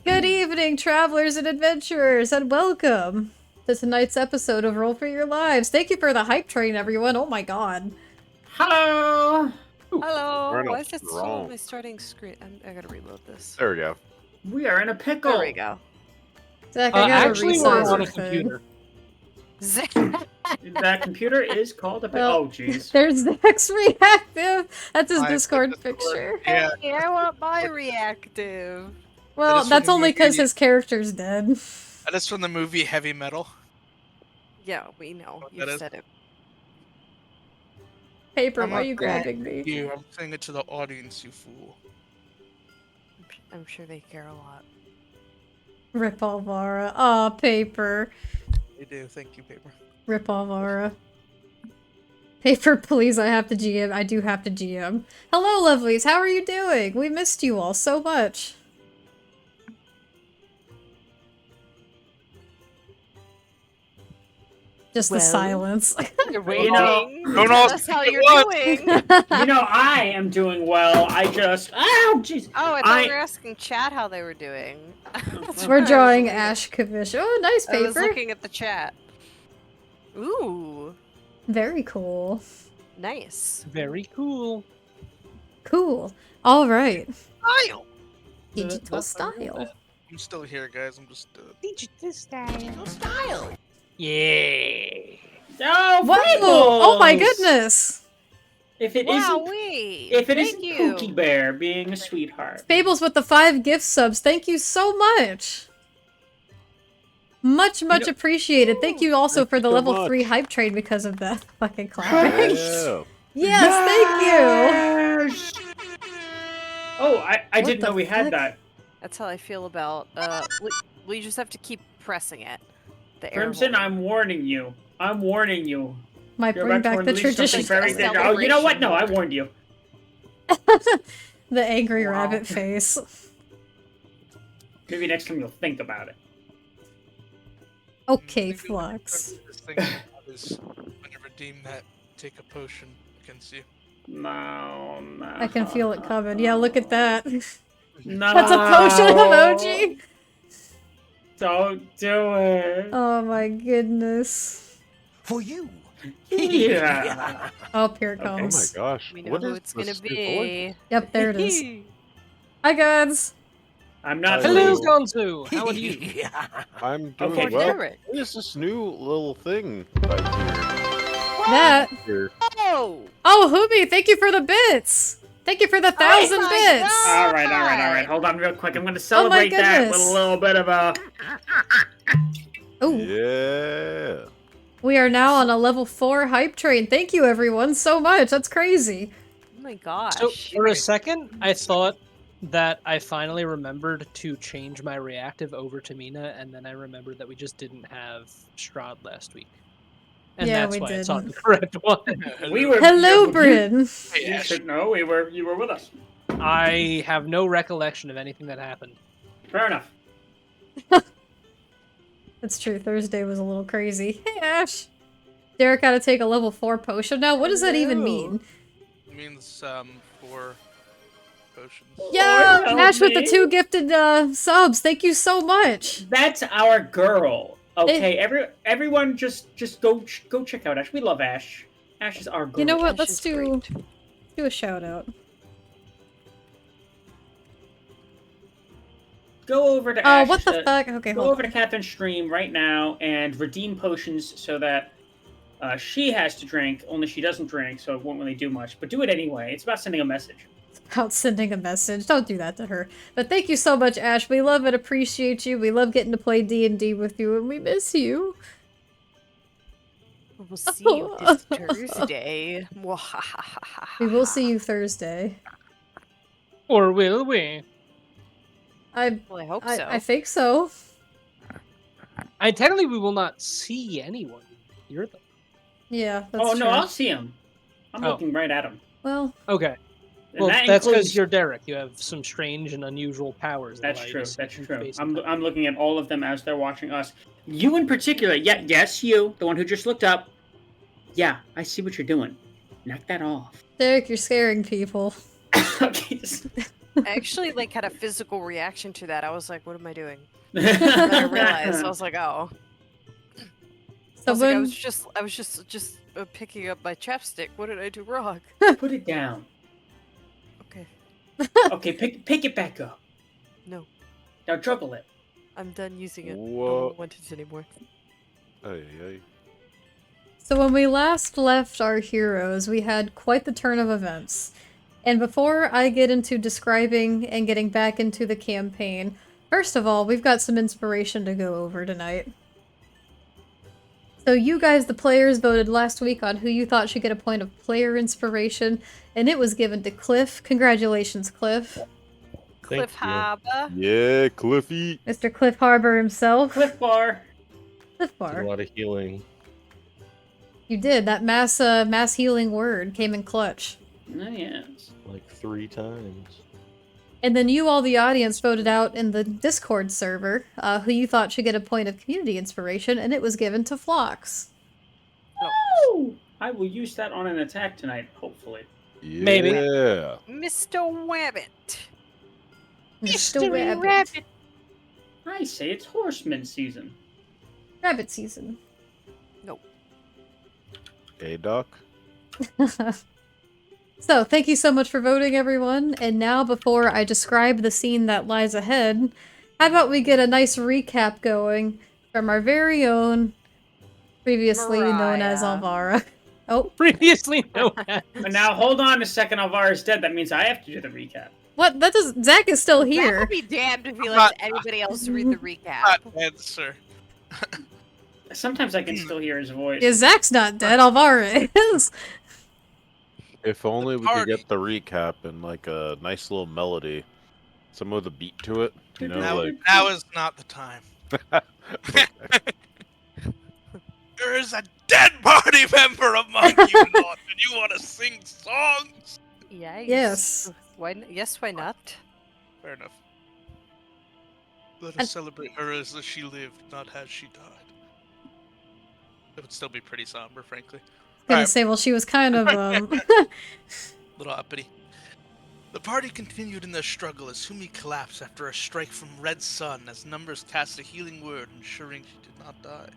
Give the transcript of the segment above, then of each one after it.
Good evening, travelers and adventurers, and welcome to tonight's episode of Roll for Your Lives. Thank you for the hype train, everyone. Oh my god. Hello! Hello! Why is it Arnold's still on wrong. my starting screen? I gotta reload this. There we go. We are in a pickle. There we go. Zach, I gotta Actually, we're resize on your a thing. computer. That computer is called a pickle. Well, Oh, jeez. There's Zach's reactive. That's his I Discord put Discord. picture. Yeah. Hey, I want my reactive. Well, That is that's from the only because movie. his character's dead. That is from the movie Heavy Metal. Yeah, we know. What You that is? said it. Paper, I'm why are you not grabbing me? You, I'm saying it to the audience, you fool. I'm sure they care a lot. Rip Alvara. Aw, Paper. They do. Thank you, Paper. Rip Alvara. Paper, please, I have to GM. I do have to GM. Hello, lovelies. How are you doing? We missed you all so much. Just the Well. silence. You're You know- waiting. Don't Tell all us how speak at you're once. doing. You know, I am doing well. I just... Ow, jeez. Oh, I thought we were asking chat how they were doing. We're drawing Ash Kavish. Oh, nice I was paper. looking at the chat. Ooh, Very cool. nice. Very cool. Cool. All right. Style! Digital That's not style. I'm still here, guys. I'm just. Digital style. Style. Yeah. Oh, Whoa! Fables! Oh my goodness! If it Wow, isn't... wee. If it Thank isn't you. Pookie Bear being a sweetheart. Fables with the 5 gift subs. Thank you so much. Much appreciated. Thank you also Thank for you the so level much. 3 hype train because of that fucking clapping. Yeah. Yes, thank you. Yes! Oh, I What didn't the know we had fuck? that. That's how I feel about. We just have to keep pressing it. The air Crimson, hole. I'm warning you. I'm warning you. Might You're bring about to back the unleash something tradition. very Celebration. dangerous. Oh, you know what? No, I warned you. The angry Wow. rabbit face. Maybe next time you'll think about it. Okay, Maybe Flux. This thing you have is when you redeem that, take a potion against you. No, no. I can feel it coming. Yeah, look at that. No. That's a potion emoji. Don't do it. Oh my goodness. For you. Yeah. Oh, here it Okay. Oh my comes. gosh. We know What who is it's gonna this new be. Yep, there it is. Hi, guys. I'm not. Hello, pleased. Gonzu. How are you? I'm doing Okay, well. Derek. What is this new little thing right That. here? Oh! Oh, Hoobi, thank you for the bits. Thank you for the 1,000 my bits. God. All right. Hold on real quick. I'm going to Oh my celebrate that with goodness. a little bit of a... Ooh, Yeah. we are now on a level 4 hype train. Thank you, everyone, so much. That's crazy. Oh my gosh. So for a second, I thought that I finally remembered to change my reactive over to Mina, and then I remembered that we just didn't have Strahd last week. And Yeah, that's we why it's on didn't. the correct one. We were... Hello, you- Bryn. Hey, You Ash. should know. You were with us. I have no recollection of anything that happened. Fair enough. That's true. Thursday was a little crazy. Hey, Ash. Derek got to take a level 4 potion now. What does that even mean? It means 4 potions. Yeah, help Ash with the me. 2 gifted subs. Thank you so much. That's our girl. Okay, everyone just go check out Ash. We love Ash. Ash is our girl. You know what? Ash Let's is do great. a shout out. Go over to Oh, Ash. what the fuck? Okay, Go hold over on. to Catherine's stream right now and redeem potions so that she has to drink, only she doesn't drink, so it won't really do much. But do it anyway. It's about sending a message. About sending a message. Don't do that to her. But thank you so much, Ash. We love and appreciate you. We love getting to play D&D with you, and we miss you. We'll see you this Thursday. We will see you Thursday. Or will we? I Well, I hope so. I think so. Technically, we will not see anyone. You're the... Yeah, that's Oh true. no, I'll see him. I'm Oh. looking right at him. Well, Okay. And Well, that that's includes- because you're Derek. You have some strange and unusual powers. that That's allow you true. to see That's from true. space I'm and time. looking at all of them as they're watching us. You in particular. Yeah, yes, you, the one who just looked up. Yeah, I see what you're doing. Knock that off. Derek, you're scaring people. Okay, just I actually like had a physical reaction to that. I was like, "What am I doing?" Then I realized I was like, "Oh." So I when was just picking up my chapstick. What did I do wrong? Put it down. Okay, Okay, pick it back up. no, Now juggle it. I'm done using it. Whoa. Don't want it anymore. Ay, ay. So when we last left our heroes, we had quite the turn of events. And before I get into describing and getting back into the campaign, first of all, we've got some inspiration to go over tonight. So you guys, the players, voted last week on who you thought should get a point of player inspiration, and it was given to Cliff. Congratulations, Cliff. Cliff you. Harbor. Yeah, Cliffy. Mr. Cliff Harbor himself. Cliff Bar. Cliff Did Bar. a lot of healing. You did. That mass healing word came in clutch. Oh, yes. Like 3 times. And then you, all the audience, voted out in the Discord server who you thought should get a point of community inspiration, and it was given to Phlox. Woo! I will use that on an attack tonight, hopefully. Yeah. Maybe. Mr. Wabbit. Mr. Rabbit. I say it's horseman season. Rabbit season. Hey, Doc. So, thank you so much for voting, everyone. And now, before I describe the scene that lies ahead, how about we get a nice recap going from our very own, previously known as Mariah. Alvara. Oh, Previously known as. But now, hold on a second. Alvara's dead. That means I have to do the recap. what? That does. Zach is still That here. would be damned if he I'm lets not- anybody else read the recap. Not dead, sir. Sometimes I can still hear his voice. Yeah, Zach's not dead. Alvara is. If only we could party. get the recap and like a nice little melody, some with a beat to it. You know, Now, like. now is not the time. There is a dead party member among you lot, and you want to sing songs? Yikes. Yes. Why not? Fair enough. Let And- us celebrate her as if she lived, not as she died. It would still be pretty somber, frankly. Gonna Alright. say, well, she was kind of Little uppity. The party continued in their struggle as Sumi collapsed after a strike from Red Sun as Numbers cast a healing word, ensuring she did not die.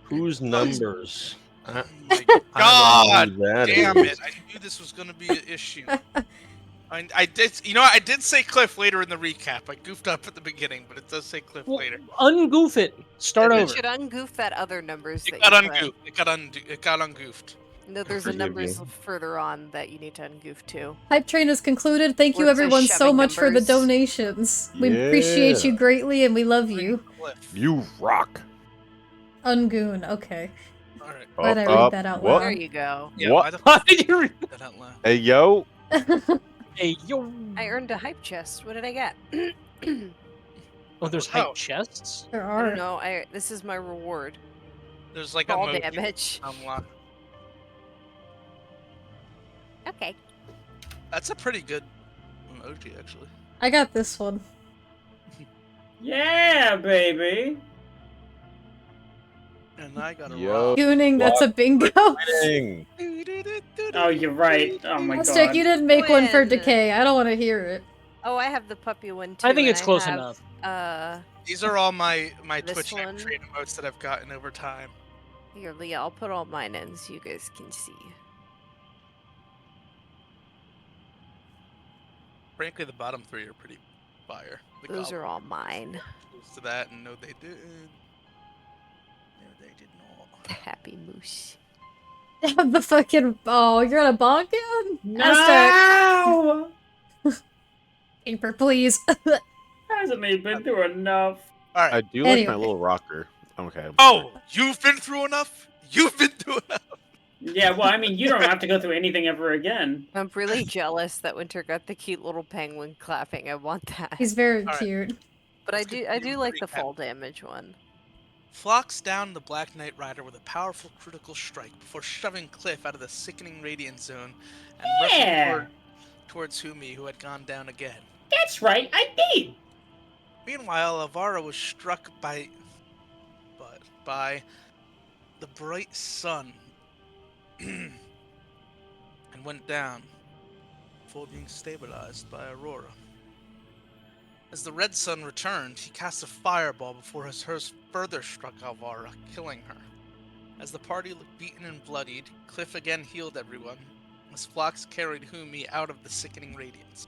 Whose numbers? Oh I my don't know god! who that Damn is. it! I knew this was gonna be an issue. I did, you know, I did say Cliff later in the recap. I goofed up at the beginning, but it does say Cliff Well, later. ungoof it. Start Yeah, You over. should ungoof that other numbers It that got you ungoofed. It got ungoofed. put. No, there's a Forgive numbers you. further on that you need to ungoof too. Hype train is concluded. Thank you, Where it says everyone, so shoving much for the numbers. donations. We appreciate you Yeah. greatly, and we love you. Cliff. You rock. Ungoon. Okay. All right. Glad I read that out what? There loud. you go. Yeah, What? why the Why did you read that out loud? Hey, yo. Hey, yo. I earned a hype chest. What did I get? Oh, there's Oh. hype chests? There I don't are. know. This is my reward. There's like Fall emoji damage. unlocked. Okay. That's a pretty good emoji, actually. I got this one. Yeah, baby. And I got a Yo. Gooning, that's a bingo. Dang. Oh, you're right. Oh my Stick, god. you didn't make one for Win. Decay. I don't want to hear it. Oh, I have the puppy one too. I think and it's close have, enough. These are all my This Twitch one? trade emotes that I've gotten over time. Here, Leah, I'll put all mine in so you guys can see. Frankly, the bottom 3 are pretty fire. The Those are all mine. Close to that, and no, they didn't. No, they did not. The happy moose. The fucking. Oh, you're gonna bonk him? No! Paper, please. Hasn't he been through enough? All right. I do like my Anyway. little rocker. Okay. Oh, you've been through enough. You've been through enough. Yeah, well, I mean, you don't have to go through anything ever again. I'm really jealous that Winter got the cute little penguin clapping. I want that. He's very Alright. cute. But I Let's do continue like the the recap. fall damage one. Flocks down the Black Knight Rider with a powerful critical strike before shoving Cliff out of the sickening radiant zone and Yeah. rushing towards Humi, who had gone down again. That's right, I did. Meanwhile, Avara was struck by the bright sun and went down. before being stabilized by Aurora. As the Red Sun returned, he cast a fireball before his hers further struck Alvara, killing her. As the party looked beaten and bloodied, Cliff again healed everyone, as Phlox carried Humi out of the sickening radiance.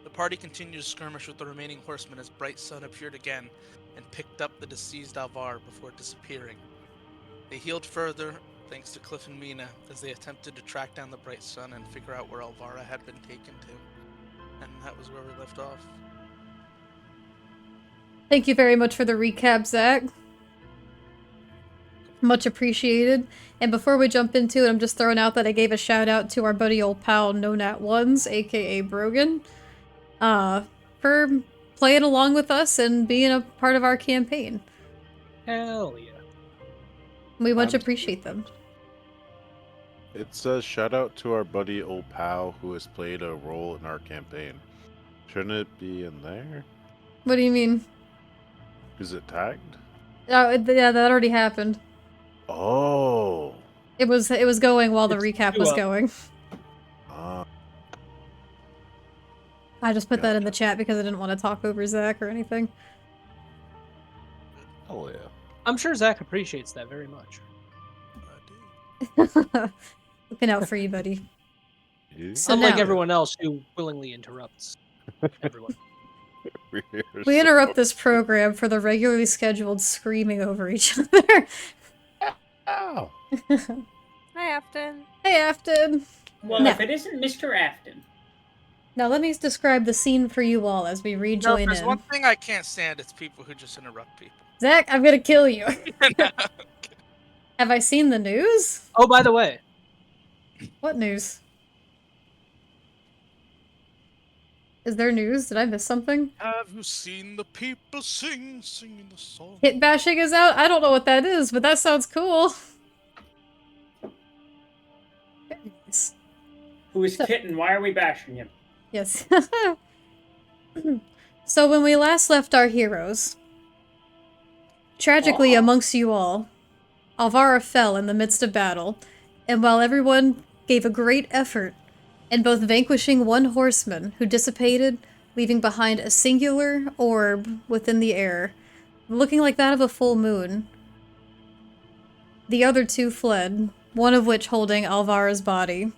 The party continued to skirmish with the remaining horsemen as Bright Sun appeared again and picked up the deceased Alvar before disappearing. They healed further, thanks to Cliff and Mina, as they attempted to track down the Bright Sun and figure out where Alvara had been taken to. And that was where we left off. Thank you very much for the recap, Zach. Much appreciated. And before we jump into it, I'm just throwing out that I gave a shout out to our buddy old pal No Nat Ones, aka Brogan, for playing along with us and being a part of our campaign. Hell yeah. We much I'm- appreciate them. It says shout out to our buddy old pal who has played a role in our campaign. Shouldn't it be in there? What do you mean? Is it tagged? Oh, yeah, that already happened. Oh. It was going while the It's recap two was up. going. Ah. I just put that in the Gotcha. chat because I didn't want to talk over Zach or anything. Oh yeah. I'm sure Zach appreciates that very much. I do. Looking out for you, buddy. You? So Unlike now- everyone else who willingly interrupts everyone. We interrupt this program for the regularly scheduled screaming over each other. Ow. Hi, Afton. Hey, Afton! Well, No. if it isn't Mr. Afton. Now let me describe the scene for you all as we No, if rejoin there's in. one thing I can't stand, it's people who just interrupt people. Zach, I'm gonna kill you. Have I seen the news? Oh, by the way, What news? Is there news? Did I miss something? Have you seen the people singing the song? Hit bashing is out? I don't know what that is, but that sounds cool. Very nice. Who is Kitten? Why are we bashing him? Yes. So when we last left our heroes, tragically amongst you all, Alvara fell in the midst of battle, and while everyone gave a great effort in both vanquishing one horseman who dissipated, leaving behind a singular orb within the air, looking like that of a full moon, the other two fled, one of which holding Alvara's body,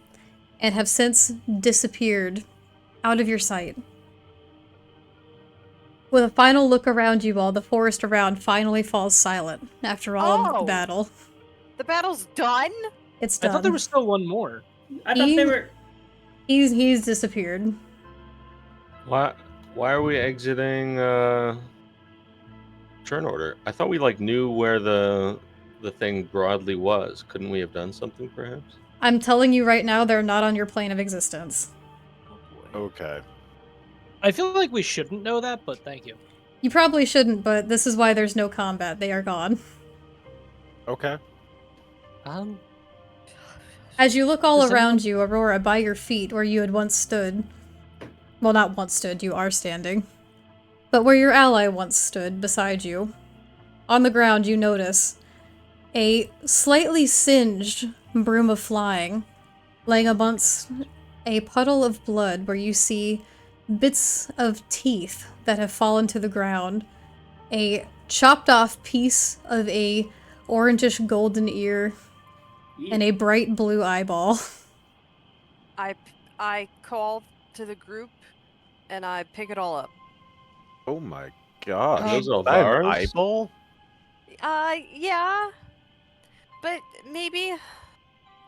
and have since disappeared out of your sight. With a final look around you all, the forest around finally falls silent after all of the Oh. battle. The battle's done? It's I done. thought there was still one more. I thought they were. He's disappeared. Why are we exiting turn order? I thought we knew where the thing broadly was. Couldn't we have done something perhaps? I'm telling you right now, they're not on your plane of existence. Okay. I feel like we shouldn't know that, but thank you. You probably shouldn't, but this is why there's no combat. They are gone. Okay. As you look all Does around you, Aurora, by your feet, where you had once stood. Well, not once stood, you are standing. But where your ally once stood, beside you. On the ground, you notice a slightly singed broom of flying, laying amongst a puddle of blood where you see bits of teeth that have fallen to the ground, a chopped off piece of a orangish golden ear, and a bright blue eyeball. I call to the group and I pick it all up. Oh my gosh. Those Is that an Alvaras? eyeball? Yeah. But maybe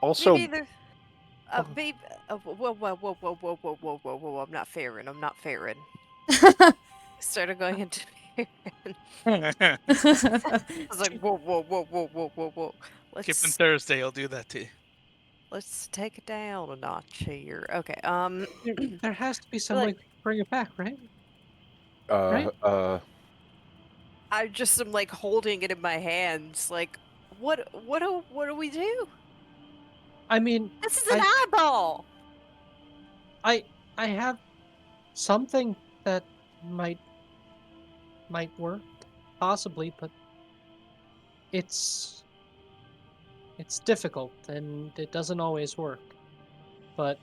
Also, maybe the maybe whoa, I'm not fairing. Started going into I was like, whoa. Skipping Thursday, I'll do that to you. Let's take it down a notch here. Okay. There has to be some Like- way to bring it back, right? I just am holding it in my hands. What do we do? I mean, This is an eyeball. I have something that might work, possibly, but it's difficult and it doesn't always work. But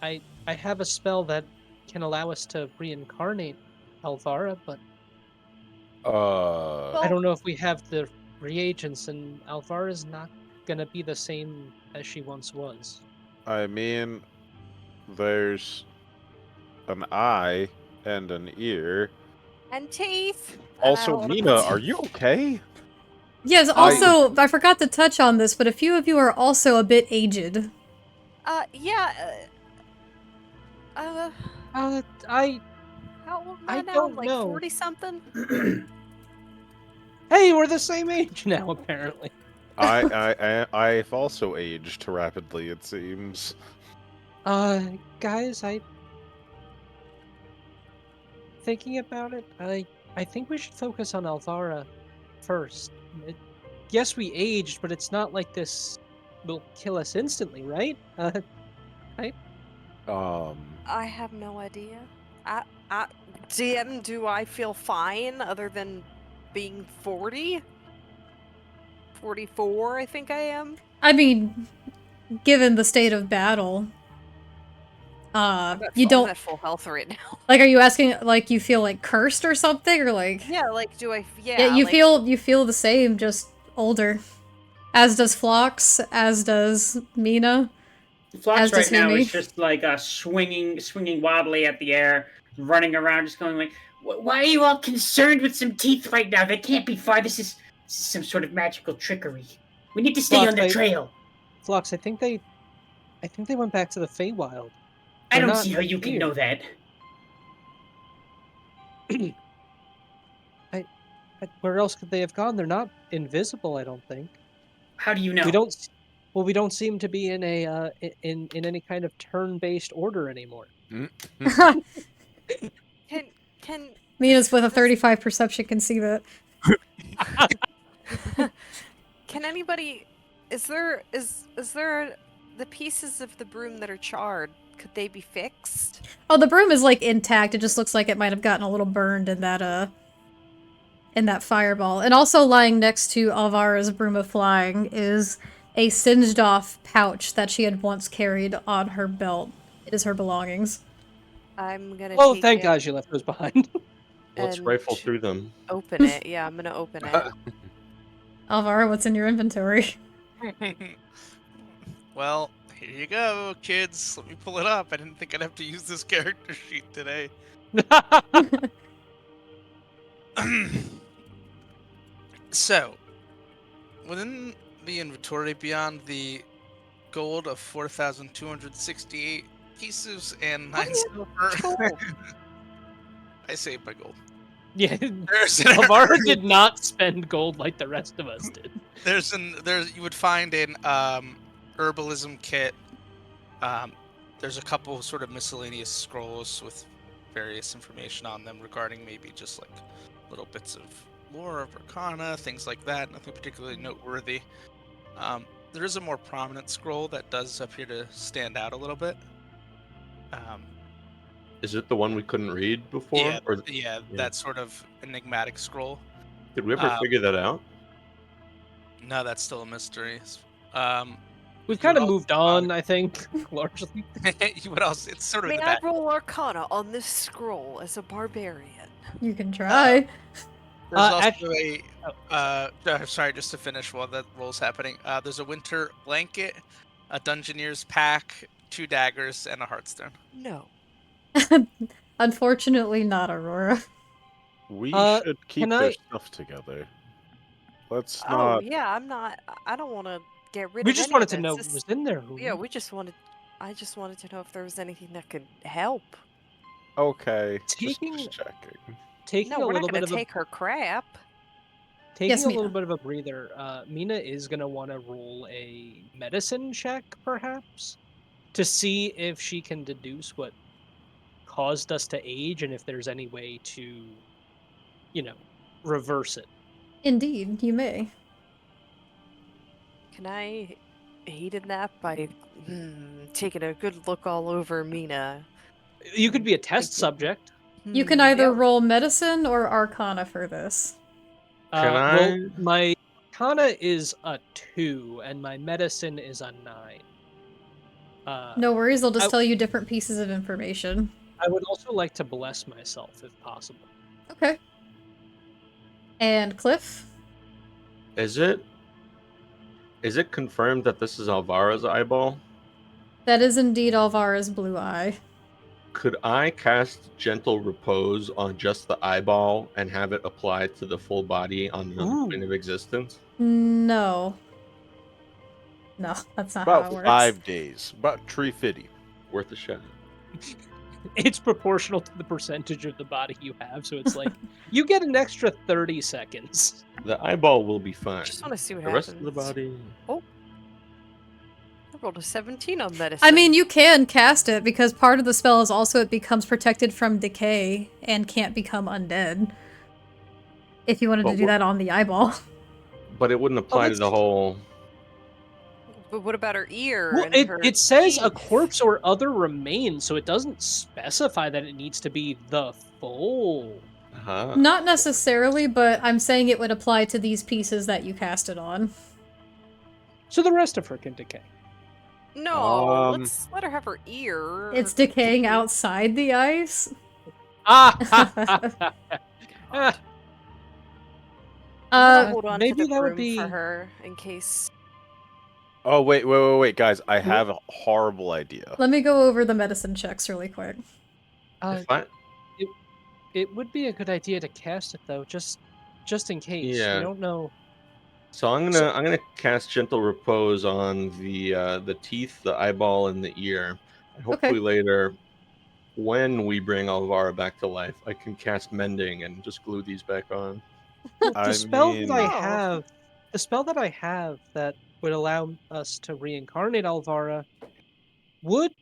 I have a spell that can allow us to reincarnate Alvara, but I don't know if we have the reagents, and Alvara's not gonna be the same as she once was. I mean, there's an eye and an ear. And teeth. Also, Ow. Mina, are you okay? Yes, also, I forgot to touch on this, but a few of you are also a bit aged. Yeah. I How old am I I now? don't Like know. 40 something? Hey, we're the same age now, apparently. I've also aged rapidly, it seems. Guys, thinking about it, I think we should focus on Alvara first. Yes, we aged, but it's not like this will kill us instantly, right? Right? I have no idea. I, DM, do I feel fine other than being 40? 44, I think I am. I mean, given the state of battle, you I'm don't at full health right now. like. Are you asking like you feel like cursed or something, or like? Yeah, like, do I? Yeah, Yeah, like, you feel the same, just older. As does Phlox, as does Mina, Phlox as does right now is Humi. just like swinging wildly at the air, running around, just going like, "Why are you all concerned with some teeth right now? They can't be far. This is some sort of magical trickery. We need to stay Phlox, on the trail." Phlox, I think they went back to the Feywild. I They're don't not see how you can here. know that. Where else could they have gone? They're not invisible, I don't think. How do you know? We don't. Well, we don't seem to be in a in any kind of turn-based order anymore. can Mina's with a this- 35 perception can see that. can anybody? Is there the pieces of the broom that are charred? Could they be fixed? Oh, the broom is like intact. It just looks like it might have gotten a little burned in that fireball. And also lying next to Alvara's broom of flying is a singed off pouch that she had once carried on her belt. It is her belongings. I'm gonna. Oh, take thank it God you left those behind. Let's and rifle through them. Open it. Yeah, I'm gonna open it. Alvara, what's in your inventory? Well, here you go, kids. Let me pull it up. I didn't think I'd have to use this character sheet today. So, within the inventory, beyond the gold of 4,268 pieces and 9 silver, I saved my gold. Yeah, There's Alvara did not spend gold like the rest of us did. there's you would find an herbalism kit. There's a couple sort of miscellaneous scrolls with various information on them regarding maybe just like little bits of lore of arcana, things like that. Nothing particularly noteworthy. There is a more prominent scroll that does appear to stand out a little bit. Is it the one we couldn't read before? Yeah, Or yeah, that sort of enigmatic scroll. did we ever figure that out? No, that's still a mystery. We've you kind of would moved on, I think, largely. you would also, it's sort of in May the I back. roll Arcana on this scroll as a barbarian? You can try. There's also actually- sorry, just to finish while that roll's happening. There's a winter blanket, a dungeoneer's pack, 2 daggers, and a heartstone. No. Unfortunately, not Aurora. We Uh, should keep can their I- stuff together. Let's Oh not. yeah, I'm not. I don't want to get rid We of. just any wanted of to it. know It's what was just- in there. Yeah, we just wanted. I just wanted to know if there was anything that could help. Okay, Taking- just checking. Taking No, a we're not little gonna bit of take her crap. taking Yes, a little Mina. bit of a breather. Mina is gonna want to roll a medicine check, perhaps, to see if she can deduce what caused us to age and if there's any way to, reverse it. Indeed, you may. Can I aid in that by taking a good look all over Mina? You could be a test Thank you. subject. You can either Yep. roll medicine or arcana for this. Can Well, I? my Arcana is a 2 and my medicine is a 9. No worries, I'll just I- tell you different pieces of information. I would also like to bless myself if possible. Okay. And Cliff? Is it confirmed that this is Alvara's eyeball? That is indeed Alvara's blue eye. Could I cast Gentle Repose on just the eyeball and have it applied to the full body on another Ooh. plane of existence? No. No, that's not how it About works. 5 days. About 350. Worth a shot. It's proportional to the percentage of the body you have, so it's like you get an extra 30 seconds. The eyeball will be fine. I just want to see what The happens. rest of the body. Oh. I rolled a 17 on medicine. I mean, you can cast it, because part of the spell is also it becomes protected from decay and can't become undead. If you wanted to But do that on the eyeball. But it wouldn't apply to the that's- whole. But what about her ear? Well, and her it says a teeth? corpse or other remains, so it doesn't specify that it needs to be the full. Uh-huh. Not necessarily, but I'm saying it would apply to these pieces that you cast it on. So the rest of her can decay. No, let's let her have her ear. It's her decaying teeth. outside the ice. Ah! I'm Uh, gonna hold on maybe to the that would broom be- for her in case. Oh, wait, guys. I have a horrible idea. let me go over the medicine checks really quick. If I- It would be a good idea to cast it though, just in case. Yeah. You don't know. So I'm gonna cast Gentle Repose on the teeth, the eyeball, and the ear. And hopefully later, when we bring Alvara back to life, I can cast Mending and just glue these back on. Well, I the spell mean- that I Oh. have, the spell that I have that would allow us to reincarnate Alvara would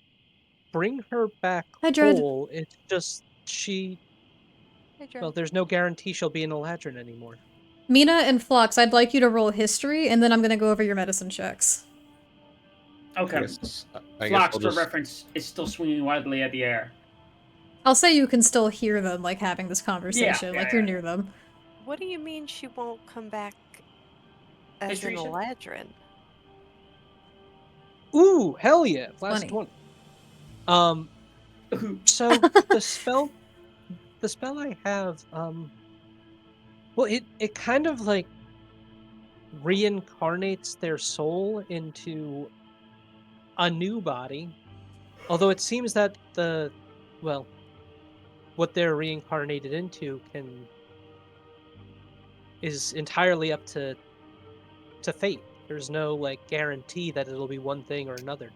bring her back Hi, Dread. whole. It's just well, there's no guarantee she'll be an Eladrin anymore. Mina and Flux, I'd like you to roll history, and then I'm gonna go over your medicine checks. Okay. I guess Phlox, I'll for just. reference, is still swinging wildly at the air. I'll say you can still hear them, like, having this conversation, Yeah, like you're yeah. near them. What do you mean she won't come back as History an check? Eladrin? Ooh, hell yeah! Last 20. one. So the spell I have, well, it kind of like reincarnates their soul into a new body. Although it seems that what they're reincarnated into is entirely up to fate. There's no like guarantee that it'll be one thing or another.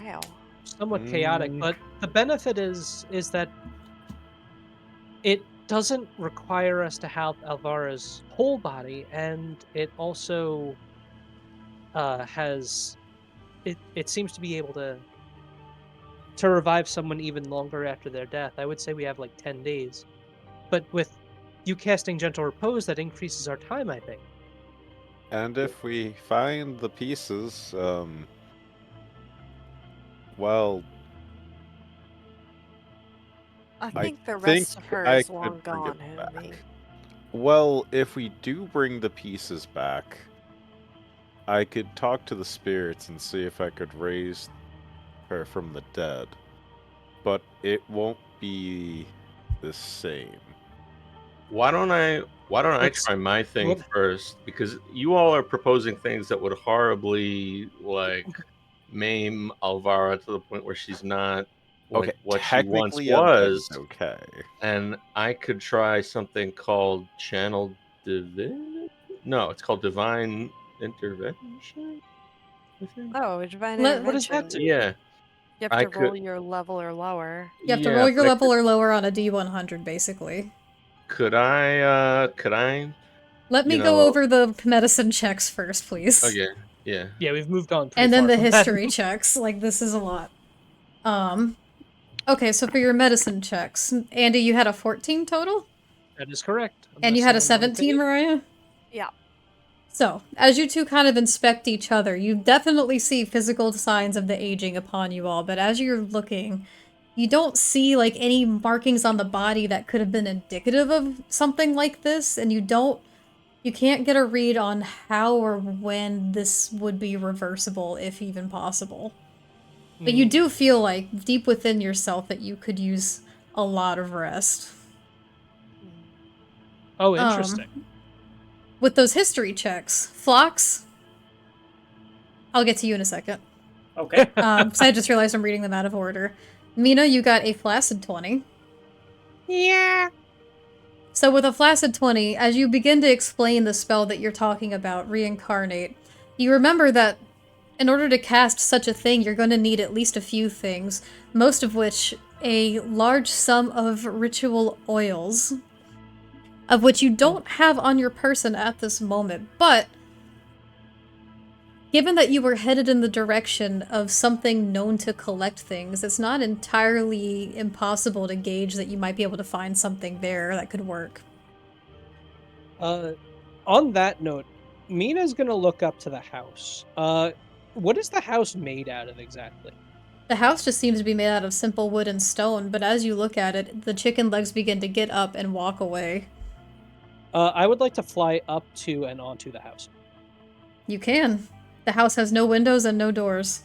Wow. Somewhat chaotic, but the benefit is that it doesn't require us to have Alvara's whole body, and it also has it seems to be able to revive someone even longer after their death. I would say we have like 10 days, but with you casting Gentle Repose, that increases our time, I think. And if we find the pieces, well, I I think the rest think of her I is could long bring it gone, back. homie. well, if we do bring the pieces back, I could talk to the spirits and see if I could raise her from the dead. But it won't be the same. Why don't I Let's- try my thing what- first? Because you all are proposing things that would horribly like maim Alvara to the point where she's not like Okay, what she once technically undead was. is okay. And I could try something called Channel Divine. No, it's called Divine Intervention. I think. Oh, divine What is that intervention. do? Yeah, You have I to roll could- your level or lower. You have to yeah, roll your but I level or lower on a D100, basically. Could I? Let me You go know- over the medicine checks first, please. Okay, yeah. Yeah, we've moved on. pretty And then far the from that. history checks. Like, this is a lot. Okay, so for your medicine checks, Andy, you had a 14 total? That is correct. And you unless had a someone wanted to- 17, Mariah? Yeah. So, as you two kind of inspect each other, you definitely see physical signs of the aging upon you all, but as you're looking, you don't see, like, any markings on the body that could have been indicative of something like this, and you can't get a read on how or when this would be reversible, if even possible. But you do feel like deep within yourself that you could use a lot of rest. Oh, interesting. With those history checks, Phlox, I'll get to you in a second. Okay. So I just realized I'm reading them out of order. Mina, you got a flaccid 20. Yeah. So with a flaccid 20, as you begin to explain the spell that you're talking about, reincarnate, you remember that in order to cast such a thing, you're going to need at least a few things, most of which a large sum of ritual oils, of which you don't have on your person at this moment, but given that you were headed in the direction of something known to collect things, it's not entirely impossible to gauge that you might be able to find something there that could work. On that note, Mina's gonna look up to the house. What is the house made out of exactly? The house just seems to be made out of simple wood and stone, but as you look at it, the chicken legs begin to get up and walk away. I would like to fly up to and onto the house. You can. The house has no windows and no doors.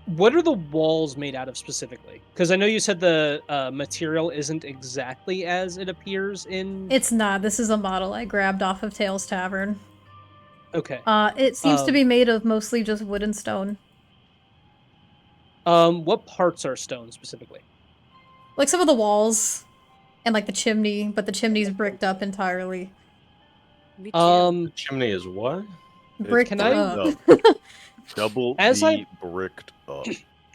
What are the walls made out of specifically? Because I know you said the material isn't exactly as it appears in... It's not. This is a model I grabbed off of Tails Tavern. Okay. It seems to be made of mostly just wood and stone. What parts are stone specifically? Like some of the walls and like the chimney, but the chimney's bricked up entirely. Me too. Chimney is what? Bricked Can I- up. Double As D bricked up.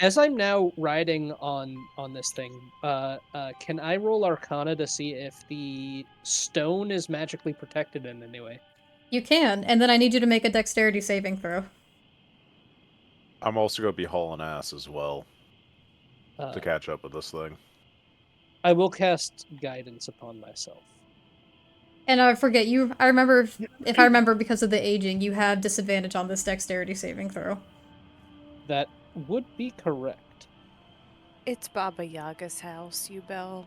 As I'm now riding on this thing, can I roll Arcana to see if the stone is magically protected in any way? You can, and then I need you to make a dexterity saving throw. I'm also going to be hauling ass as well Uh, to catch up with this thing. I will cast guidance upon myself. And I forget, I remember, if I remember because of the aging, you have disadvantage on this dexterity saving throw. That would be correct. It's Baba Yaga's house, you bell.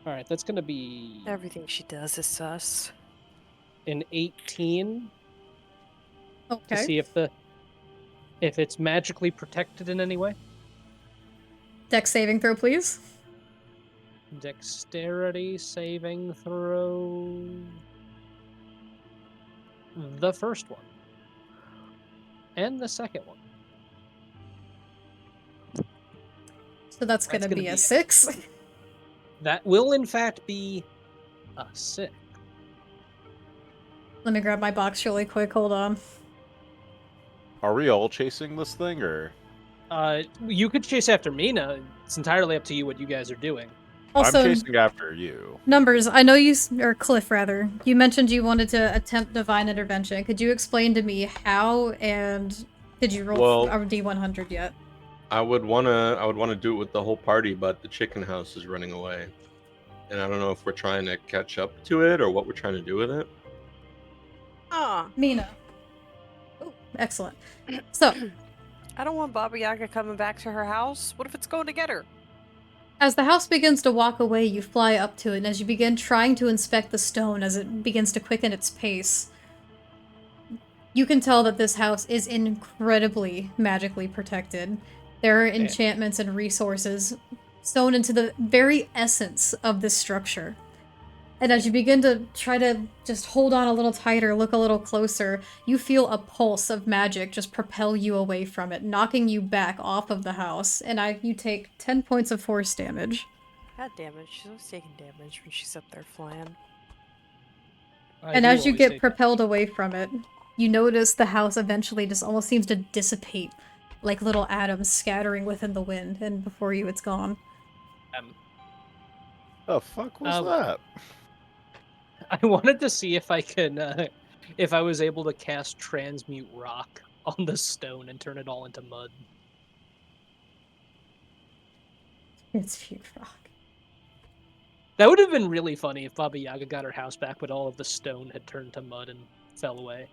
All right, that's going to be Everything she does is sus. an 18 to Okay. see if it's magically protected in any way. Dex saving throw, please. Dexterity saving throw. The first one. And the second one. So that's gonna be a 6. That will in fact be a 6. Let me grab my box really quick, hold on. Are we all chasing this thing, or...? You could chase after Mina. It's entirely up to you what you guys are doing. Also, I'm chasing after you. Numbers, I know you, or Cliff rather, you mentioned you wanted to attempt divine intervention. Could you explain to me how, and did you roll a D100 yet? I would wanna do it with the whole party, but the chicken house is running away. And I don't know if we're trying to catch up to it or what we're trying to do with it. Mina. Ooh, excellent. So, I don't want Baba Yaga coming back to her house. What if it's going to get her? as the house begins to walk away, you fly up to it, and as you begin trying to inspect the stone as it begins to quicken its pace, you can tell that this house is incredibly magically protected. There are enchantments and resources sewn into the very essence of this structure. And as you begin to try to just hold on a little tighter, look a little closer, you feel a pulse of magic just propel you away from it, knocking you back off of the house. And you take 10 points of force damage. God damn it, she's always taking damage when she's up there flying. And as you get propelled away from it, you notice the house eventually just almost seems to dissipate, like little atoms scattering within the wind, and before you it's gone. The fuck was that? I wanted to see if I can, if I was able to cast Transmute Rock on the stone and turn it all into mud. It's pure rock. That would have been really funny if Baba Yaga got her house back, but all of the stone had turned to mud and fell away.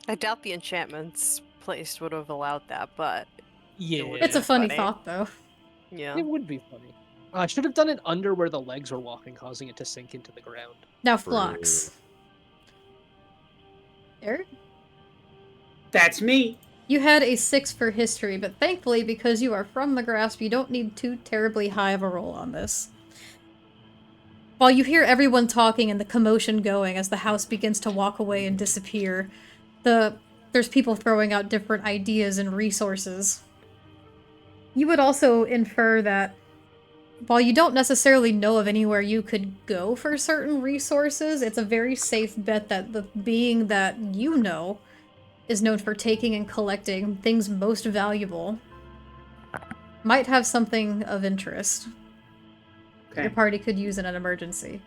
I doubt the enchantments placed would have allowed that, but Yeah. It's a funny thought, though. yeah. It would be funny. I should have done it under where the legs were walking, causing it to sink into the ground. Now, Phlox. Eric? That's me. You had a 6 for history, but thankfully, because you are from the grasp, you don't need too terribly high of a roll on this. While you hear everyone talking and the commotion going as the house begins to walk away and disappear, there's people throwing out different ideas and resources. You would also infer that while you don't necessarily know of anywhere you could go for certain resources, it's a very safe bet that the being that you know is known for taking and collecting things most valuable might have something of interest that your party could use in an emergency.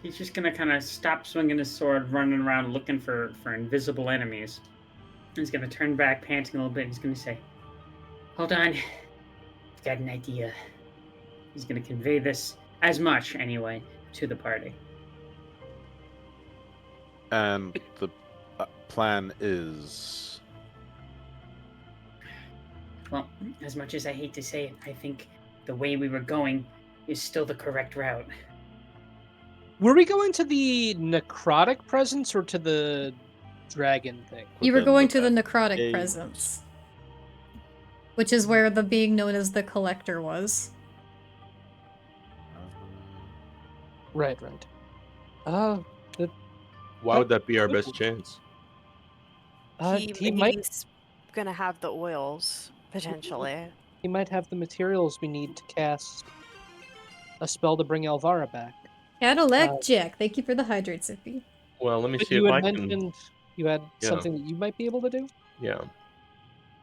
He's just gonna kind of stop swinging his sword, running around looking for invisible enemies. He's gonna turn back, panting a little bit. He's gonna say, "Hold on, I've got an idea." He's gonna convey this, as much anyway, to the party. And the plan is... Well, as much as I hate to say it, I think the way we were going is still the correct route. Were we going to the necrotic presence or to the dragon thing? You were going to the necrotic presence, which is where the being known as the Collector was. Right. Why would that be our best chance? He's gonna have the oils, potentially. He might have the materials we need to cast a spell to bring Elvira back. Cadillac Jack, thank you for the hydrate, Sippy. Well, let me But see you if had I mentioned can... you had something that you might be able to do? Yeah.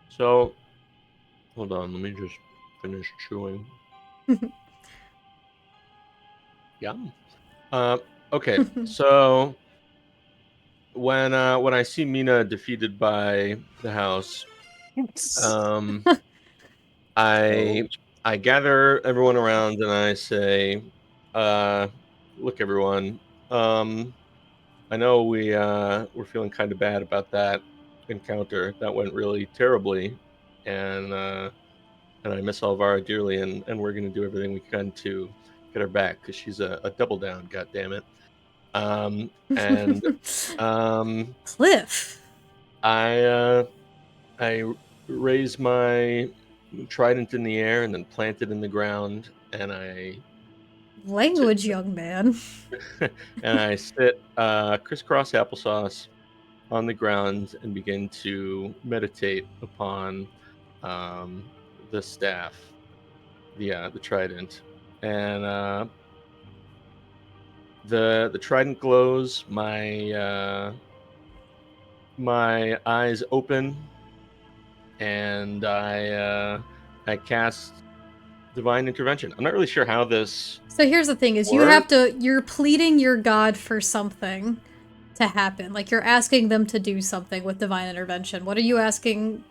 So, hold on, let me just finish chewing. Yum. Okay, so when I see Mina defeated by the house, I gather everyone around and I say, look, everyone, I know we're feeling kind of bad about that encounter. That went really terribly, and I miss Alvara dearly, and we're going to do everything we can to get her back because she's a double down. God damn it! Cliff. I raise my trident in the air and then plant it in the ground, and I Language, young man. and I sit crisscross applesauce on the ground and begin to meditate upon the staff, the trident, and the trident glows. My eyes open, and I cast divine intervention. I'm not really sure how this. So here's the thing: is you're pleading your god for something to happen. Like you're asking them to do something with divine intervention. What are you asking?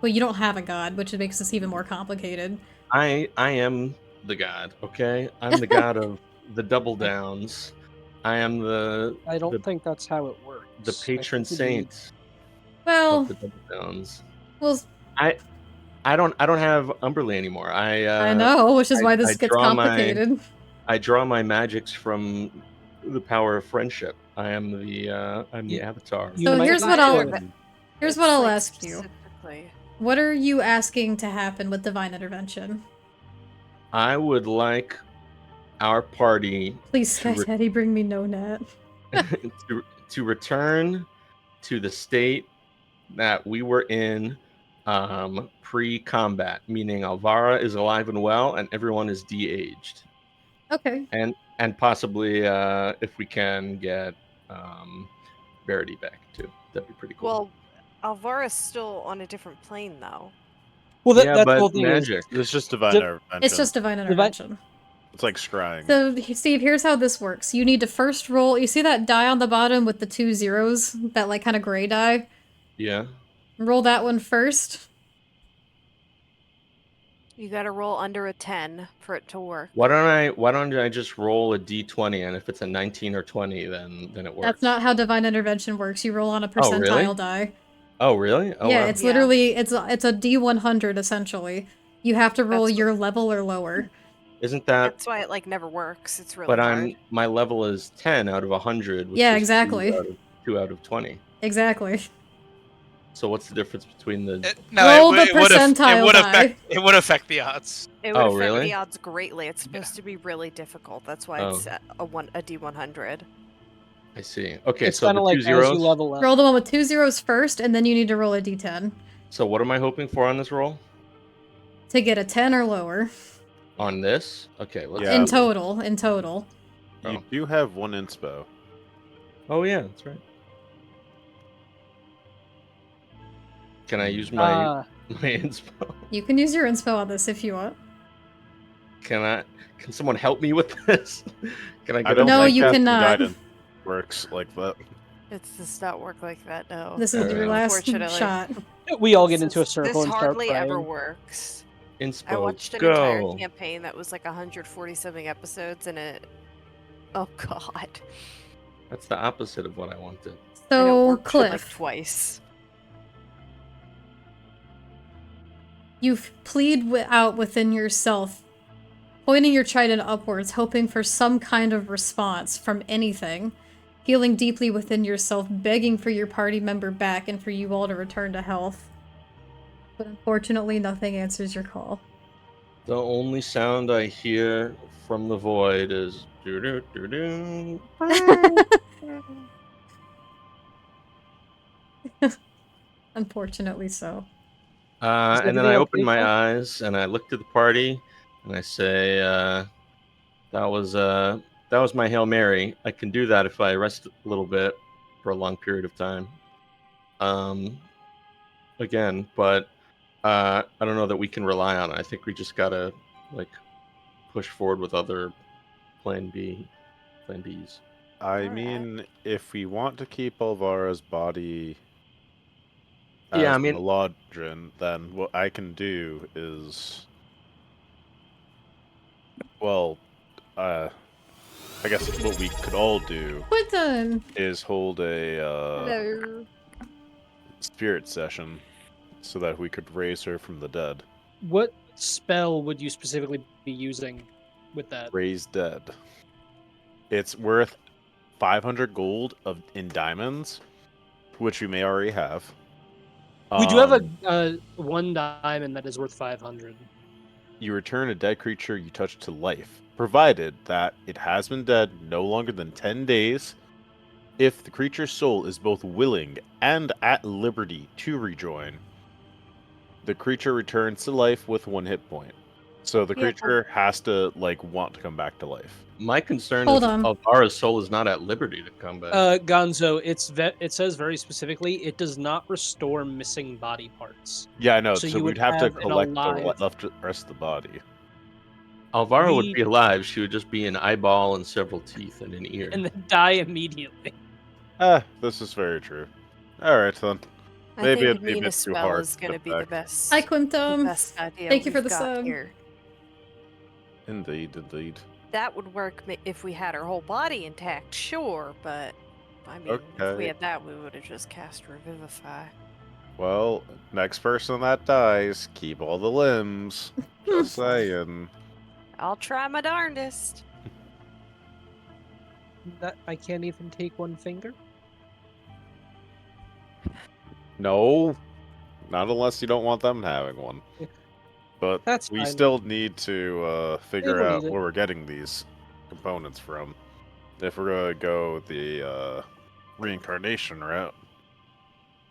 Well, you don't have a god, which makes this even more complicated. I am the god. Okay, I'm the god of the double downs. I am the. I don't think that's how it works. The patron saint. Well, of the double downs. Well, I don't have Umberly anymore. I know, which is why this gets complicated. I draw my magics from the power of friendship. I am the avatar. So here's what I'll ask you. What are you asking to happen with divine intervention? I would like our party. Please, Sky Daddy, bring me no net. to return to the state that we were in pre-combat, meaning Alvara is alive and well, and everyone is de-aged. Okay. And possibly, if we can get Verity back too, that'd be pretty cool. Well, Alvara's still on a different plane, though. Well, that's the but whole thing. magic. It's just divine intervention. It's just divine intervention. It's like scrying. So, Steve, here's how this works. You need to first roll. You see that die on the bottom with the 2 zeros? That, like, kind of gray die? Yeah. Roll that one first. You gotta roll under a 10 for it to work. Why don't I just roll a d20, and if it's a 19 or 20, then it works. That's not how divine intervention works. You roll on a percentile die. Oh, really? Oh, yeah, wow. it's literally it's a D100 essentially. You have to roll your level or lower. Isn't that? That's why it never works. It's really But hard. my level is 10 out of 100. Which Yeah, is exactly. 2 out of 20. Exactly. So what's the difference between the? Roll the percentile die. It would affect the odds. It would Oh, affect really? the odds greatly. It's supposed to be really difficult. That's why it's a D100. I see. Okay, It's so kind the of two like as zeros. you level up. Roll the one with 2 zeros first, and then you need to roll a d10 So what am I hoping for on this roll? to get a 10 or lower. On this? Okay, let's Yeah. In see. total, in total. You Oh. do have one inspo. Oh yeah, that's right. Can I use my inspo? You can use your inspo on this if you want. Can someone help me with this? Can I I get don't No, think you casting cannot. guidance works like that. It does not work like that, no. This is your last Unfortunately. shot. We all get into a circle This and start hardly ever praying. works. inspo? I watched an entire Go. campaign that was like 140 something episodes, and it. Oh god. That's the opposite of what I wanted. And it So, worked Cliff, like twice. you plead out within yourself, pointing your trident upwards, hoping for some kind of response from anything, feeling deeply within yourself, begging for your party member back and for you all to return to health. But unfortunately, nothing answers your call. The only sound I hear from the void is doo doo doo doo. Unfortunately so. Is And then everything I okay, open my Phil? eyes and I look to the party and I say, that was my Hail Mary. I can do that if I rest a little bit for a long period of time. Again, but I don't know that we can rely on it. I think we just gotta push forward with other plan Bs. I Alright. mean, if we want to keep Alvara's body Yeah, as I mean- Meladrin, then what I can do is, well, I guess what we could all do Quentin! is hold a Hello. spirit session so that we could raise her from the dead. What spell would you specifically be using with that? Raise dead. It's worth 500 gold in diamonds, which you may already have. We do have a one diamond that is worth 500. You return a dead creature you touch to life, provided that it has been dead no longer than 10 days, if the creature's soul is both willing and at liberty to rejoin. The creature returns to life with 1 hit point. So the Yeah, but- creature has to, want to come back to life. My concern Hold is on. Alvara's soul is not at liberty to come back. Gonzo, it says very specifically it does not restore missing body parts. Yeah, I know, So so you we'd would have to have an collect the alive- rest of the body. Alvara would we- be alive. She would just be an eyeball and several teeth and an ear. And then die immediately. This is very true. Alright then. I Maybe think it'd be a bit Mina's too spell hard is to going to get be the back. best. Hi, The Quintum. best idea Thank you for we've the got sub. here. Indeed, indeed. That would work if we had her whole body intact, sure, but I mean, if we Okay. had that, we would have just cast Revivify. Well, next person that dies, keep all the limbs. Just saying. I'll try my darndest. That I can't even take one finger. No. Not unless you don't want them having one. But That's we fine. still need to figure don't out need it. where we're getting these components from. If we're gonna go the reincarnation route.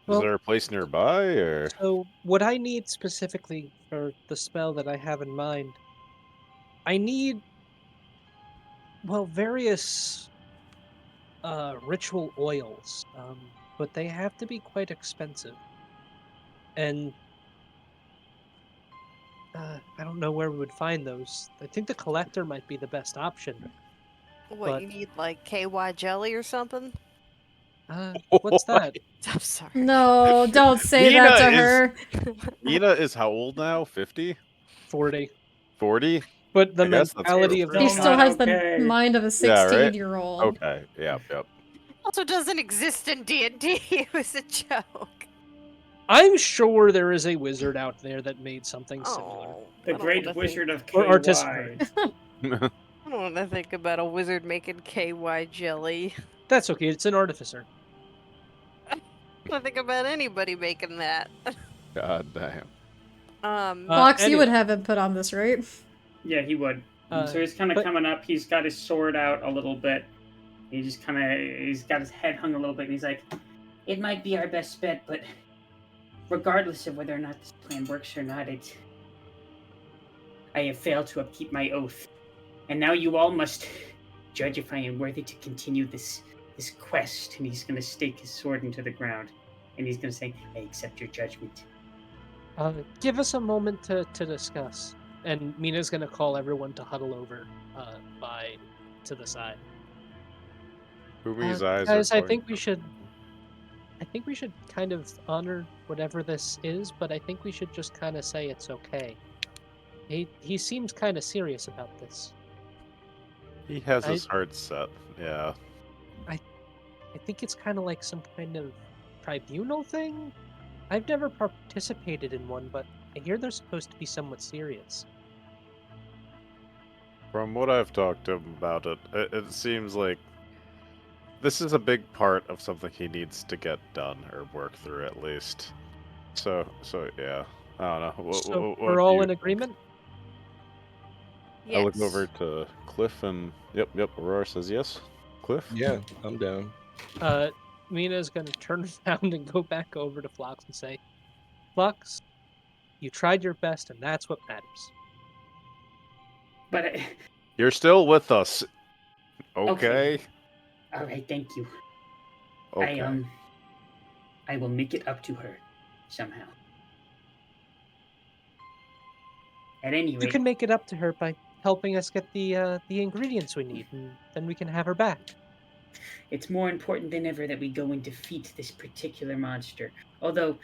Well- Is there a place nearby, or So what I need specifically for the spell that I have in mind, I need various ritual oils, but they have to be quite expensive. And I don't know where we would find those. I think the collector might be the best option. What, But- you need, like, KY jelly or something? What's that? I'm sorry. No, don't say that to Nina her. Nina is how old now? 50? 40. 40? 40? But the I guess that's mentality of fair. the He still has Okay. the mind of a Yeah, right? 16-year-old. Okay, yep. Also doesn't exist in D&D. It was a joke. I'm sure there is a wizard out there that made something similar. Oh, The I don't Great wanna Wizard of Or KY. artisanary. I don't want to think about a wizard making KY jelly. That's okay, it's an artificer. I think about anybody making that. God damn. Fox, you would Anyway, have input on this, right? Yeah, he would. So he's kind of but- coming up. He's got his sword out a little bit. He's got his head hung a little bit. And he's like, "It might be our best bet, but regardless of whether or not this plan works or not, I have failed to upkeep my oath, and now you all must judge if I am worthy to continue this quest." And he's going to stake his sword into the ground, and he's going to say, "I accept your judgment." Give us a moment to discuss. And Mina's gonna call everyone to huddle over to the side. Fumi's eyes Guys, are I going think to- we should kind of honor whatever this is, but I think we should just kind of say it's okay. He seems kind of serious about this. He has his heart set. Yeah. I think it's kind of like some kind of tribunal thing. I've never participated in one, but I hear they're supposed to be somewhat serious. From what I've talked to him about it seems like this is a big part of something he needs to get done or work through at least. So yeah. I don't know. So What we're do all you in think? agreement? Yes. I look over to Cliff and yep, Aurora says yes. Cliff? Yeah, I'm down. Mina's gonna turn around and go back over to Phlox and say, Phlox, you tried your best and that's what matters. But You're still with us. Okay. Okay. All right, thank you. Okay. I will make it up to her somehow. At any You rate, can make it up to her by helping us get the ingredients we need, and then we can have her back. it's more important than ever that we go and defeat this particular monster. Although,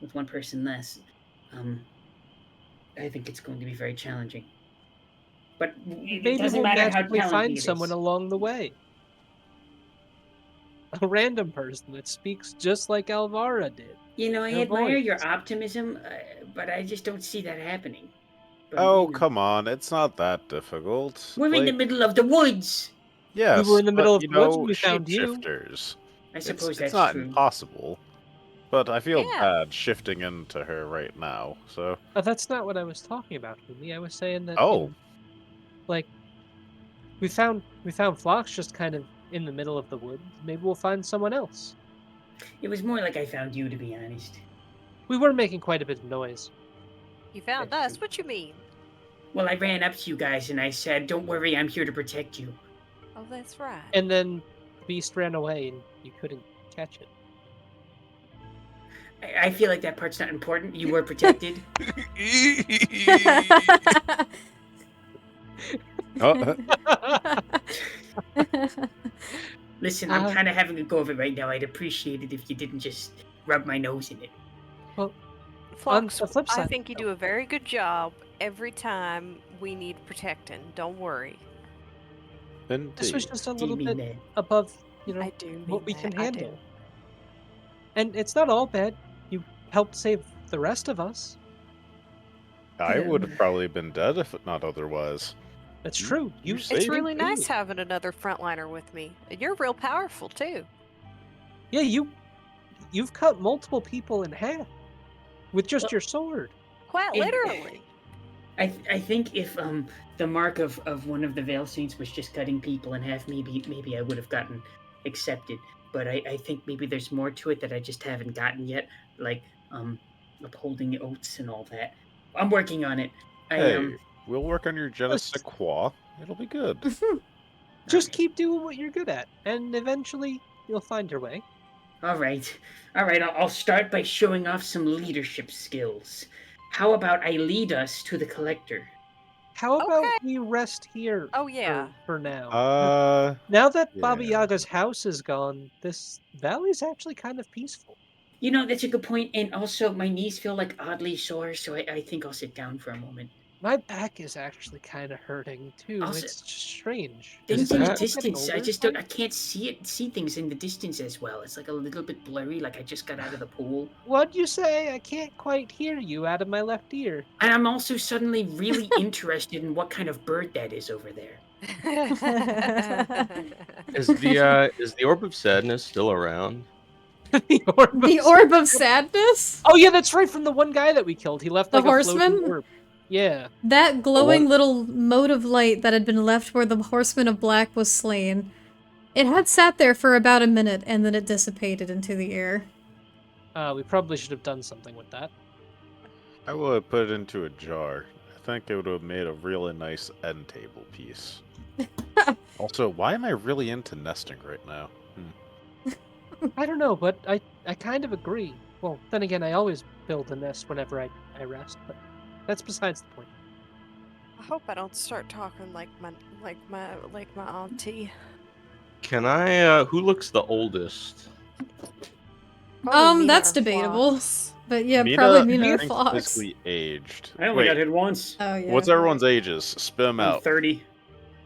with one person less, I think it's going to be very challenging. But it Maybe doesn't we'll matter how magically challenging find it someone is. along the way. A random person that speaks just like Alvara did. You know, I Her admire voice. your optimism, but I just don't see that happening. But, Oh, you know, come on. It's not that difficult. we're in the middle of the woods. Yes, We were in the middle but, of the woods when we found you. shapeshifters. I suppose It's that's not true. impossible. But I feel Yeah. bad shifting into her right now, so... That's not what I was talking about, Fumi. I was saying that, Oh. like, we found Phlox just kind of in the middle of the woods. Maybe we'll find someone else. It was more like I found you, to be honest. We were making quite a bit of noise. You found That's us. true. What you mean? Well, I ran up to you guys and I said, "Don't worry, I'm here to protect you." Oh, that's right. And then the beast ran away and you couldn't catch it. I feel like that part's not important. You were protected. Oh, Listen, I'm kind of having a go of it right now. I'd appreciate it if you didn't just rub my nose in it. Fox, the flip I side, think you though- do a very good job every time we need protecting. Don't worry. This was indeed. just a Do you little mean bit that? above, you know, I do mean what we that. can I do. handle. And it's not all bad. You helped save the rest of us. I would have probably been dead if not otherwise. That's You- true. you You saved It's really me. nice having another frontliner with me. You're real powerful too. Yeah, you've cut multiple people in half with just Well- your sword. Quite It- literally. I think if the mark of one of the Veil Saints was just cutting people in half, maybe I would have gotten accepted. But I think maybe there's more to it that I just haven't gotten yet, like upholding oaths and all that. I'm working on it. Hey, we'll work on your je ne Let's- sais quoi. It'll be good. Just Alright. keep doing what you're good at, and eventually you'll find your way. All right. I'll start by showing off some leadership skills. How about I lead us to the collector? How about Okay. we rest here Oh yeah. for now? Now that Baba yeah. Yaga's house is gone, this valley's actually kind of peaceful. You know, that's a good point. And also, my knees feel like oddly sore, so I think I'll sit down for a moment. My back is actually kind of hurting too. Also- It's just strange. Things Is in the that- distance, I older? just don't. I can't see things in the distance as well. It's like a little bit blurry, like I just got out of the pool. What'd you say? I can't quite hear you out of my left ear. And I'm also suddenly really interested in what kind of bird that is over there. Is the Orb of Sadness still around? The orb of sadness? Oh yeah, that's right, from the one guy that we killed. He left The like a horseman? floating orb. Yeah. That glowing little mote of light that had been left where the horseman of black was slain. It had sat there for about a minute, and then it dissipated into the air. We probably should have done something with that. I would have put it into a jar. I think it would have made a really nice end table piece. Also, why am I really into nesting right now? I don't know, but I kind of agree. Well, then again, I always build a nest whenever I rest, but that's besides the point. I hope I don't start talking like my auntie. Can I? Who looks the oldest? Probably Mina That's or debatable. Fox. But yeah, Mina, probably Mina I or think, Fox. physically aged. I only got hit once. Oh yeah. What's everyone's ages? Spit them I'm out. 30.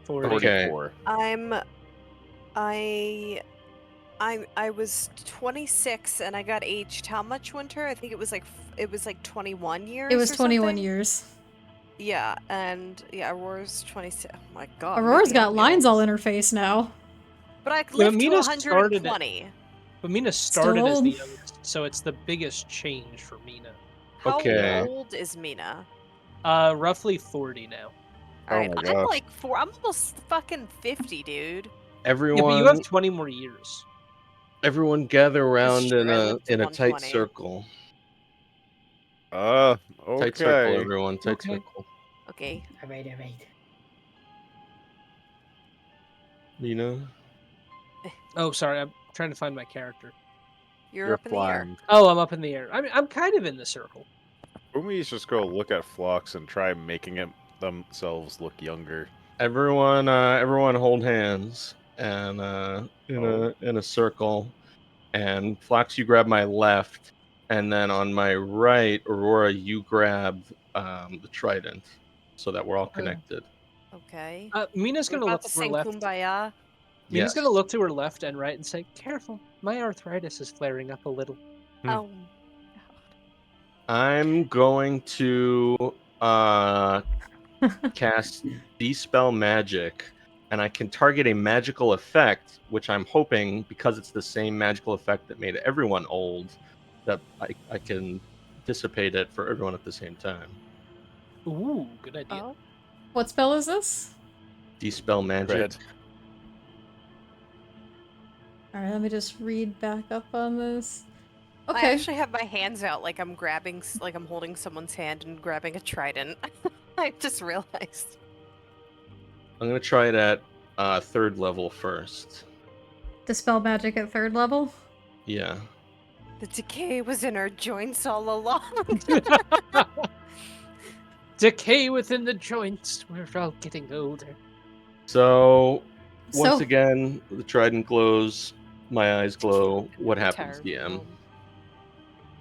44. I was 26 and I got aged how much, Winter? I think it was like 21 years. It was or 21 something? years. Yeah, and yeah, Aurora's 26. Oh my god. Aurora's maybe got I'll be lines old. all in her face now. But I lived to Mina started it. 120. But Mina started as old. the youngest, so it's the biggest change for Mina. How Okay. old is Mina? Roughly 40 now. Alright, my I'm gosh. like I'm almost fucking 50, dude. Yeah, Everyone, but you have 20 more years. everyone, gather around true, in I a lived to tight 120. circle. Okay. Tight circle, everyone. Tight Okay. circle. Okay. Alright. Mina. Oh, sorry, I'm trying to find my character. You're up in the air. flying. Oh, I'm up in the air. I mean, I'm kind of in the circle. Umi's just go look at Phlox and try making it themselves look younger. Everyone, everyone, hold hands and in a circle. And Flox, you grab my left, and then on my right, Aurora, you grab the trident, so that we're all connected. Okay. Mina's We're gonna about look to to her sing left. Kumbaya. Mina's Yes. gonna look to her left and right and say, "Careful, my arthritis is flaring up a little." Oh. I'm going to cast Dispel Magic, and I can target a magical effect, which I'm hoping, because it's the same magical effect that made everyone old, that I can dissipate it for everyone at the same time. Ooh, good idea. Oh. What spell is this? Dispel Magic. Red. Alright, let me just read back up on this. I Okay. actually have my hands out like I'm grabbing, like I'm holding someone's hand and grabbing a trident. I just realized. I'm going to try it at 3rd level first. Dispel magic at 3rd level? Yeah. The decay was in our joints all along. Decay within the joints. We're all getting older. So, once So- again, the trident glows, my eyes glow. What happens, Tired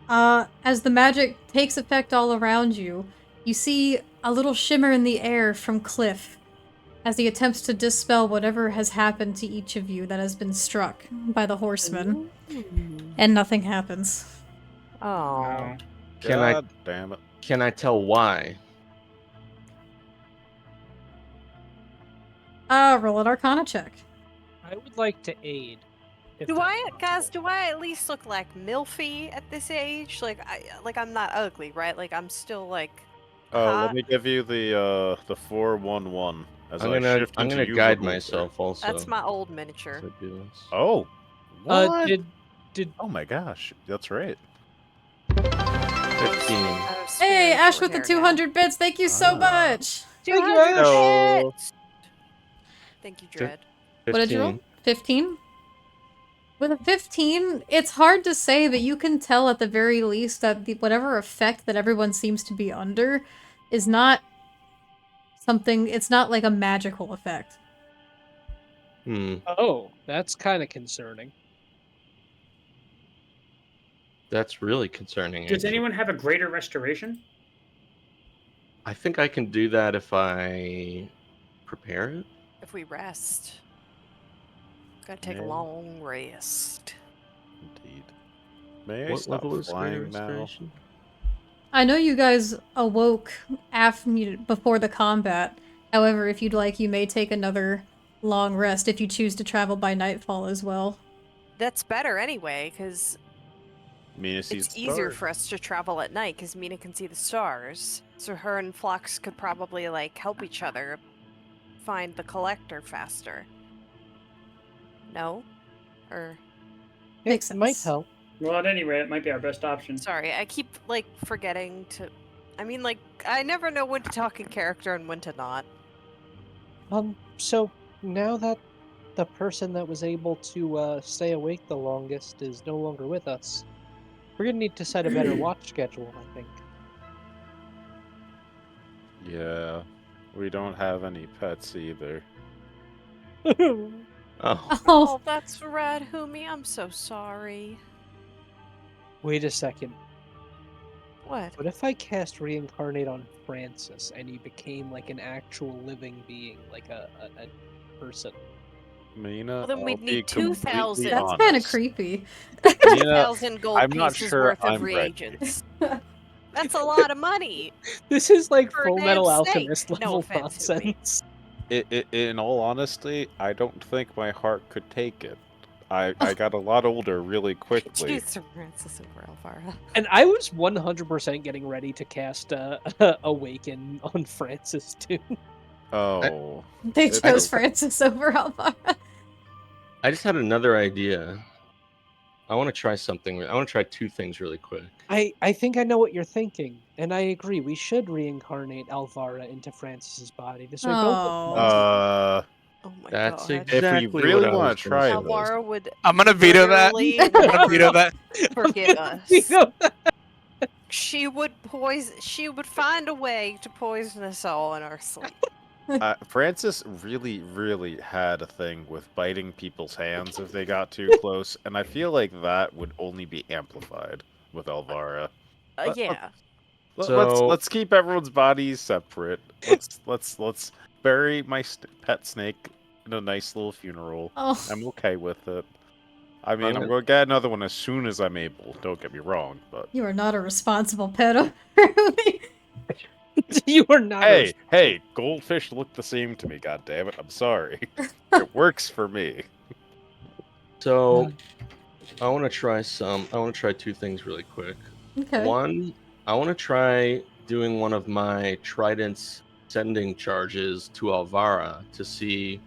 DM? As the magic takes effect all around you, you see a little shimmer in the air from Cliff as he attempts to dispel whatever has happened to each of you that has been struck by the horseman, and nothing happens. Oh. Can God damn it. Can I tell why? Roll an Arcana check. I would like to aid. if Do that's I, guys? possible. Do I at least look like milfy at this age? Like I'm not ugly, right? Like I'm still like. Let hot. me give you the 411 as I'm I gonna shift I'm into gonna you, guide Lord. myself also. That's my old miniature. as I do this. Oh. What? Did Oh my gosh, that's right. 15. Hey, Ash with the 200 bits, thank you so Ah. much! 200 Hello. bits! Thank you, Dread. What did you roll? 15. 15? With a 15, it's hard to say, but you can tell at the very least that whatever effect that everyone seems to be under is not something, it's not like a magical effect. Oh, that's kind of concerning. That's really concerning. Does actually. anyone have a greater restoration? I think I can do that if I prepare it. If we rest. Gotta take a Yeah. long rest. Indeed. May I What stop level is greater flying now? restoration? I know you guys awoke before the combat. However, if you'd like, you may take another long rest if you choose to travel by nightfall as well. That's better anyway, because Mina sees It's the easier stars. for us to travel at night because Mina can see the stars. So her and Phlox could probably like help each other find the collector faster. No? Or Makes It might sense. help. Well, at any rate, it might be our best option. sorry, I keep like forgetting to I mean like I never know when to talk in character and when to not. So now that the person that was able to stay awake the longest is no longer with us, we're gonna need to set a better watch schedule, I think. Yeah, we don't have any pets either. Oh, Oh, Oh, that's rad, Humi. I'm so sorry. Wait a second. What? What if I cast Reincarnate on Francis and he became like an actual living being, like a person? Mina, Well, then I'll we'd be need completely 2,000. that's kind of honest. creepy. Mina, 2,000 gold I'm not pieces sure worth of I'm ready. reagents. That's a lot of money This is like for a Full damn Metal snake. Alchemist No level offense, Humi. nonsense. In all honesty, I don't think my heart could take it. I got a lot older really quickly. Choose Francis over Elvira. And I was 100% getting ready to cast Awaken on Francis too. Oh. They It's chose okay. Francis over Alvara. I just had another idea. I want to try something. I want to try two things really quick. I think I know what you're thinking, and I agree. We should reincarnate Alvara into Francis's body. This way, both of Oh. us. Oh my That's god. If we exactly really what I want was to gonna try say. this, Alvara would I'm gonna veto that. literally I'm gonna never veto that. forgive us. You know, She would find a way to poison us all in our sleep. Francis really, really had a thing with biting people's hands if they got too close, and I feel like that would only be amplified with Elvara. Yeah. So- Let's keep everyone's bodies separate. Let's bury my pet snake in a nice little funeral. Oh, I'm okay with it. I mean, I'm gonna- going to get another one as soon as I'm able. Don't get me wrong, but you are not a responsible pet. you are not. hey, goldfish look the same to me. God damn it! I'm sorry. It works for me. So, I want to try two things really quick. Okay. One, I want to try doing one of my trident's sending charges to Alvara to see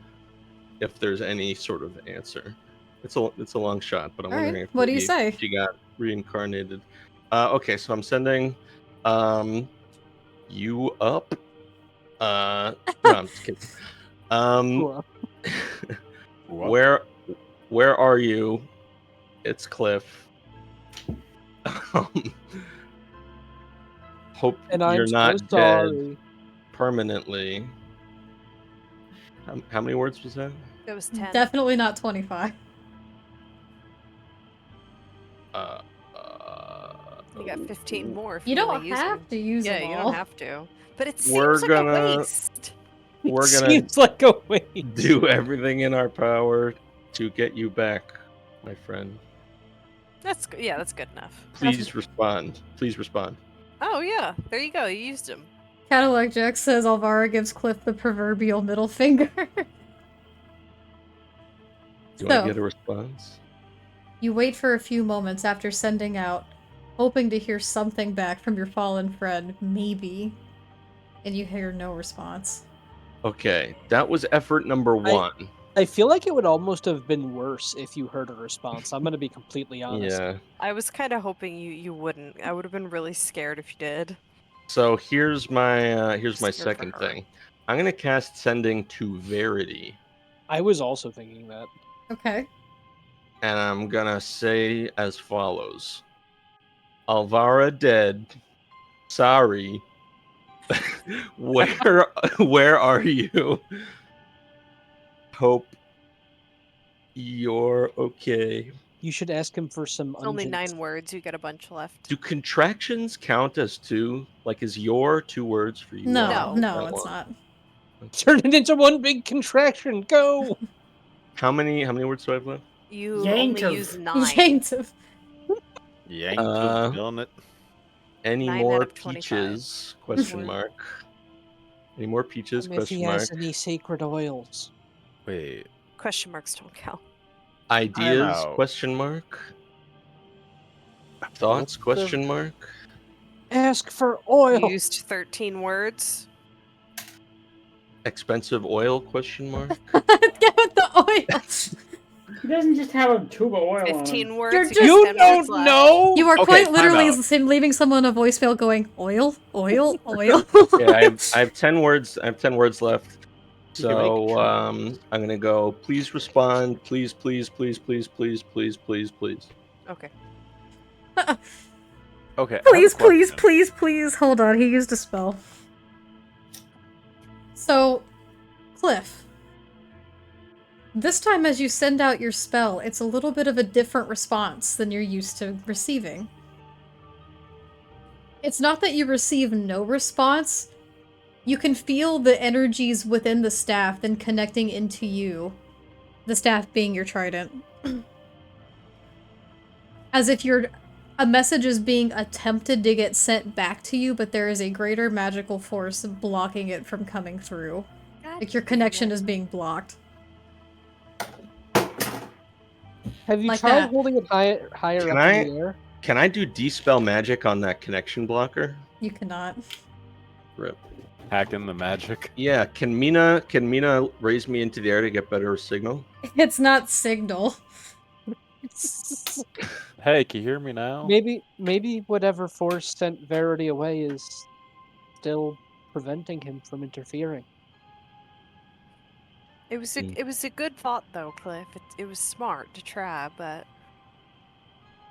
if there's any sort of answer. It's a long shot, but I'm All right, wondering if what do you maybe say? she got reincarnated. Okay, so I'm sending you up. No, I'm just kidding. Cool. Where are you? It's Cliff. Hope And you're I'm so not sorry. dead permanently. How many words was that? It was 10. Definitely not 25. You got 15 more if You you don't wanna use have them. to use Yeah, them you all. don't have to. But it We're seems like a gonna- waste. We're It gonna seems like a waste. do everything in our power to get you back, my friend. That's good enough. Please respond. Please respond. Oh yeah, there you go. You used them. Cadillac Jack says Alvara gives Cliff the proverbial middle finger. Do I So, get a response? you wait for a few moments after sending out, hoping to hear something back from your fallen friend, maybe, and you hear no response. Okay, that was effort number one. I feel like it would almost have been worse if you heard a response. I'm gonna be completely honest. Yeah. I was kind of hoping you wouldn't. I would have been really scared if you did. So here's my Scared for second her. thing. I'm gonna cast Sending to Verity, I was also thinking that. Okay. and I'm gonna say as follows: Alvara dead. Sorry. Where are you? Hope you're okay. You should ask him for some It's only unguents. 9 words. You got a bunch left. Do contractions count as two? Like, is your 2 words for you? No, No. no, it's not. Turn it into one big contraction. Go. How many words do I have left? You Yanked only of- use You 9. yanked him. Yanked Uh, feeling it. Any 9 more out of 25. peaches? Question More. mark. Any more peaches? If he Question mark. has any sacred oils. Wait. Question marks don't count. Ideas? out. Question mark. Thoughts? Question mark. Ask for oil. Used 13 words. Expensive oil? Question mark. Get with the oil. He doesn't just have a tube of oil on him. 15 words. You're you got just- You 10 words don't left. know. You are Okay, quite time literally out. leaving someone a voicemail going, oil, oil, oil. Yeah, I have 10 words. I have 10 words left. You can make So sure. I'm gonna go. Please respond. Please, please, please, please, please, please, please, please. Okay. Okay. I have a Please, please, question. please, please. Hold on, he used a spell. So, Cliff. This time as you send out your spell, it's a little bit of a different response than you're used to receiving. It's not that you receive no response. You can feel the energies within the staff then connecting into you. The staff being your trident. As if a message is being attempted to get sent back to you, but there is a greater magical force blocking it from coming through. Like your connection is being blocked. Have you Like tried that. holding it higher Can up I- in the air? Can I do dispel magic on that connection blocker? You cannot. Rip. Hacking the magic. Yeah. Can Mina raise me into the air to get better signal? It's not signal. Hey, can you hear me now? Maybe whatever force sent Verity away is still preventing him from interfering. It was a good thought though, Cliff. It was smart to try, but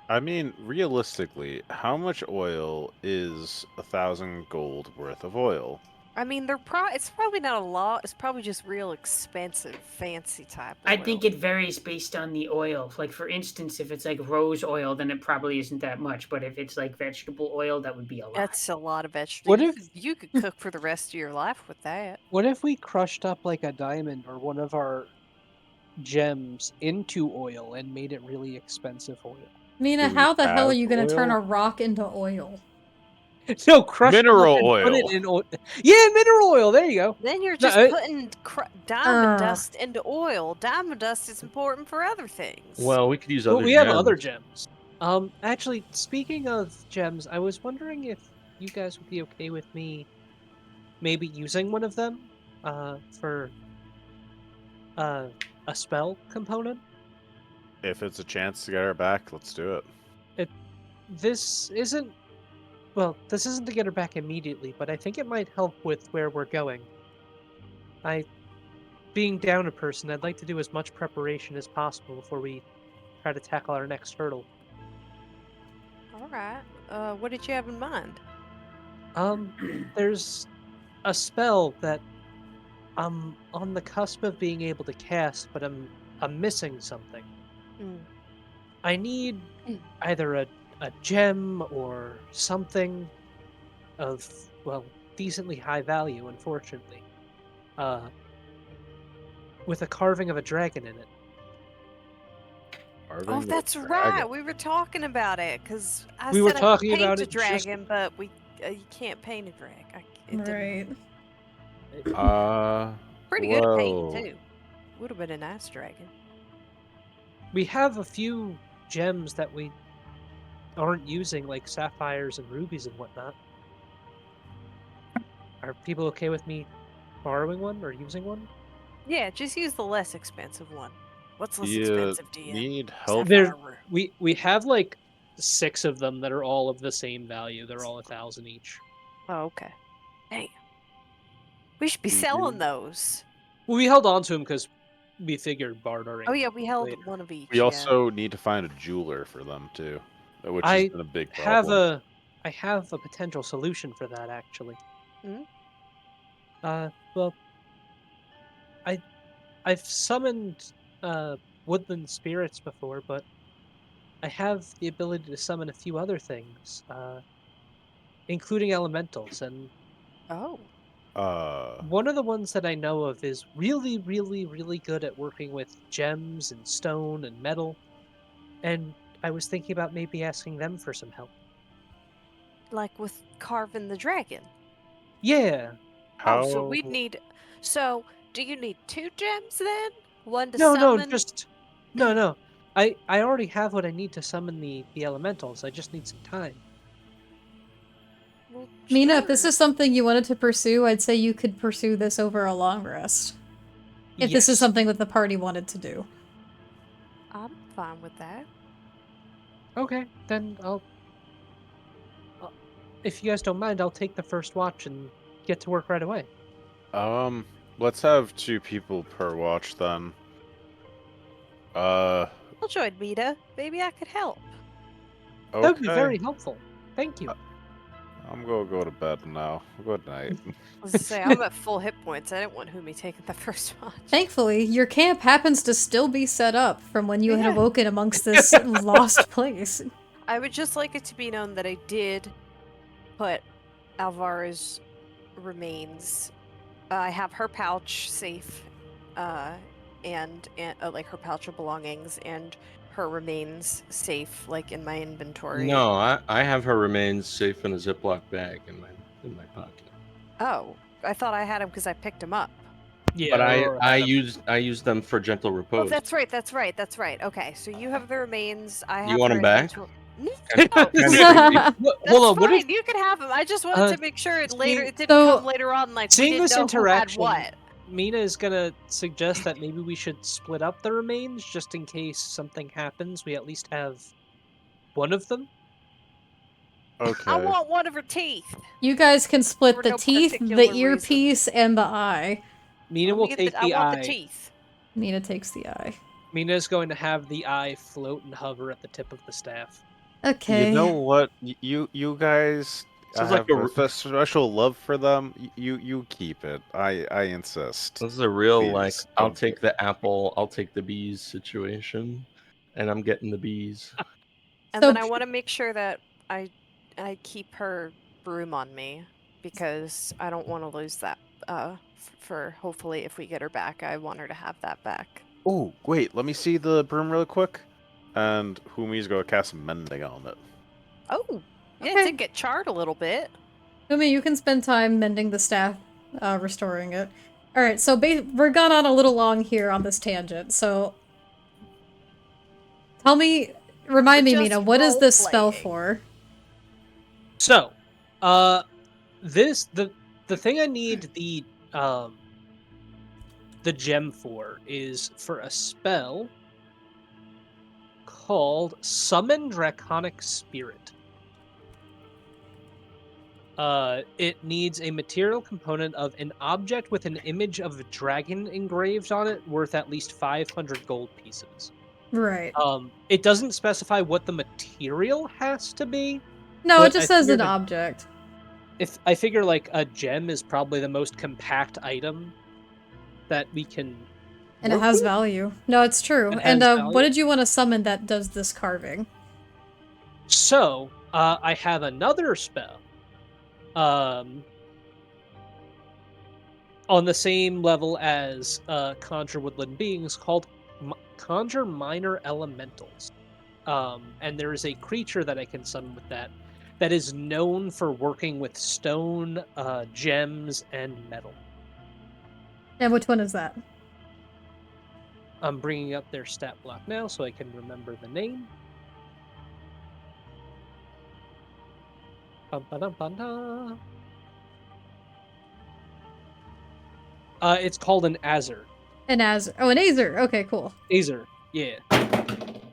I mean, realistically, how much oil is 1,000 gold worth of oil? I mean, it's probably not a lot. It's probably just real expensive, fancy type I oil. think it varies based on the oil. Like, for instance, if it's like rose oil, then it probably isn't that much. But if it's like vegetable oil, that would be a lot. That's a lot of vegetables. What you, if- could, you could cook for the rest of your life with that. What if we crushed up like a diamond or one of our gems into oil and made it really expensive oil? Mina, Do we how the hell are have you gonna turn oil? a rock into oil? No, crush them up Mineral and put it oil. in oil. Yeah, mineral oil. There you go. Then you're No, just putting diamond dust into oil. Diamond dust is important for other things. Well, we could use Well, other. we have gems. other gems. Actually, speaking of gems, I was wondering if you guys would be okay with me maybe using one of them for a spell component. If it's a chance to get her back, let's do it. This isn't to get her back immediately, but I think it might help with where we're going. Being down a person, I'd like to do as much preparation as possible before we try to tackle our next hurdle. All right. What did you have in mind? There's a spell that I'm on the cusp of being able to cast, but I'm missing something. I need either a gem or something of, well, decently high value, unfortunately. With a carving of a dragon in it. Oh, that's right. We were talking about it because I We said were I could talking paint about a it just- dragon, but you can't paint a dragon. Right. Pretty good at painting Whoa. too. Would have been a nice dragon. We have a few gems that we aren't using, like sapphires and rubies and whatnot. Are people okay with me borrowing one or using one? Yeah, just use the less expensive one. What's less You expensive to you? need help. Sapphire We have like 6 of them that are all of the same value. They're all 1,000 each. Oh, okay. Damn. We should be Do selling you- those. Well, we held on to them because we figured bartering. Oh yeah, we held later. one of each. We also need to find a jeweler for them too, which I has been a big problem. I have a potential solution for that actually. Hmm? Well, I've summoned woodland spirits before, but I have the ability to summon a few other things, including elementals, and Oh. one of the ones that I know of is really, really, really good at working with gems and stone and metal, and I was thinking about maybe asking them for some help. Like with carving the dragon. Yeah. How? Oh, so we'd need. So, do you need 2 gems then? One to No, summon. no. I already have what I need to summon the elementals. I just need some time. Well, Mina, if this sure. is something you wanted to pursue, I'd say you could pursue this over a long rest. If this is Yes. something that the party wanted to do. I'm fine with that. Okay, then if you guys don't mind, I'll take the first watch and get to work right away. Let's have 2 people per watch then. I'll join Mina. Maybe I could help. Okay. That would be very helpful. Thank you. I'm gonna go to bed now. Good night. I was gonna say, I'm at full hit points. I didn't want Humi taking the first watch. Thankfully, your camp happens to still be set up from when you had Yeah. awoken amongst this lost place. I would just like it to be known that I did put Alvara's remains. I have her pouch safe, and like her pouch of belongings and her remains safe, like in my inventory. No, I have her remains safe in a Ziploc bag in my pocket. Oh, I thought I had them because I picked them up. Yeah, But Aurora I had 'em. used them for gentle Oh, repose. that's right. Okay, so you have the remains. I have. You want her them back? inventory- No, Kinda that's creepy. Hold on, what fine. if You can have them. I just wanted to make sure it didn't So- come later on. Like we seeing didn't this know who had interaction, what. Mina is gonna suggest that maybe we should split up the remains just in case something happens. We at least have one of them. Okay. I want one of her teeth. You guys can split For the no teeth, particular the earpiece, and the eye. Mina will take I the want eye. the teeth. Mina takes the eye. Mina is going to have the eye float and hover at the tip of the staff. Okay. You know what? You guys Sounds have like a special love for them. You keep it. I insist. This is a real like Please, I'll don't take the apple, I'll take the bees situation, and I'm getting the bees. And So- then I want to make sure that I keep her broom on me because I don't want to lose that. For hopefully if we get her back, I want her to have that back. Oh, wait, let me see the broom real quick. And Humi's gonna cast mending on it. Oh, yeah, Okay. it did get charred a little bit. Umi, you can spend time mending the staff, restoring it. Alright, so we're gone on a little long here on this tangent, so... Remind me, We're Mina, just what is this spell role-playing. for? So, the thing I need the gem for is for a spell called Summon Draconic Spirit. It needs a material component of an object with an image of a dragon engraved on it, worth at least 500 gold pieces. Right. It doesn't specify what the material has to be. No, but it just I says an figured object. If I figure like a gem is probably the most compact item that we can. And it work has with. value. No, it's true. It And has what value. did you want to summon that does this carving? So, I have another spell. On the same level as Conjure Woodland Beings called Conjure Minor Elementals. And there is a creature that I can summon with that is known for working with stone, gems, and metal. And which one is that? I'm bringing up their stat block now so I can remember the name. Bum-ba-dum-ba-da. It's called an Azer. An Azer. Oh, an Azer. Okay, cool. Azer, yeah.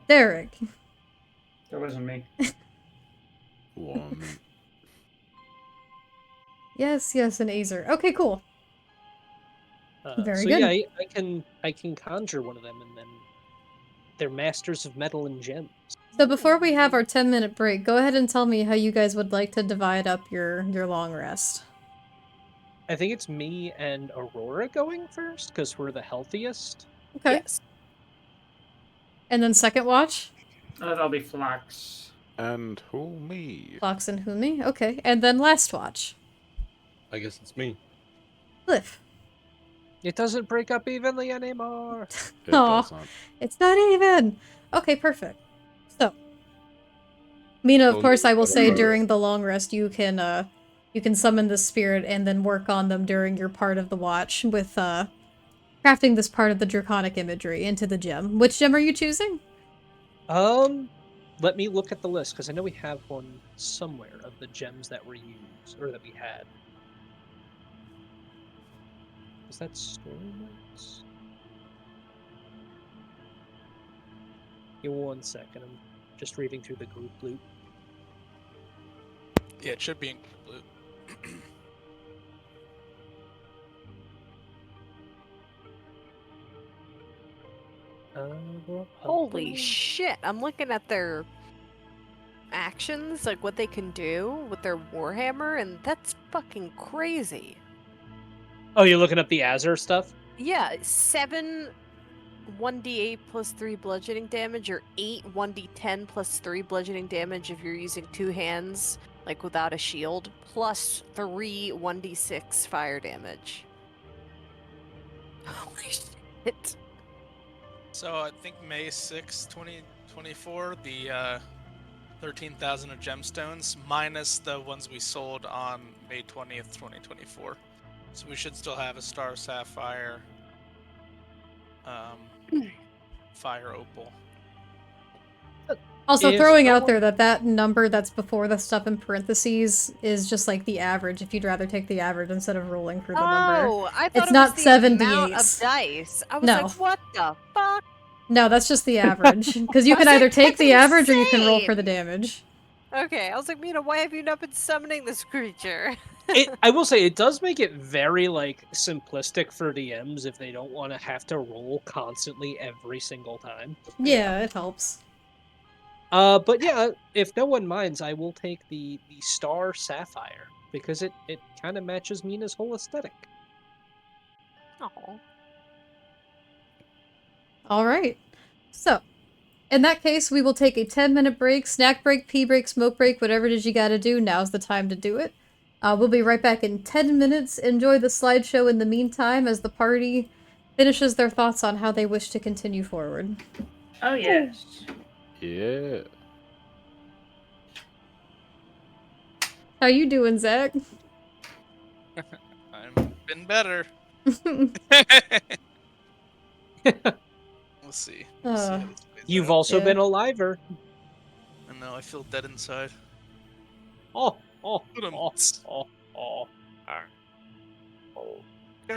Derek. That wasn't me. One. Yes, an Azer. Okay, cool. Very so good. yeah, I can conjure one of them, and then they're masters of metal and gems. So before we have our 10-minute break, go ahead and tell me how you guys would like to divide up your long rest. I think it's me and Aurora going first because we're the healthiest. Okay. Yes. And then second watch? That'll be Flux. And Humi. Fox and Humi. Okay. And then last watch? I guess it's me. Cliff. It doesn't break up evenly anymore. It Aw. doesn't. It's not even. Okay, perfect. So, Mina, of Well, course, I will say Aurora. during the long rest, you can summon the spirit and then work on them during your part of the watch with crafting this part of the draconic imagery into the gem. Which gem are you choosing? Let me look at the list, because I know we have one somewhere of the gems that were used, or that we had. Is that story notes? Give me 1 second, I'm just reading through the group loot. Yeah, it should be in blue. Holy shit! I'm looking at their actions, like what they can do with their Warhammer, and that's fucking crazy. Oh, you're looking up the Azure stuff? Yeah, 7 1d8 plus 3 bludgeoning damage, or 8 1d10 plus 3 bludgeoning damage if you're using 2 hands, like without a shield, plus 3 1d6 fire damage. Holy shit. So I think May 6, 2024, the 13,000 of gemstones, minus the ones we sold on May 20th, 2024. So we should still have a Star Sapphire, Fire Opal. Also, Is throwing no out there one- that number that's before the stuff in parentheses is just like the average, if you'd rather take the average instead of rolling for the number. Oh, I thought It's it not was the amount 7d8s. of dice. I was No. like, what the fuck? No, that's just the average. Because you I was can either like, take the that's average or you can roll for the insane. damage. Okay, I was like, Mina, why have you not been summoning this creature? I will say, it does make it very, like, simplistic for DMs if they don't want to have to roll constantly every single time. Yeah, it helps. But yeah, if no one minds, I will take the Star Sapphire, because it kind of matches Mina's whole aesthetic. Oh. Alright. So, in that case, we will take a 10-minute break, snack break, pee break, smoke break, whatever it is you gotta do, now's the time to do it. We'll be right back in 10 minutes. Enjoy the slideshow in the meantime as the party finishes their thoughts on how they wish to continue forward. Oh, yes. Yeah. How you doing, Zach? I've been better. We'll see. We'll see how this plays You've out. also Yeah. been aliver. I know, I feel dead inside. Oh. Got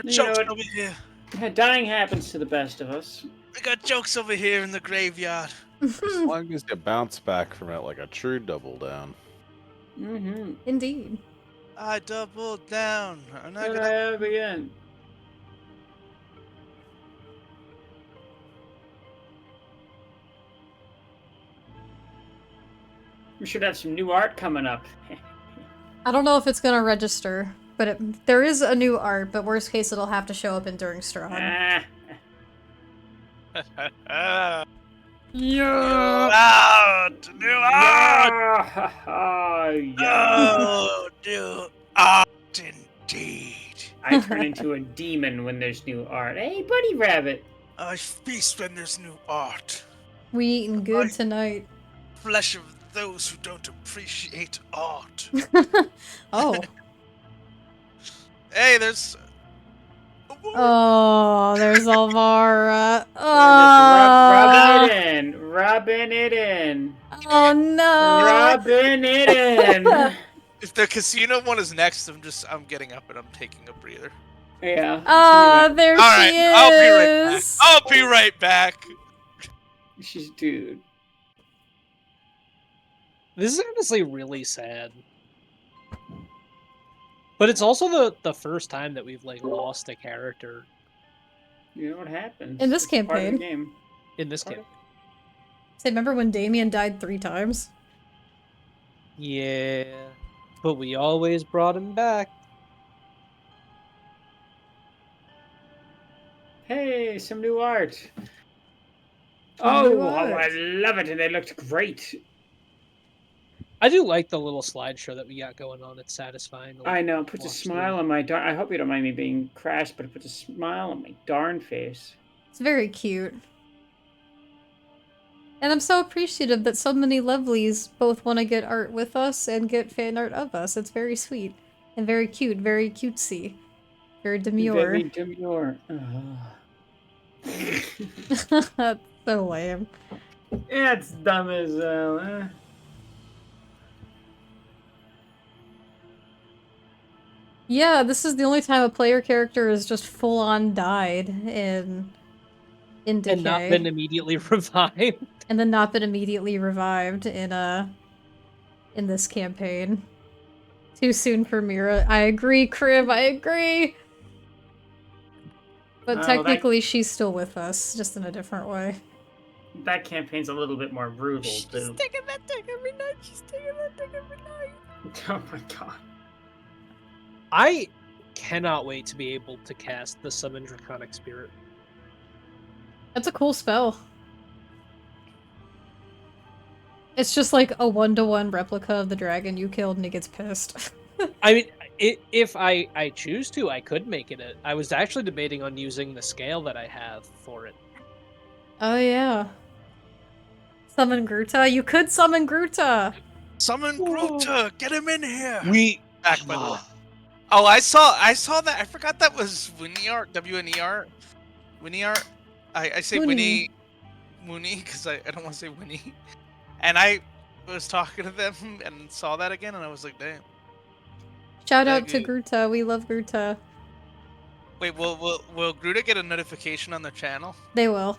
You jokes know what? over here. Yeah, dying happens to the best of us. I got jokes over here in the graveyard. As long as you bounce back from it like a true double down. Mm-hmm. Indeed. I doubled down. I'm not And I gonna. have again. We should have some new art coming up. I don't know if it's gonna register, but there is a new art, but worst case it'll have to show up in during Strahd. New art! New art! Oh, new art indeed. I turn into a demon when there's new art. Hey, buddy rabbit. I feast when there's new art. We eating good Right. tonight. Flesh of those who don't appreciate art. Oh. Hey, there's. Oh, there's Alvara. Rubbing it in. Oh no. Rubbing it in. If the casino one is next, I'm getting up and I'm taking a breather. Yeah. There All she right, is. I'll be right back. She's dude. This is honestly really sad. But it's also the first time that we've like lost a character You know what happens. In this It's part of the campaign. game. in this game. Say, remember when Damien died 3 times? Yeah, but we always brought him back. Hey, some new art. Some new Oh, how I art. love it, and they looked great. I do like the little slideshow that we got going on. It's satisfying. to, I like, know, it puts a watch smile through. on my darn. I hope you don't mind me being crass, but it puts a smile on my darn face. It's very cute. And I'm so appreciative that so many lovelies both want to get art with us and get fan art of us. It's very sweet. And very cute, very cutesy. Very demure. Very demure. That's so lame. Yeah, it's dumb as Yeah, this is the only time a player character is just full on died in Decay. And not been immediately revived. And then not been immediately revived in this campaign. Too soon for Mira. I agree, Crib, I agree. But Oh, technically she's still with us, just in a different way. that campaign's a little bit more brutal She's too. taking that dick every night. She's taking that dick every night. Oh my god. I cannot wait to be able to cast the Summon Draconic Spirit. That's a cool spell. It's just like a 1-to-1 replica of the dragon you killed and he gets pissed. I mean, if I choose to, I could make it I was actually debating on using the scale that I have for it. Oh yeah. Summon Gruta? You could summon Gruta! Summon Gruta! Get him in here! We Back, by the way. Oh, I saw that. I forgot that was Winnie art. W-N-E art. Winnie art. I say Winnie. Winnie, because I don't want to say Winnie. And I was talking to them and saw that again, and I was like, damn. Shout out to Thank you. Gruta, we love Gruta. Wait, will Gruta get a notification on their channel? They will.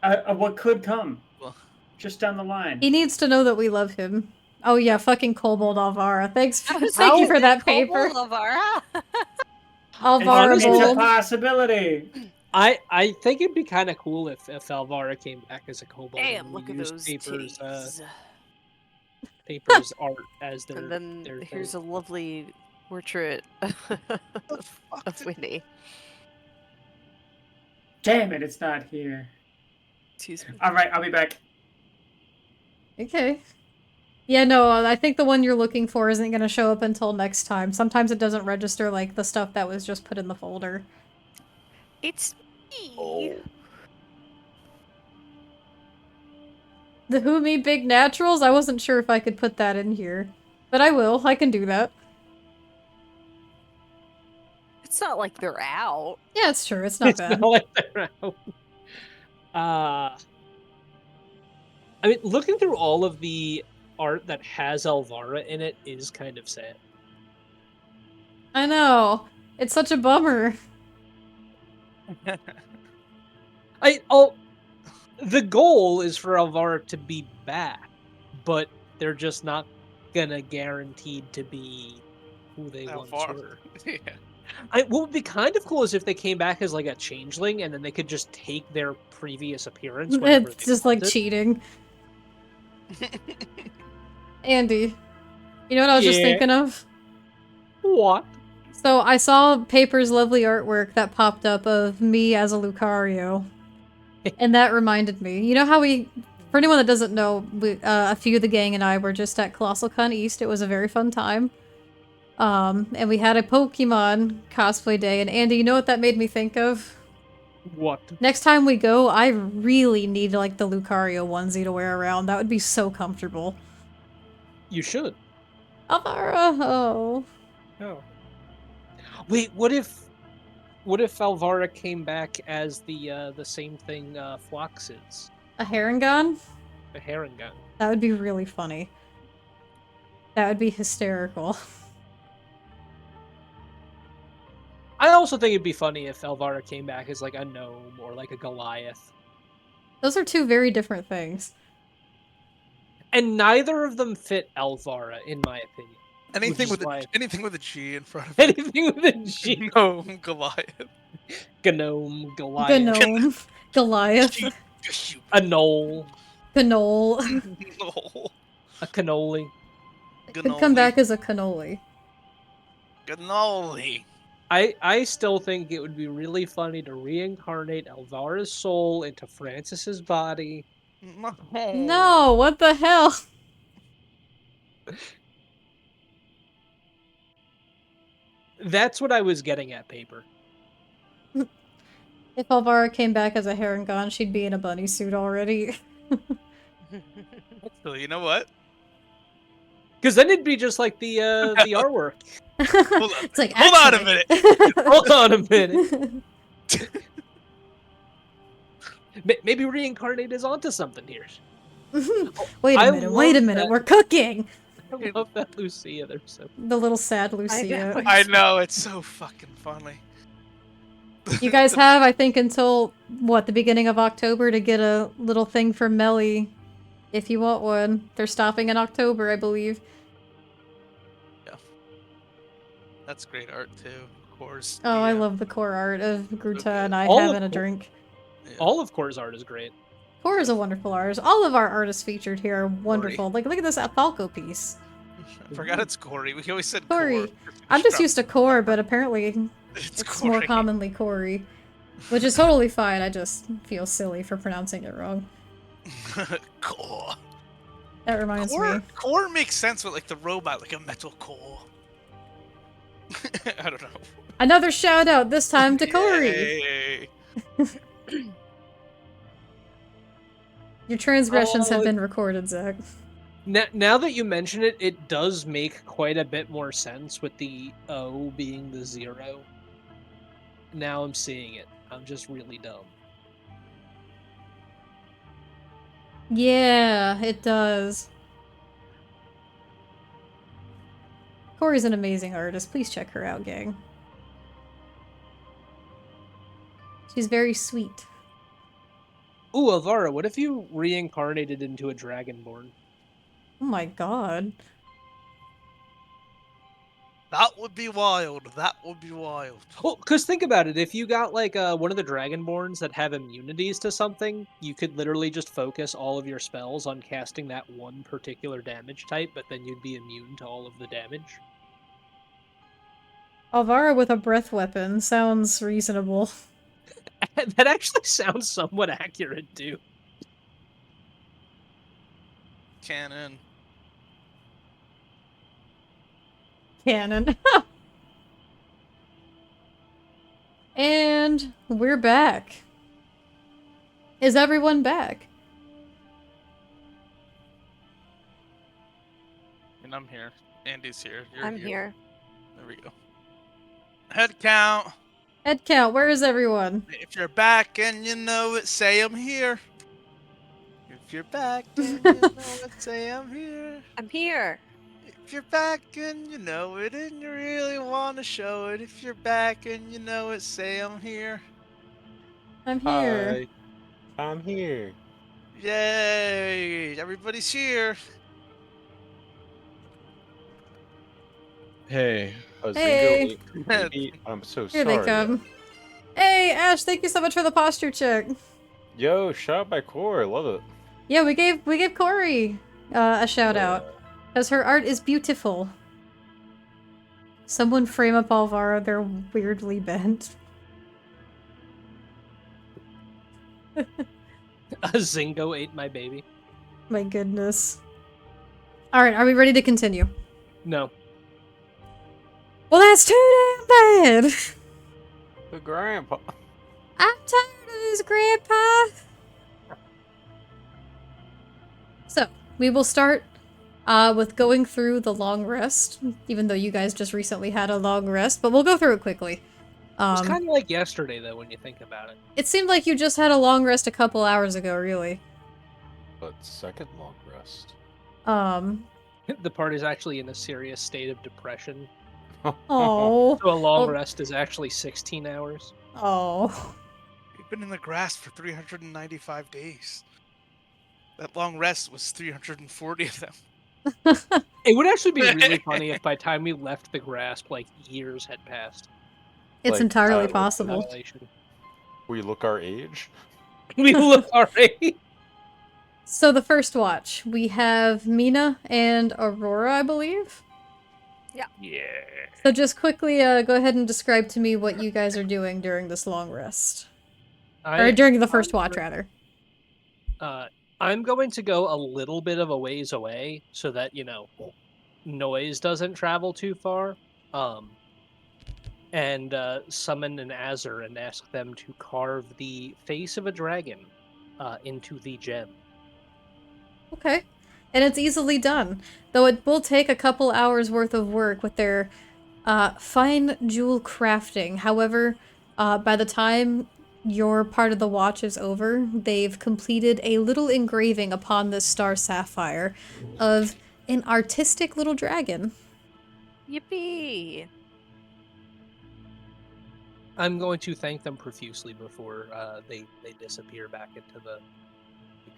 What could come? Well, Just down the line. He needs to know that we love him. Oh yeah, fucking Kobold Alvara. Thanks, I was thank you like, for that paper. Kobold Alvara. Alvara It's a Bold. possibility. I think it'd be kind of cool if Alvara came back as a kobold. Damn, and look at used those papers, titties. papers art as their. And then their here's thing. a lovely portrait of Winnie. Damn it, it's not here. Excuse me. Alright, I'll be back. Okay. Yeah, no, I think the one you're looking for isn't going to show up until next time. Sometimes it doesn't register like the stuff that was just put in the folder. It's me. Oh. The Who Me Big Naturals? I wasn't sure if I could put that in here. But I will. I can do that. It's not like they're out. Yeah, it's true. It's not It's bad. not like they're out. I mean, looking through all of the art that has Alvara in it is kind of sad. I know. It's such a bummer. The goal is for Alvara to be back, but they're just not gonna guaranteed to be who they once were. Yeah. What would be kind of cool is if they came back as like a changeling, and then they could just take their previous appearance. Whenever It's they just like wanted. cheating. Andy, you know what I was just Yeah. thinking of? What? So I saw Paper's lovely artwork that popped up of me as a Lucario. And that reminded me. You know how for anyone that doesn't know, a few of the gang and I were just at Colossal Con East. It was a very fun time. And we had a Pokemon cosplay day. And Andy, you know what that made me think of? What? Next time we go, I really need like the Lucario onesie to wear around. That would be so comfortable. You should. Alvara, oh. Oh. Wait, what if Alvara came back as the same thing Phlox is? A Harangon? A Harangon. That would be really funny. That would be hysterical. I also think it'd be funny if Alvara came back as like a gnome or like a Goliath. Those are two very different things. And neither of them fit Alvara, in my opinion. Anything Which with is anything with a G in front of it. Anything with a G. No, Goliath. Gnome, Goliath. Gnome. Goliath. A knoll. Canole. No. A cannoli. Could come back as a cannoli. Cannoli. I still think it would be really funny to reincarnate Alvara's soul into Francis's body. No. No, what the hell? That's what I was getting at, Paper. If Alvara came back as a Harangon, she'd be in a bunny suit already. So you know what? Because then it'd be just like the artwork. Hold on. It's like, Hold on a actually- minute. Hold on a minute. Maybe reincarnate is onto something here. Wait I a minute, wait a love minute, that. we're cooking! I love that Lucia. They're so. The little sad I know. Lucia. I know, it's so fucking funny. You guys have, I think, until, what, the beginning of October to get a little thing from Melly. If you want one. They're stopping in October, I believe. Yeah. That's great art too, of course. Oh, I Yeah. love the core art of Gruta good. and I All having of a drink. Yeah. All of Core's art is great. Core is a wonderful artist. All of our artists featured here are wonderful. Like, look at this Falco piece. I forgot it's Corey. We always said Corey. Core. I'm just used to core, but apparently It's it's Corey. more commonly Corey. Which is totally fine, I just feel silly for pronouncing it wrong. Core. That reminds me. Core makes sense with like the robot, like a metal core. I don't know. Another shout out, this time to Corey! Yay. Your transgressions have Oh. been recorded, Zach. Now that you mention it, it does make quite a bit more sense with the O being the 0. Now I'm seeing it. I'm just really dumb. Yeah, it does. Corey's an amazing artist. Please check her out, gang. She's very sweet. Ooh, Alvara, what if you reincarnated into a Dragonborn? Oh my god. That would be wild. That would be wild. Well, because think about it. If you got like one of the Dragonborns that have immunities to something, you could literally just focus all of your spells on casting that one particular damage type, but then you'd be immune to all of the damage. Alvara with a breath weapon sounds reasonable. That actually sounds somewhat accurate, too. Cannon. Canon. And we're back. Is everyone back? And I'm here. Andy's here. You're I'm here. There we go. Head count. Head count, where is everyone? If you're back and you know it, say I'm here. If you're back and you know it, say I'm here. I'm here. If you're back and you know it and you really want to show it. If you're back and you know it, say I'm here. I'm here. Hi. I'm here. Yay! Everybody's here. Hey. Hey. I'm so Here sorry. they come. Hey, Ash, thank you so much for the posture check. Yo, shout out by Core. I love it. Yeah, we gave Corey a shout out. Because her art is beautiful. Someone frame up Alvara, they're weirdly bent. A Zingo ate my baby. My goodness. Alright, are we ready to continue? No. Well, that's too damn bad! The grandpa. I'm tired of this, Grandpa! So, we will start with going through the long rest, even though you guys just recently had a long rest, but we'll go through it quickly. It was kind of like yesterday, though, when you think about it. It seemed like you just had a long rest a couple hours ago, really. But second long rest. The party's actually in a serious state of depression. Oh. So a long Well- rest is actually 16 hours. Oh. We've been in the grass for 395 days. That long rest was 340 of them. It would actually be really funny if by the time we left the grasp, like, years had passed. It's Like, entirely uh, possible. Violation. We look our age. We look already. So the first watch, we have Mina and Aurora, I believe. Yeah. So just quickly go ahead and describe to me what you guys are doing during this long rest. Or during the first watch, rather. I'm going to go a little bit of a ways away so that, you know, noise doesn't travel too far. And summon an Azur and ask them to carve the face of a dragon into the gem. Okay. And it's easily done, though it will take a couple hours worth of work with their fine jewel crafting. However, by the time your part of the watch is over, they've completed a little engraving upon this star sapphire of an artistic little dragon. Yippee! I'm going to thank them profusely before they disappear back into the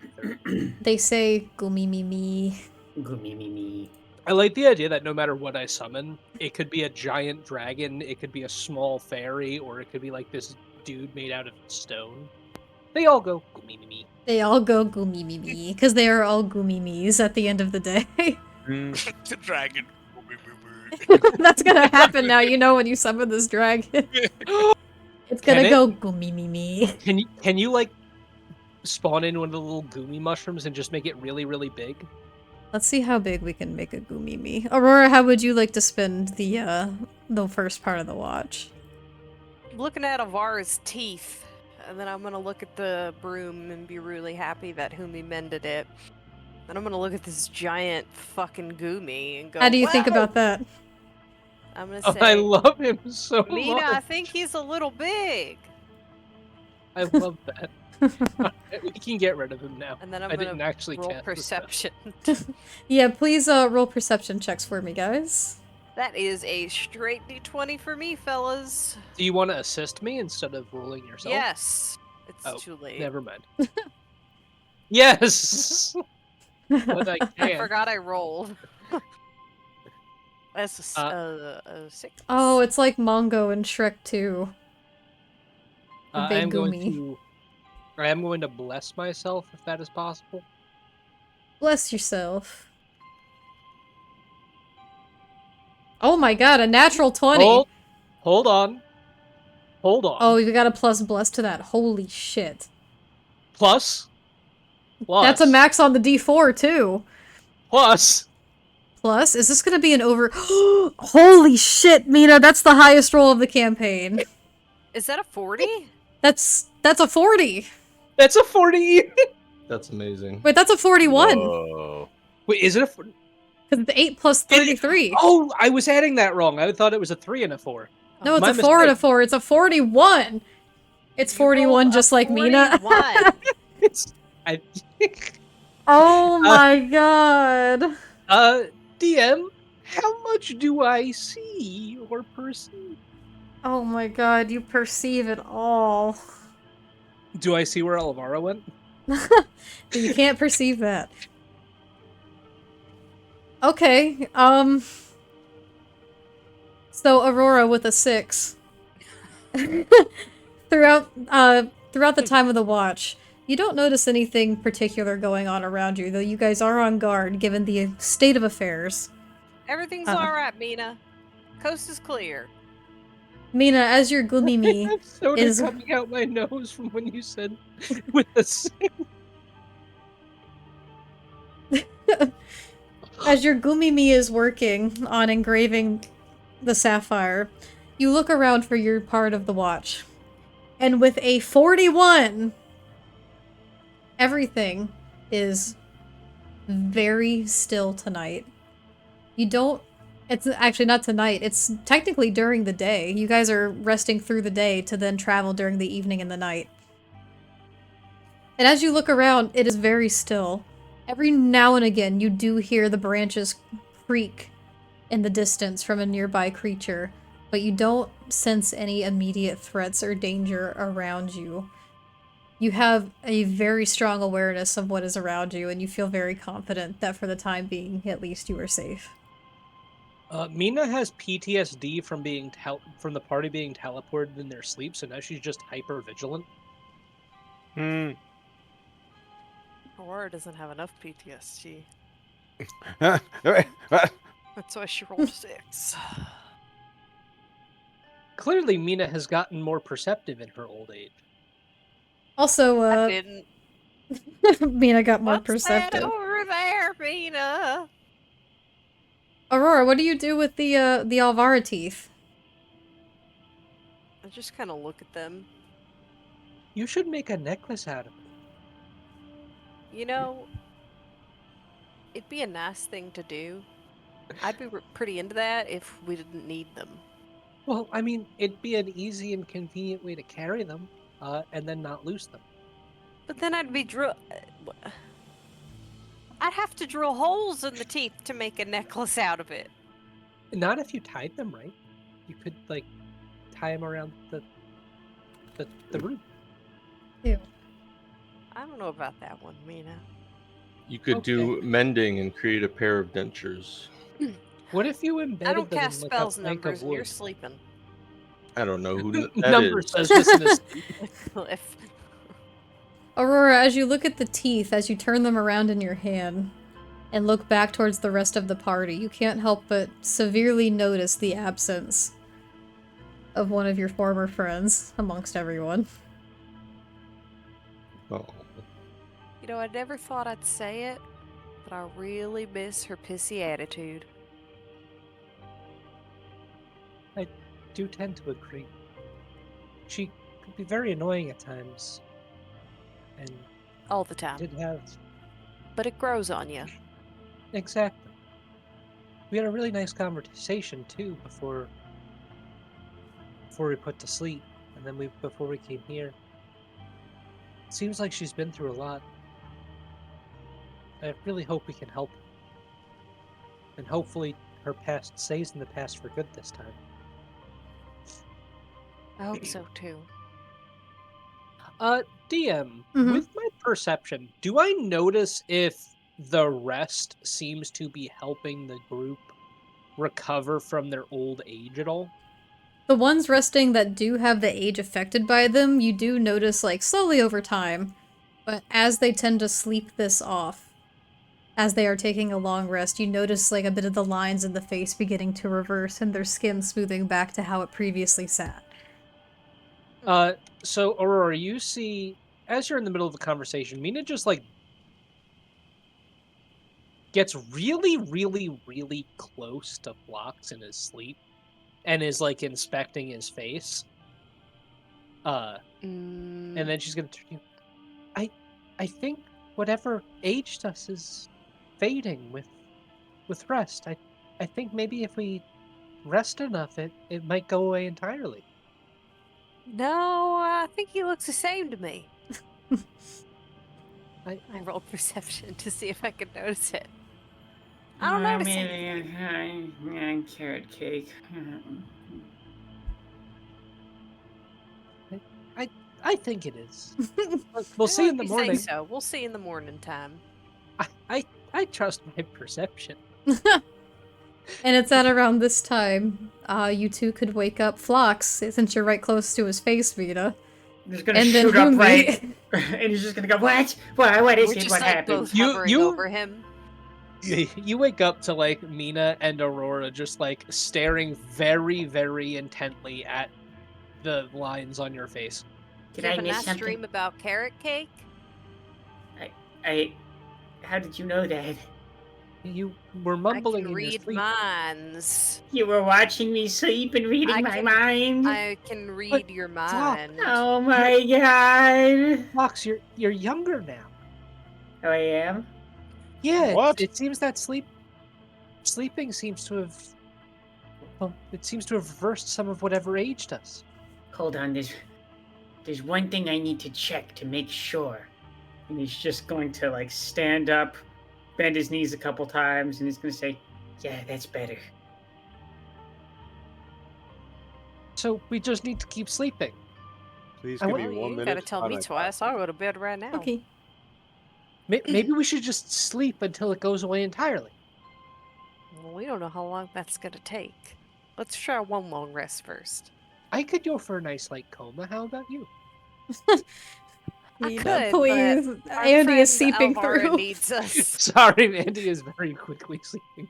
ether. They say, "Gumi me me." Gumi me me. I like the idea that no matter what I summon, it could be a giant dragon, it could be a small fairy, or it could be like this dude made out of stone. They all go "Gumi me me." They all go "Gumi me me" because they are all Gumi me's at the end of the day. The dragon. That's gonna happen now. You know when you summon this dragon, it's gonna go "Gumi me me." Can you like spawn in one of the little Gumi mushrooms and just make it really, really big? Let's see how big we can make a Gumi me. Aurora, how would you like to spend the first part of the watch? Looking at Avara's teeth, and then I'm gonna look at the broom and be really happy that Humi mended it. Then I'm gonna look at this giant fucking Gumi and go, How do you think "Wow!" about that? I'm gonna Oh, say, I love him so Mina, much. I think he's a little big. I love that. We can get rid of him now. And then I'm I gonna didn't actually roll cast this spell. perception. Yeah, please roll perception checks for me, guys. That is a straight D20 for me, fellas. Do you want to assist me instead of rolling yourself? Yes. It's Oh, too late. Never mind. Yes! But I I can't. forgot I rolled. That's a 6. Oh, it's like Mongo in Shrek 2. The I big am going Gumi. to bless myself if that is possible. Bless yourself. Oh my god, a natural 20! Hold on. Oh, you got a plus bless to that. Holy shit. Plus. That's a max on the D4, too. Plus. Plus? Is this gonna be an over- Holy shit, Mina, that's the highest roll of the campaign. Is that a 40? That's a 40! That's a 40! That's amazing. Wait, that's a 41! Whoa. Wait, is it a... Because it's 8 plus 33. Oh, I was adding that wrong. I thought it was a 3 and a 4. No, it's My a 4 and a mistake. 4. It's a 41! It's You 41 rolled just a like Mina. 41. It's... I... Oh my god. DM, how much do I see or perceive? Oh my god, you perceive it all. Do I see where Elvira went? But you can't perceive that. Okay, so Aurora with a 6. Throughout the time of the watch, you don't notice anything particular going on around you, though you guys are on guard given the state of affairs. Everything's alright, Mina. Coast is clear. Mina, as your Gloomy I have soda is- coming out my nose from when you said with a 6. As your Gumimi is working on engraving the sapphire, you look around for your part of the watch. And with a 41, everything is very still tonight. You don't... It's actually not tonight, it's technically during the day. You guys are resting through the day to then travel during the evening and the night. And as you look around, it is very still. Every now and again, you do hear the branches creak in the distance from a nearby creature, but you don't sense any immediate threats or danger around you. You have a very strong awareness of what is around you, and you feel very confident that for the time being, at least, you are safe. Mina has PTSD from being from the party being teleported in their sleep, so now she's just hyper vigilant. Aurora doesn't have enough PTSD. That's why she rolled 6. Clearly, Mina has gotten more perceptive in her old age. Also, I didn't. Mina got more What's perceptive. that over there, Mina? Aurora, what do you do with the Alvara teeth? I just kind of look at them. You should make a necklace out of it. You know, it'd be a nice thing to do. I'd be pretty into that if we didn't need them. Well, I mean, it'd be an easy and convenient way to carry them. and then not lose them. But then I'd be I'd have to drill holes in the teeth to make a necklace out of it. Not if you tied them right. You could like tie them around the root. Ew. I don't know about that one, Mina. You could do mending and create a pair of dentures. What if you I embedded don't them in cast like spells a plank numbers, of and you're wood? sleeping. I don't know who that Number is. says this in a sleep. Cliff. Aurora, as you look at the teeth, as you turn them around in your hand, and look back towards the rest of the party, you can't help but severely notice the absence of one of your former friends amongst everyone. Oh. You know, I never thought I'd say it, but I really miss her pissy attitude. I do tend to agree. She could be very annoying at times, and All the time. did have But it grows on you. exactly. We had a really nice conversation too before we put to sleep, and then before we came here. Seems like she's been through a lot. I really hope we can help her. And hopefully her past stays in the past for good this time. I hope so too. DM, Mhm. with my perception, do I notice if the rest seems to be helping the group recover from their old age at all? The ones resting that do have the age affected by them, you do notice, like, slowly over time. But as they tend to sleep this off, as they are taking a long rest, you notice, like, a bit of the lines in the face beginning to reverse and their skin smoothing back to how it previously sat. So Aurora, you see, as you're in the middle of the conversation, Mina just like gets really, really, really close to Phlox in his sleep and is like inspecting his face. And then she's gonna turn to you. I think whatever aged us is fading with rest. I think maybe if we rest enough, it might go away entirely. No, I think he looks the same to me. I I rolled perception to see if I could notice it. I don't notice anything. Carrot cake. I think it is. We'll see in the If you morning. say so. We'll see in the morning time. I trust my perception. And it's at around this time, you two could wake up Phlox, since you're right close to his face, Vita. I'm just gonna And then shoot Humi. upright, and he's just gonna go, what? What is We're it? just What like happened? both hovering over him. You wake up to like Mina and Aurora just like staring very, very intently at the lines on your face. Did You I have a miss nice something? dream about carrot cake? How did you know that? You were I mumbling can in your read sleep. minds. You were watching me sleep and reading my mind? I can read your mind. Oh my god. Fox, you're younger now. Oh, I am? Yeah, What? it seems that sleeping seems to have it seems to have reversed some of whatever aged us. Hold on, there's one thing I need to check to make sure. And he's just going to, like, stand up, bend his knees a couple times, and he's gonna say, yeah, that's better. So we just need to keep sleeping. Please I give want- me Well, 1 you minute. gotta tell me twice. I'll go to bed right now. Okay. Maybe we should just sleep until it goes away entirely. Well, we don't know how long that's gonna take. Let's try one long rest first. I could go for a nice light coma. How about you? I Vita, could, please. but our Andy is friend seeping Alvara through. needs us. Sorry, Andy is very quickly sleeping.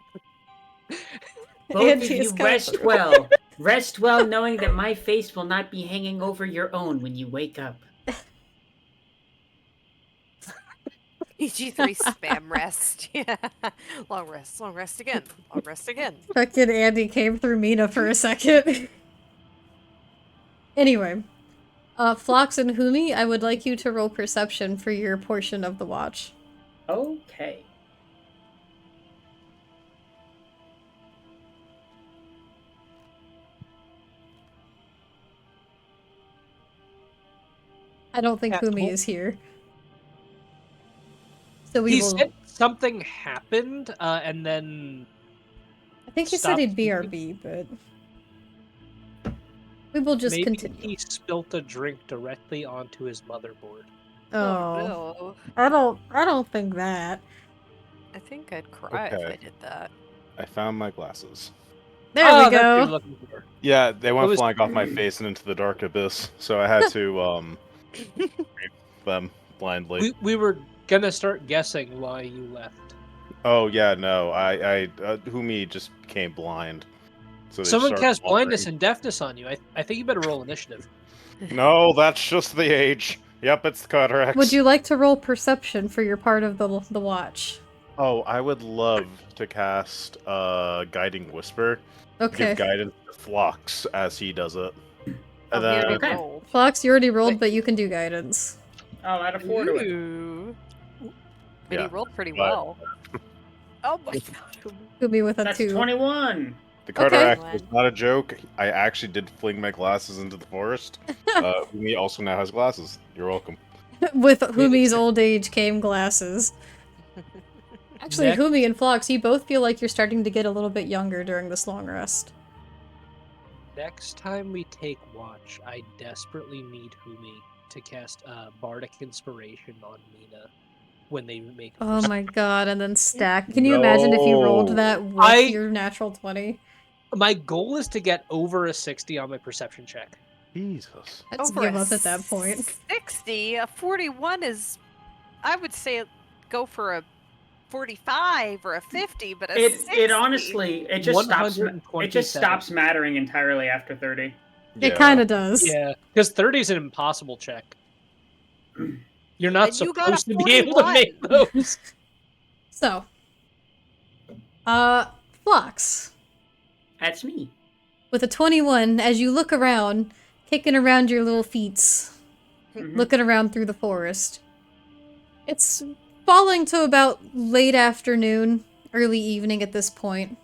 Both Andy of you is coming rest through. well. Rest well knowing that my face will not be hanging over your own when you wake up. EG3 spam rest. Yeah. Long rest again. Long rest again. Fucking Andy came through Mina for a second. Anyway, Phlox and Humi, I would like you to roll perception for your portion of the watch. Okay. I don't think Yeah, Humi well- is here. So we He will. said something happened, and then I think he said stopped he'd speaking. BRB, but we will just Maybe continue. he spilt a drink directly onto his motherboard. Oh, no. I don't think that. I think I'd cry if Okay. I did that. I found my glasses. There Ah, we that's what you're go. looking for. Yeah, they went was- flying off my face and into the dark abyss, so I had to read them blindly. We were gonna start guessing why you left. Oh yeah, no, I Humi just became blind. So they Someone started cast blindness wandering. and deafness on you. I think you better roll initiative. No, that's just the age. Yep, it's the cataracts. Would you like to roll perception for your part of the watch? Oh, I would love to cast Guiding Whisper. Okay. Give guidance to Phlox as he does it. Oh, And he already then Okay. rolled. Flox, you already rolled, Wait. but you can do guidance. I'll add a 4 to it. Ooh. But Yeah, he rolled pretty but- well. Oh my god. Humi with a That's 2. 21. the Okay. cataract was not a joke. I actually did fling my glasses into the forest. Humi also now has glasses. You're welcome. With Humi's old age came glasses. Actually, Next. Humi and Flox, you both feel like you're starting to get a little bit younger during this long rest. Next time we take watch, I desperately need Humi to cast Bardic Inspiration on Mina when they make. a Oh perception. my god, and then stack. Can you imagine if you rolled No. that with I- your natural 20? My goal is to get over a 60 on my perception check. Jesus. I'd Over give a up at that point. 60, a 41 is, I would say, go for a 45 or a 50, but a 60. It honestly it just stops mattering entirely after 30. It kind of does. Yeah, because 30 is an impossible check. You're not And you got a supposed to be able to make 41. those. So, Flox, That's me. with a 21, as you look around, kicking around your little feet, Mhm. looking around through the forest. It's falling to about late afternoon, early evening at this point.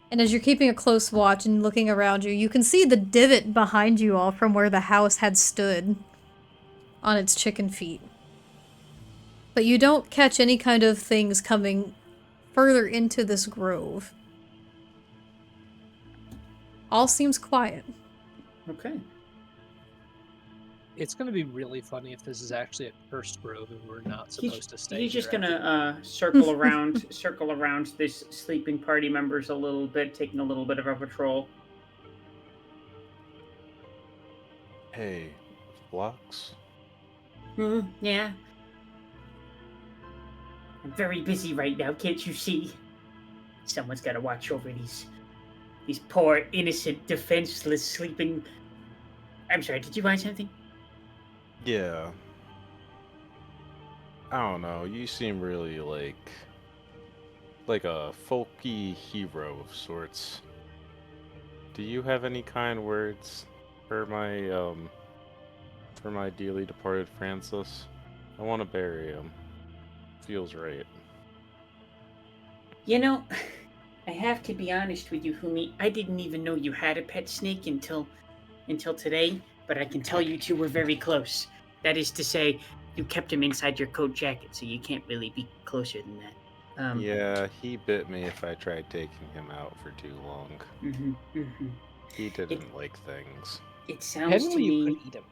And as you're keeping a close watch and looking around you, you can see the divot behind you all from where the house had stood on its chicken feet. But you don't catch any kind of things coming further into this grove. All seems quiet. Okay. It's going to be really funny if this is actually a cursed grove and we're not supposed to stay He's just here. gonna circle around this sleeping party members a little bit, taking a little bit of a patrol. Hey, Phlox. Yeah. I'm very busy right now, can't you see? Someone's gotta watch over these poor, innocent, defenseless, sleeping... I'm sorry, did you find something? Yeah. I don't know. You seem really like a folky hero of sorts. Do you have any kind words for my dearly departed Francis? I want to bury him. Feels right. You know, I have to be honest with you, Humi. I didn't even know you had a pet snake until today, but I can tell you two were very close. That is to say, you kept him inside your coat jacket, so you can't really be closer than that. Yeah, he bit me if I tried taking him out for too long. He didn't like things. It sounds to Henry, you me could eat him.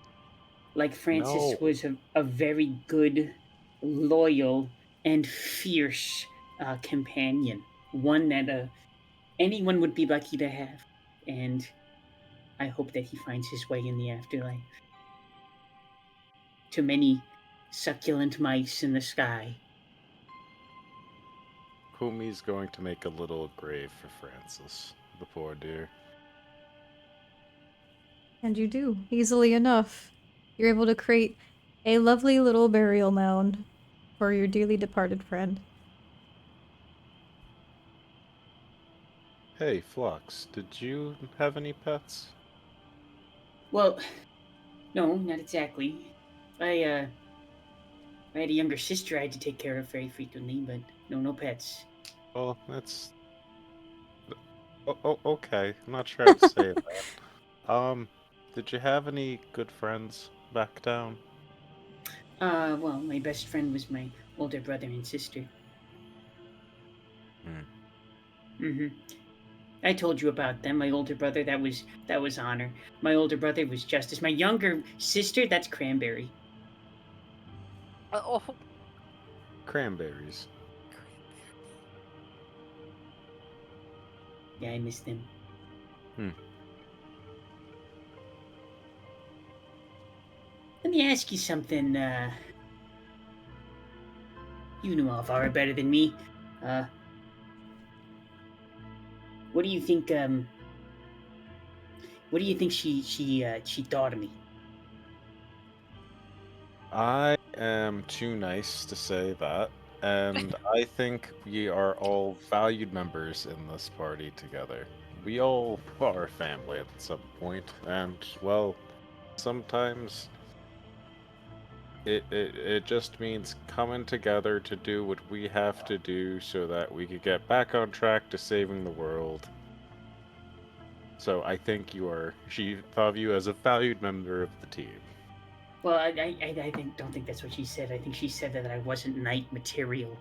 like Francis No. was a very good, loyal, and fierce companion. One that anyone would be lucky to have. And I hope that he finds his way in the afterlife. To many succulent mice in the sky. Humi's going to make a little grave for Francis, the poor dear. And you do, easily enough. You're able to create a lovely little burial mound for your dearly departed friend. Hey, Phlox, did you have any pets? Well, no, not exactly. I had a younger sister I had to take care of very frequently, but no pets. Well, that's... okay. I'm not sure how to say that. did you have any good friends back down? Well, my best friend was my older brother and sister. Mm-hmm. I told you about them. My older brother, that was Honor. My older brother was Justice. My younger sister, that's Cranberry. Oh, Cranberries. Yeah, I miss them. Let me ask you something. You know Alvara better than me. Uh, what do you think? What do you think she thought of me? I am too nice to say that, and I think we are all valued members in this party together. We all are family at some point, and, well, sometimes it just means coming together to do what we have to do so that we could get back on track to saving the world. So I think she thought of you as a valued member of the team. Well, don't think that's what she said. I think she said that I wasn't knight material.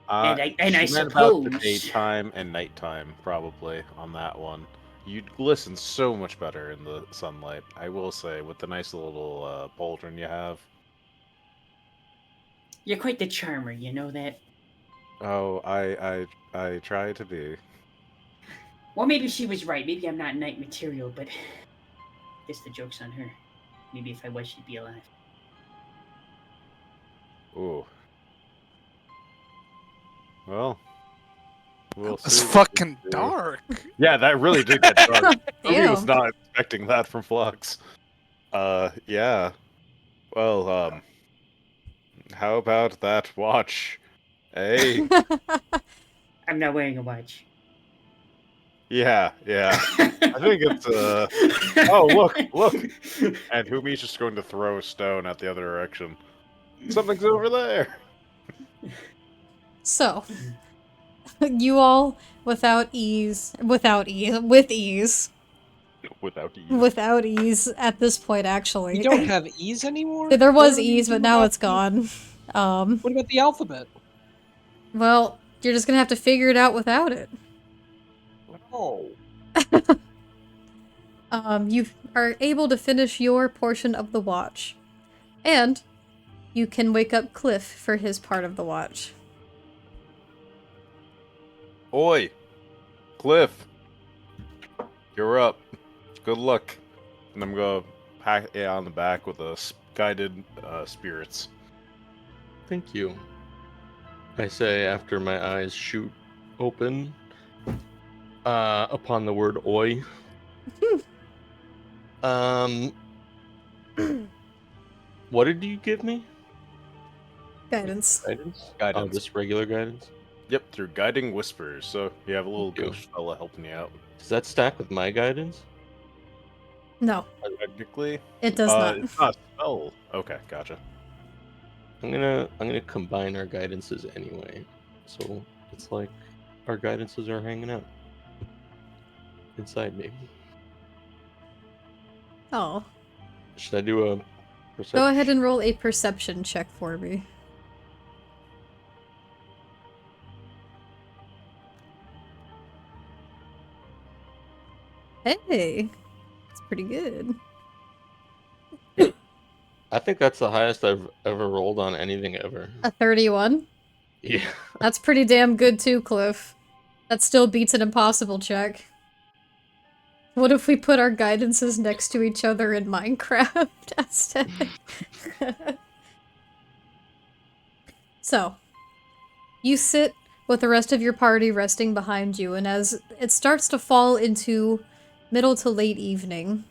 And I She meant about the suppose daytime and nighttime, probably, on that one. You'd glisten so much better in the sunlight, I will say, with the nice little pauldron you have. you're quite the charmer. You know that. Oh, I try to be. Well, maybe she was right. Maybe I'm not knight material, but I guess the joke's on her. Maybe if I was, she'd be alive. Ooh. Well, we'll It's see what we fucking do. dark. Yeah, that really did get dark. Ruby was Damn. not expecting that from Flux. Yeah. Well, how about that watch? Hey? I'm not wearing a watch. Yeah. I think it's, oh, look! And Humi's just going to throw a stone at the other direction. Something's over there! So, you all, with ease, Without ease. without ease at this point, We actually. don't have ease anymore? There What was are we ease, but doing now about it's ease? gone. What about the alphabet? Well, you're just gonna have to figure it out without it. Oh. You are able to finish your portion of the watch. And you can wake up Cliff for his part of the watch. Oi! Cliff! You're up. Good luck. And I'm gonna pat it on the back with a guided spirits. Thank you. I say after my eyes shoot open upon the word oi. What did you give me? Guidance. Guidance? Guidance. Oh, just regular guidance? Yep, through guiding whispers. So you have a little Thank you. ghost fella helping you out. Does that stack with my guidance? No, Technically, it does not. it's not a spell. Okay, gotcha. I'm gonna combine our guidances anyway. So it's like our guidances are hanging out inside me. Oh. Should I do a perception? Go ahead and roll a perception check for me. Hey, that's pretty good. I think that's the highest I've ever rolled on anything ever. A 31? Yeah. That's pretty damn good too, Cliff. That still beats an impossible check. What if we put our guidances next to each other in Minecraft aesthetic? So, you sit with the rest of your party resting behind you, and as it starts to fall into middle to late evening,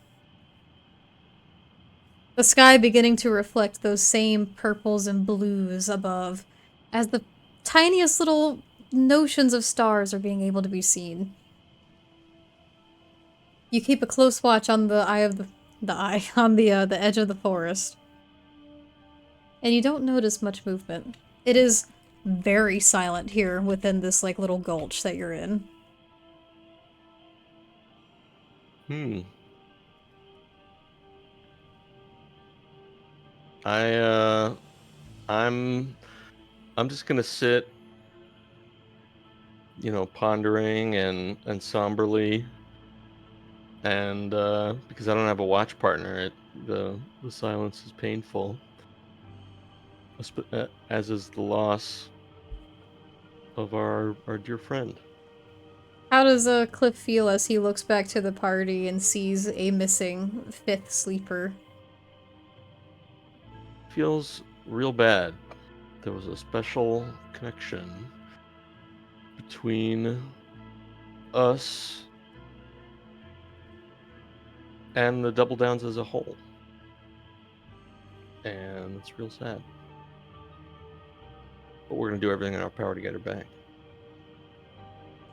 the sky beginning to reflect those same purples and blues above, as the tiniest little notions of stars are being able to be seen. You keep a close watch on the the edge of the forest. And you don't notice much movement. It is very silent here within this like little gulch that you're in. I'm just gonna sit, pondering and somberly, and because I don't have a watch partner, the silence is painful, as is the loss of our dear friend. How does Cliff feel as he looks back to the party and sees a missing fifth sleeper? Feels real bad. There was a special connection between us and the Double Downs as a whole. And it's real sad. But we're going to do everything in our power to get her back.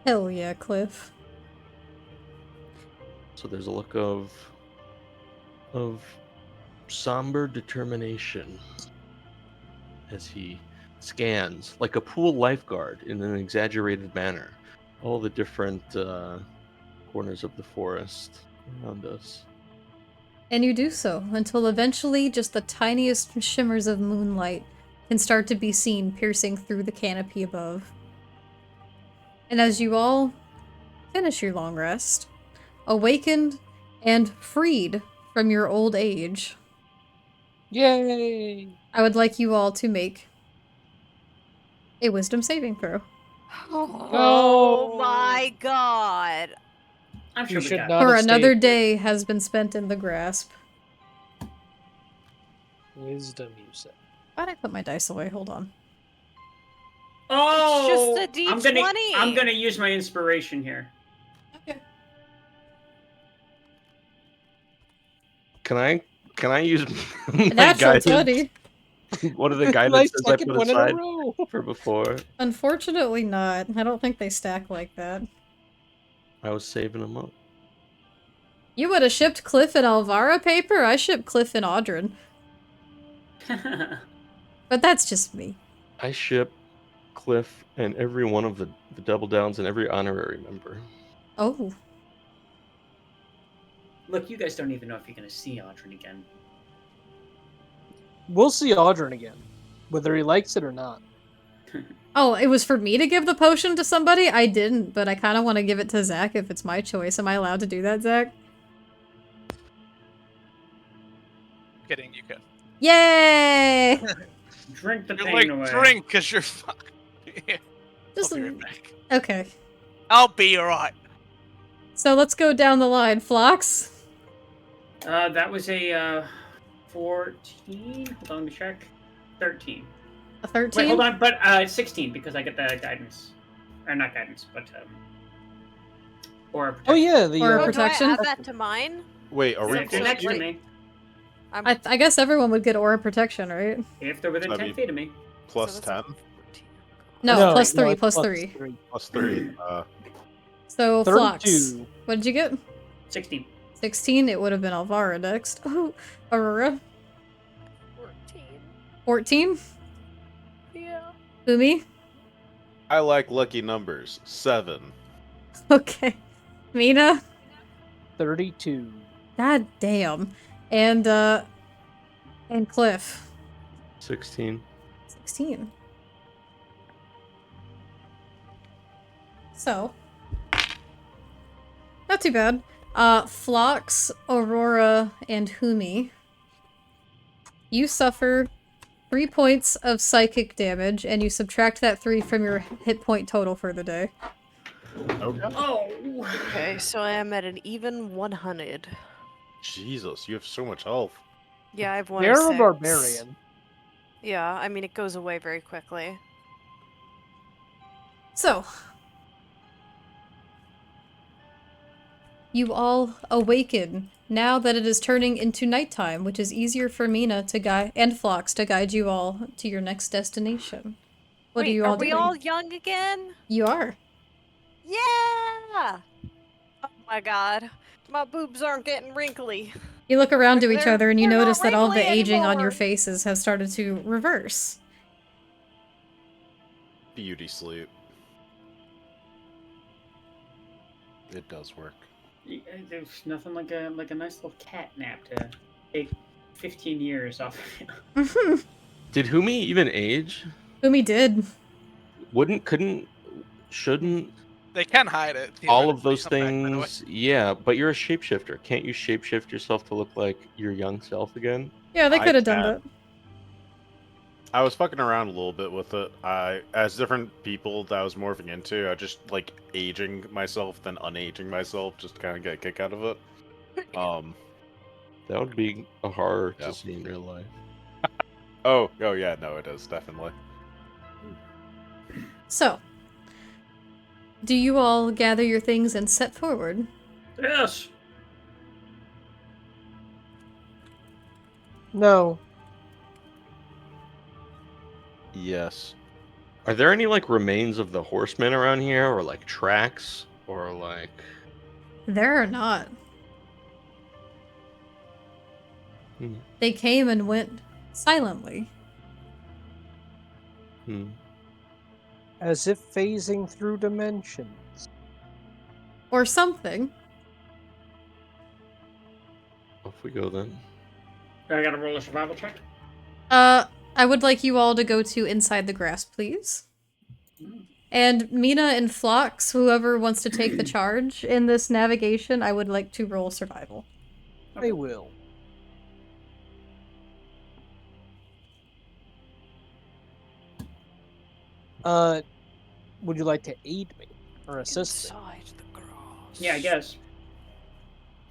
Hell yeah, Cliff. So there's a look of somber determination as he scans, like a pool lifeguard in an exaggerated manner, all the different corners of the forest around us. And you do so, until eventually just the tiniest shimmers of moonlight can start to be seen piercing through the canopy above. And as you all finish your long rest, awakened and freed from your old age, Yay! I would like you all to make a wisdom saving throw. Oh my god. I'm You sure we should got not For have another stayed. day has been spent in the grasp. Wisdom, you said. Why'd I put my dice away? Hold on. Oh, It's just a D20. I'm gonna use my inspiration here. Okay. Can I use my Natural guidance? 20. One of the My guidances I second put one in a aside row. for before. Unfortunately not. I don't think they stack like that. I was saving them up. You would have shipped Cliff and Alvara paper? I shipped Cliff and Audrin. But that's just me. I ship Cliff and every one of the Double Downs and every honorary member. Oh. Look, you guys don't even know if you're gonna see Audrey again. We'll see Audrin again, whether he likes it or not. Oh, it was for me to give the potion to somebody? I didn't, but I kind of want to give it to Zach if it's my choice. Am I allowed to do that, Zach? Kidding, you can. Yay! Drink the You're pain like, away. drink, because you're fucked. Just I'll be right back. okay. I'll be alright. So let's go down the line. Phlox? That was a 14. Hold on, let me check. 13. A 13? Wait, hold on, but 16 because I get the guidance, or not guidance, but or Oh yeah, the Or Oh, protection? do I add that to mine? Wait, are we If they're close? next to me, I guess everyone would get aura protection, right? if they're within That'd 10 be- feet of me. Plus So that's 10? No, plus it's 3, plus plus 3. Plus 3. So, Phlox, 32. what did you get? 16. 16, it would have been Alvara next. Oh, Aurora, 14. 14. Yeah. Umi, I like lucky numbers. 7. okay. Mina, 32. god damn. And Cliff, 16. 16. So, not too bad. Phlox, Aurora, and Humi, you suffer 3 points of psychic damage, and you subtract that 3 from your hit point total for the day. Okay. Oh. Okay, so I am at an even 100. Jesus, you have so much health. Yeah, I have one. They're a barbarian. Yeah, I mean, it goes away very quickly. So, you all awaken now that it is turning into nighttime, which is easier for Mina to guide and Phlox to guide you all to your next destination. What Wait, are you are all we doing? all young again? You are. Yeah! Oh my god. My boobs aren't getting wrinkly. You look around to each They're- other and you they're not notice that all the wrinkly aging on your anymore. faces has started to reverse. Beauty sleep. It does work. There's nothing like a nice little cat nap to take 15 years off. Did Humi even age? Umi did. Shouldn't They can hide it. all of theoretically. those Come back, by the way. things? Yeah, but you're a shapeshifter. Can't you shapeshift yourself to look like your young self again? Yeah, they I could have done can. that. I was fucking around a little bit with it. As different people that I was morphing into, I just like aging myself, then unaging myself, just to kind of get a kick out of it. That would be a horror Yep. to see in real life. Oh yeah, no, it is definitely. So, do you all gather your things and set forward? Yes. No. Yes. Are there any like remains of the horsemen around here, or like tracks, or like? There are not. Hmm. They came and went silently. As if phasing through dimensions. Or something. Off we go then. I gotta roll a survival check. I would like you all to go to Inside the Grass, please. And Mina and Phlox, whoever wants to take the charge in this navigation, I would like to roll survival. I will. Would you like to aid me or assist me? Inside the grass. Yeah, I guess.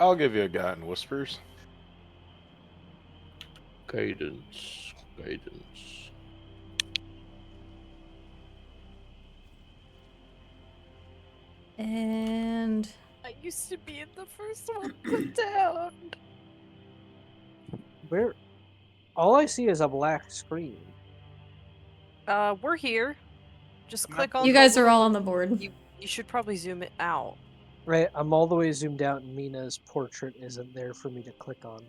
I'll give you a guy in whispers. Guidance. And I used to be in the first one put down. Where? All I see is a black screen. We're here. Just click on. you the guys are all little- on the board. You should probably zoom it out. Right, I'm all the way zoomed out, and Mina's portrait isn't there for me to click on.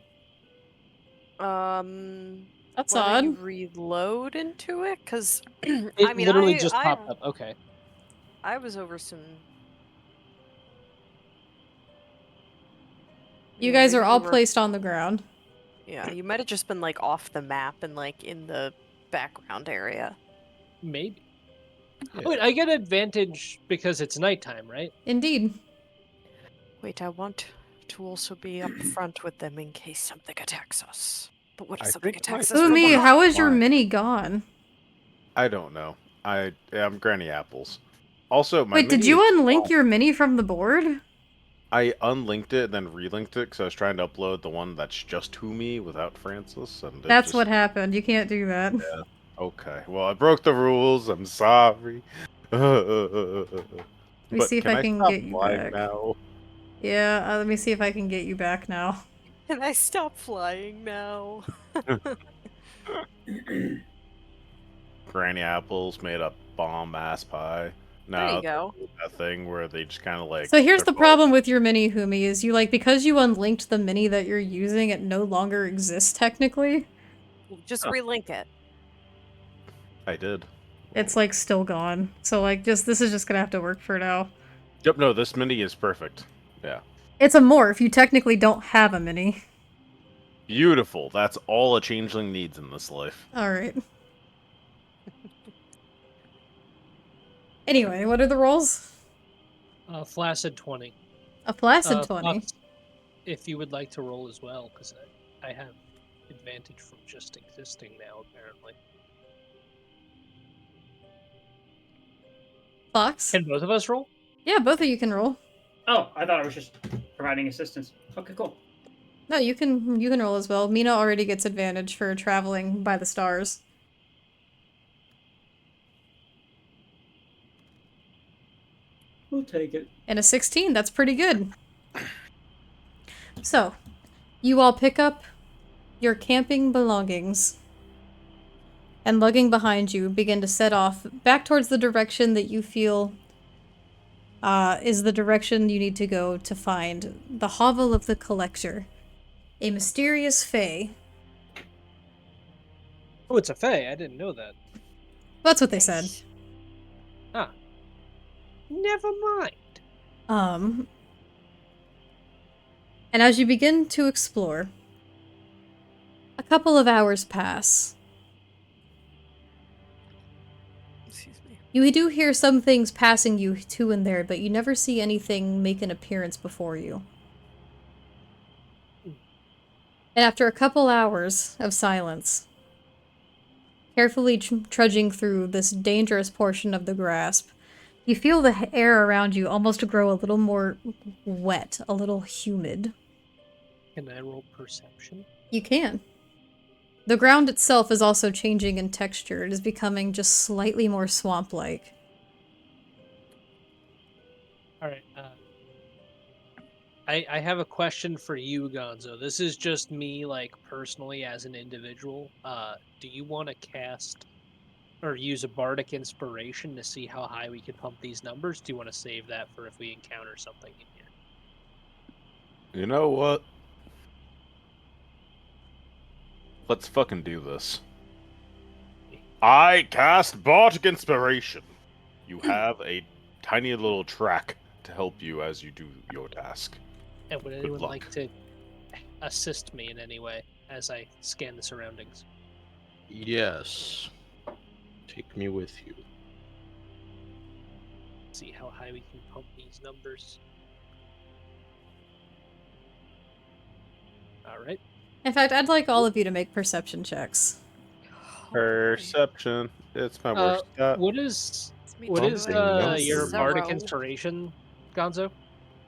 That's Why don't you odd. reload into it? Cause It I mean, literally I just popped up. Okay. I was over some. You Yeah, guys are maybe all you were- placed on the ground. Yeah, you might have just been like off the map and like in the background area. Maybe. Yeah. Wait, I get advantage because it's nighttime, right? Indeed. Wait, I want to also be up front with them in case something attacks us. But what if I something think my attacks us from Umi, behind? how is your Why? mini gone? I don't know. I'm Granny Apples. Also, my Wait, did mini you is unlink fine. your mini from the board? I unlinked it and then relinked it because I was trying to upload the one that's just to me without Francis, and it That's just... what happened. You can't do that. Yeah. Okay. Well, I broke the rules. I'm sorry. Let me see if I can stop get you flying back. now? Yeah, let me see if I can get you back now. Can I stop flying now? Granny Apples made a bomb ass pie. There you Now go. that thing where they just kind of like. So here's they're the problem with your mini, Humi, is you because you unlinked the mini that you're using, it no longer exists technically. Just relink it. I did. It's still gone. So this is just gonna have to work for now. Yep. No, this mini is perfect. Yeah. It's a morph. You technically don't have a mini. Beautiful. That's all a changeling needs in this life. All right. Anyway, what are the rolls? Flaccid 20. A flaccid 20. Fox, if you would like to roll as well, because I have advantage from just existing now, apparently. Fox? Can both of us roll? Yeah, both of you can roll. Oh, I thought I was just providing assistance. Okay, cool. No, you can roll as well. Mina already gets advantage for traveling by the stars. We'll take it. And a 16, that's pretty good. So, you all pick up your camping belongings and lugging behind you begin to set off back towards the direction that you feel is the direction you need to go to find the hovel of the Collector, a mysterious fae. Oh, it's a fae. I didn't know that. That's what they said. Ah. Never mind. And as you begin to explore, couple of hours pass. Excuse me. You do hear some things passing you to and there, but you never see anything make an appearance before you. And after a couple hours of silence, carefully trudging through this dangerous portion of the grasp, you feel the air around you almost grow a little more wet, a little humid. Can I roll perception? You can. The ground itself is also changing in texture. It is becoming just slightly more swamp-like. Alright, I have a question for you, Gonzo. This is just me, like, personally as an individual. Do you want to cast or use a bardic inspiration to see how high we can pump these numbers? Do you want to save that for if we encounter something in here? You know what? Let's fucking do this. I cast Bardic Inspiration. You have a tiny little track to help you as you do your task. And would anyone luck. like to assist me in any way as I scan the surroundings? Yes. Take me with you. See how high we can pump these numbers. Alright. In fact, I'd like all of you to make perception checks. Perception. It's my worst stat. What is It's me what too. is Something numbers. your bardic Zero. inspiration, Gonzo?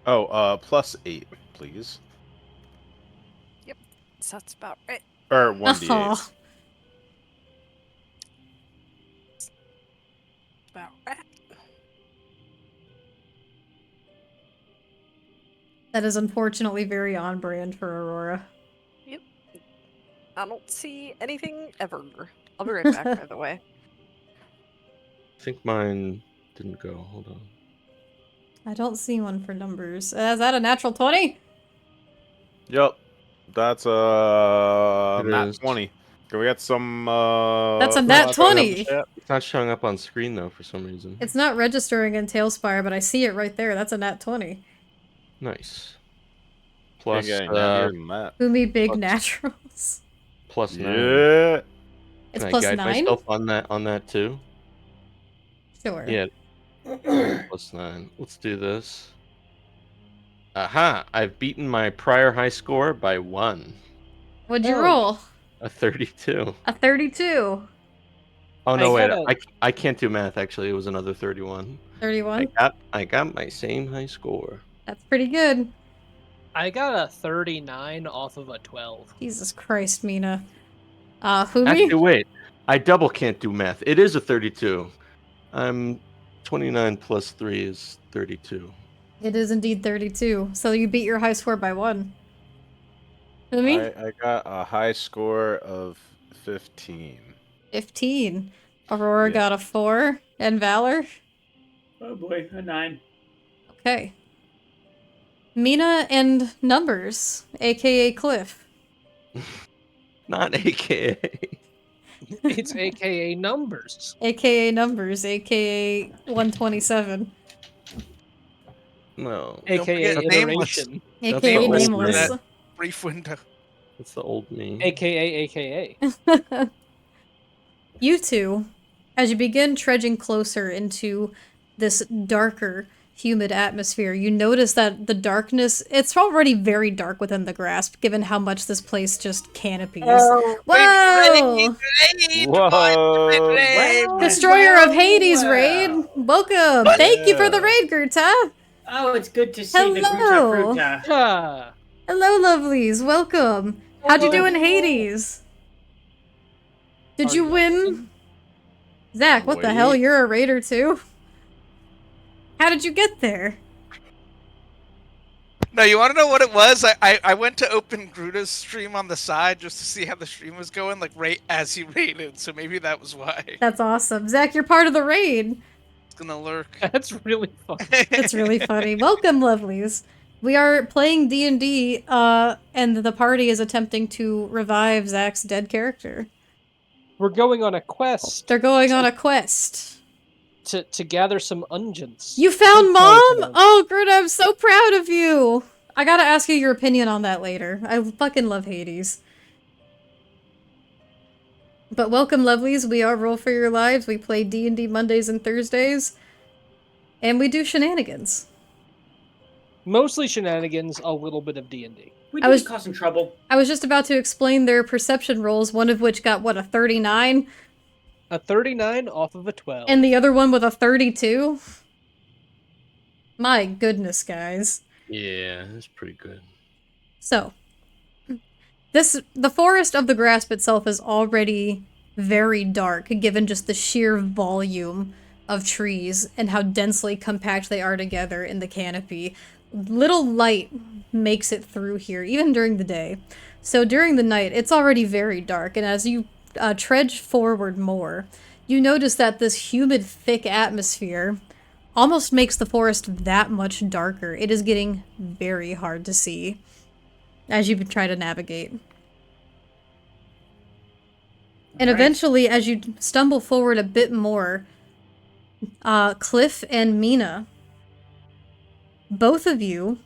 Oh, +8, please. So that's about right. Or 1d8. Aw. About right. That is unfortunately very on brand for Aurora. I don't see anything ever. I'll be right back, by the way. I think mine didn't go. Hold on. I don't see one for numbers. Is that a natural 20? Yep. That's a It nat is. 20. Can we get some That's a can nat we go ahead and 20. chat? It's not showing up on screen though for some reason. It's not registering in Tailspire, but I see it right there. That's a nat 20. Nice. Can't Plus, get any nattier than that. Who me big Plus- naturals? plus 9. Yeah. It's Can I plus guide 9? myself on that too? Sure. Yeah. Plus 9. Let's do this. Aha! I've beaten my prior high score by 1. What'd you Oh. roll? A 32. A 32. Oh no, wait. gotta- I can't do math actually. It was another 31. 31? I got my same high score. That's pretty good. I got a 39 off of a 12. Jesus Christ, Mina. Who Actually, me? wait. I double can't do math. It is a 32. I'm 29 plus 3 is 32. It is indeed 32. So you beat your high score by 1. Who me? I got a high score of 15. 15. Aurora Yeah. got a 4. And Valor? Oh boy, a 9. Okay. Mina and Numbers, aka Cliff. Not AKA. It's AKA numbers. AKA Numbers, aka 127. No. Don't AKA forget Nameless. iteration. That's AKA the old Nameless. man. Brief window. That's the old me. AKA. You two, as you begin trudging closer into this darker, humid atmosphere, you notice that the darkness, it's already very dark within the grasp, given how much this place just canopies. Whoa! Whoa! Destroyer of Hades raid! Welcome! Thank you for the raid, Gerta! Oh, it's good to see the Gruta Hello. Fruta. Ah, Hello, lovelies! Welcome! How'd you do in Hades? Did Are you you win? Zach, what the hell? Wait. You're a raider too? How did you get there? No, you want to know what it was? I went to open Gruta's stream on the side just to see how the stream was going, like right as he raided. So maybe that was why. That's awesome. Zach, you're part of the raid. It's gonna lurk. that's really fun. That's really funny. Welcome, lovelies. We are playing D&D, and the party is attempting to revive Zach's dead character. We're going on a quest They're going on a quest. to gather some unguents. You found Good Mom? coincidence. Oh, Gerda, I'm so proud of you. I gotta ask you your opinion on that later. I fucking love Hades. But welcome, lovelies. We are Roll for Your Lives. We play D&D Mondays and Thursdays. And we do shenanigans. Mostly shenanigans, a little bit of D&D. We I did was- cause some trouble. I was just about to explain their perception rolls, one of which got, what, a 39? A 39 off of a 12. And the other one with a 32? My goodness, guys. Yeah, that's pretty good. So, the forest of the grasp itself is already very dark, given just the sheer volume of trees and how densely compact they are together in the canopy. Little light makes it through here, even during the day. So during the night, it's already very dark, and as you trudge forward more, you notice that this humid, thick atmosphere almost makes the forest that much darker. It is getting very hard to see as you try to navigate. And Alright. eventually, as you stumble forward a bit more, Cliff and Mina, both of you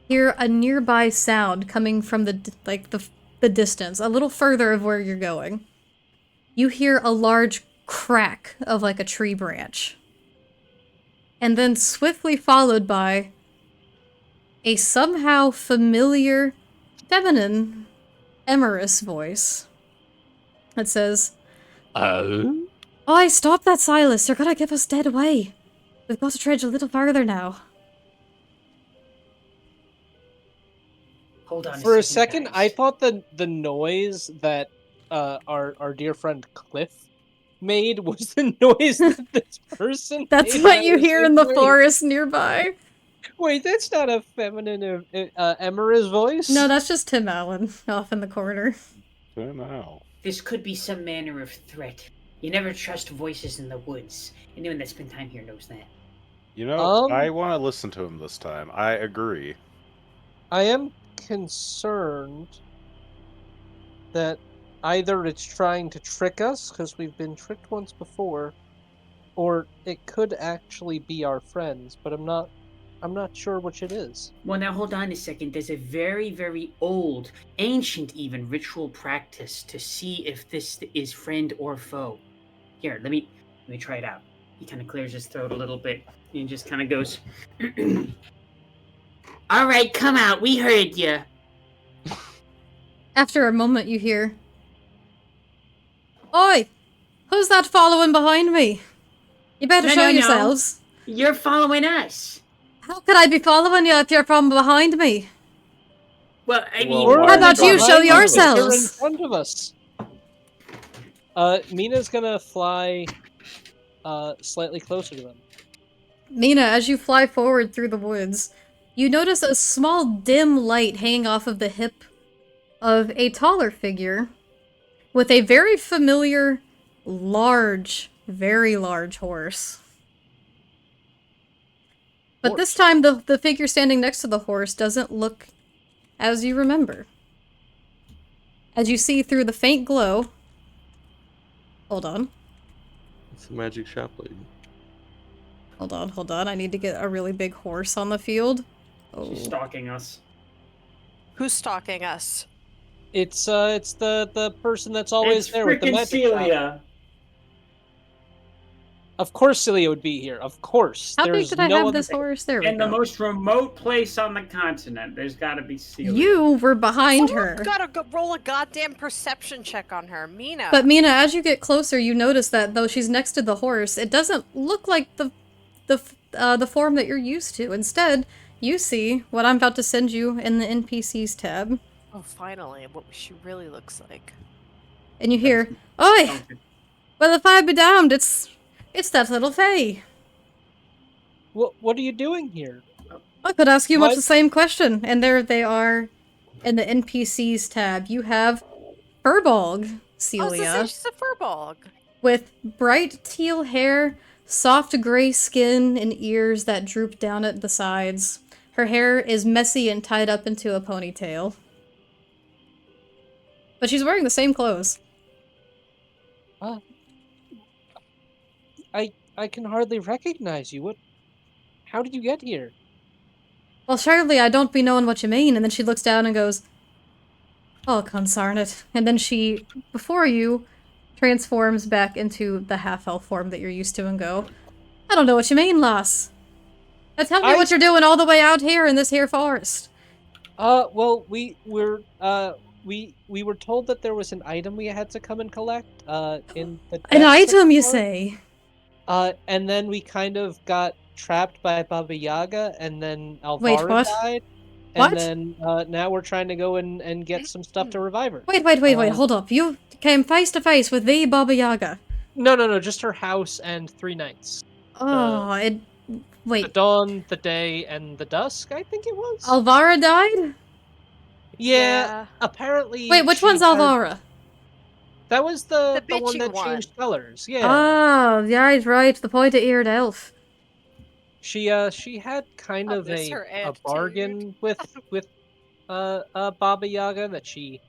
hear a nearby sound coming from the distance, a little further of where you're going. You hear a large crack of like a tree branch. And then swiftly followed by a somehow familiar, feminine, amorous voice that says, Oh? "Oi, stop that, Silas! You're gonna give us dead away! We've got to trudge a little farther now." Hold on For a second, guys. I thought the noise that our dear friend Cliff made was the noise that this person That's made. what I you was hear like, in the wait, forest nearby. Wait, that's not a feminine Emira's voice? No, that's just Tim Allen off in the corner. So now. This could be some manner of threat. You never trust voices in the woods. Anyone that spent time here knows that. You know, Um, I want to listen to him this time. I agree. I am concerned that either it's trying to trick us, because we've been tricked once before, or it could actually be our friends, but I'm not sure which it is. Well, now hold on a second. There's a very, very old, ancient even, ritual practice to see if this is friend or foe. Here, let me try it out. He kind of clears his throat a little bit and just kind of goes, "All right, come out. We heard you." After a moment, you hear, "Oi! Who's that following behind me? You better No, show no, no. yourselves." You're following us. "How could I be following you if you're from behind me?" Well, I Well, mean, why How about you behind show us, You're in yourselves? front of us. Mina's gonna fly slightly closer to them. Mina, as you fly forward through the woods, you notice a small dim light hanging off of the hip of a taller figure with a very familiar, large, very large horse. But this time, the figure standing next to the horse doesn't look as you remember. As you see through the faint glow... Hold on. It's a magic shop lady. Hold on. I need to get a really big horse on the field. Oh. she's stalking us. Who's stalking us? It's the person that's always It's there with the frickin' magic shop. Celia. Of course Celia would be here. Of course. How big There's did I no have other- this horse? There we In the go. most remote place on the continent, there's got to be Celia. You were behind her. Gotta roll a goddamn perception check on her, Mina. But Mina, as you get closer, you notice that though she's next to the horse, it doesn't look like the form that you're used to. Instead, you see what I'm about to send you in the NPCs tab, Oh, finally, what she really looks like. and you hear, "Oi! Well, if I be damned, it's that little Fae." What are you doing here? I could ask you much What? the same question, and there they are in the NPCs tab. You have Furbolg, Celia. Oh, she's a furbolg. With bright teal hair, soft gray skin, and ears that droop down at the sides. Her hair is messy and tied up into a ponytail. But she's wearing the same clothes. I can hardly recognize you. What? How did you get here? Well, surely I don't be knowing what you mean. And then she looks down and goes, Oh, concern it. And then she, before you, transforms back into the half-elf form that you're used to and go, I don't know what you mean, lass. Now tell me what you're doing all the way out here in this here forest. Well, we were told that there was an item we had to come and collect, in the An depths of item, the you forest. say? And then we kind of got trapped by Baba Yaga, and then Wait, Alvara what? died. What? And then, now we're trying to go and get some stuff to revive her. Wait, hold up. You came face to face with the Baba Yaga. No, just her house and 3 nights. Oh, The wait. dawn, the day, and the dusk, I think it was? Alvara died? Yeah, apparently Wait, which she one's had- Alvara? That was the one bitchy that one. changed colors, yeah. Ah, right, the pointy-eared elf. She had kind I of miss a her bargain with Baba Yaga that she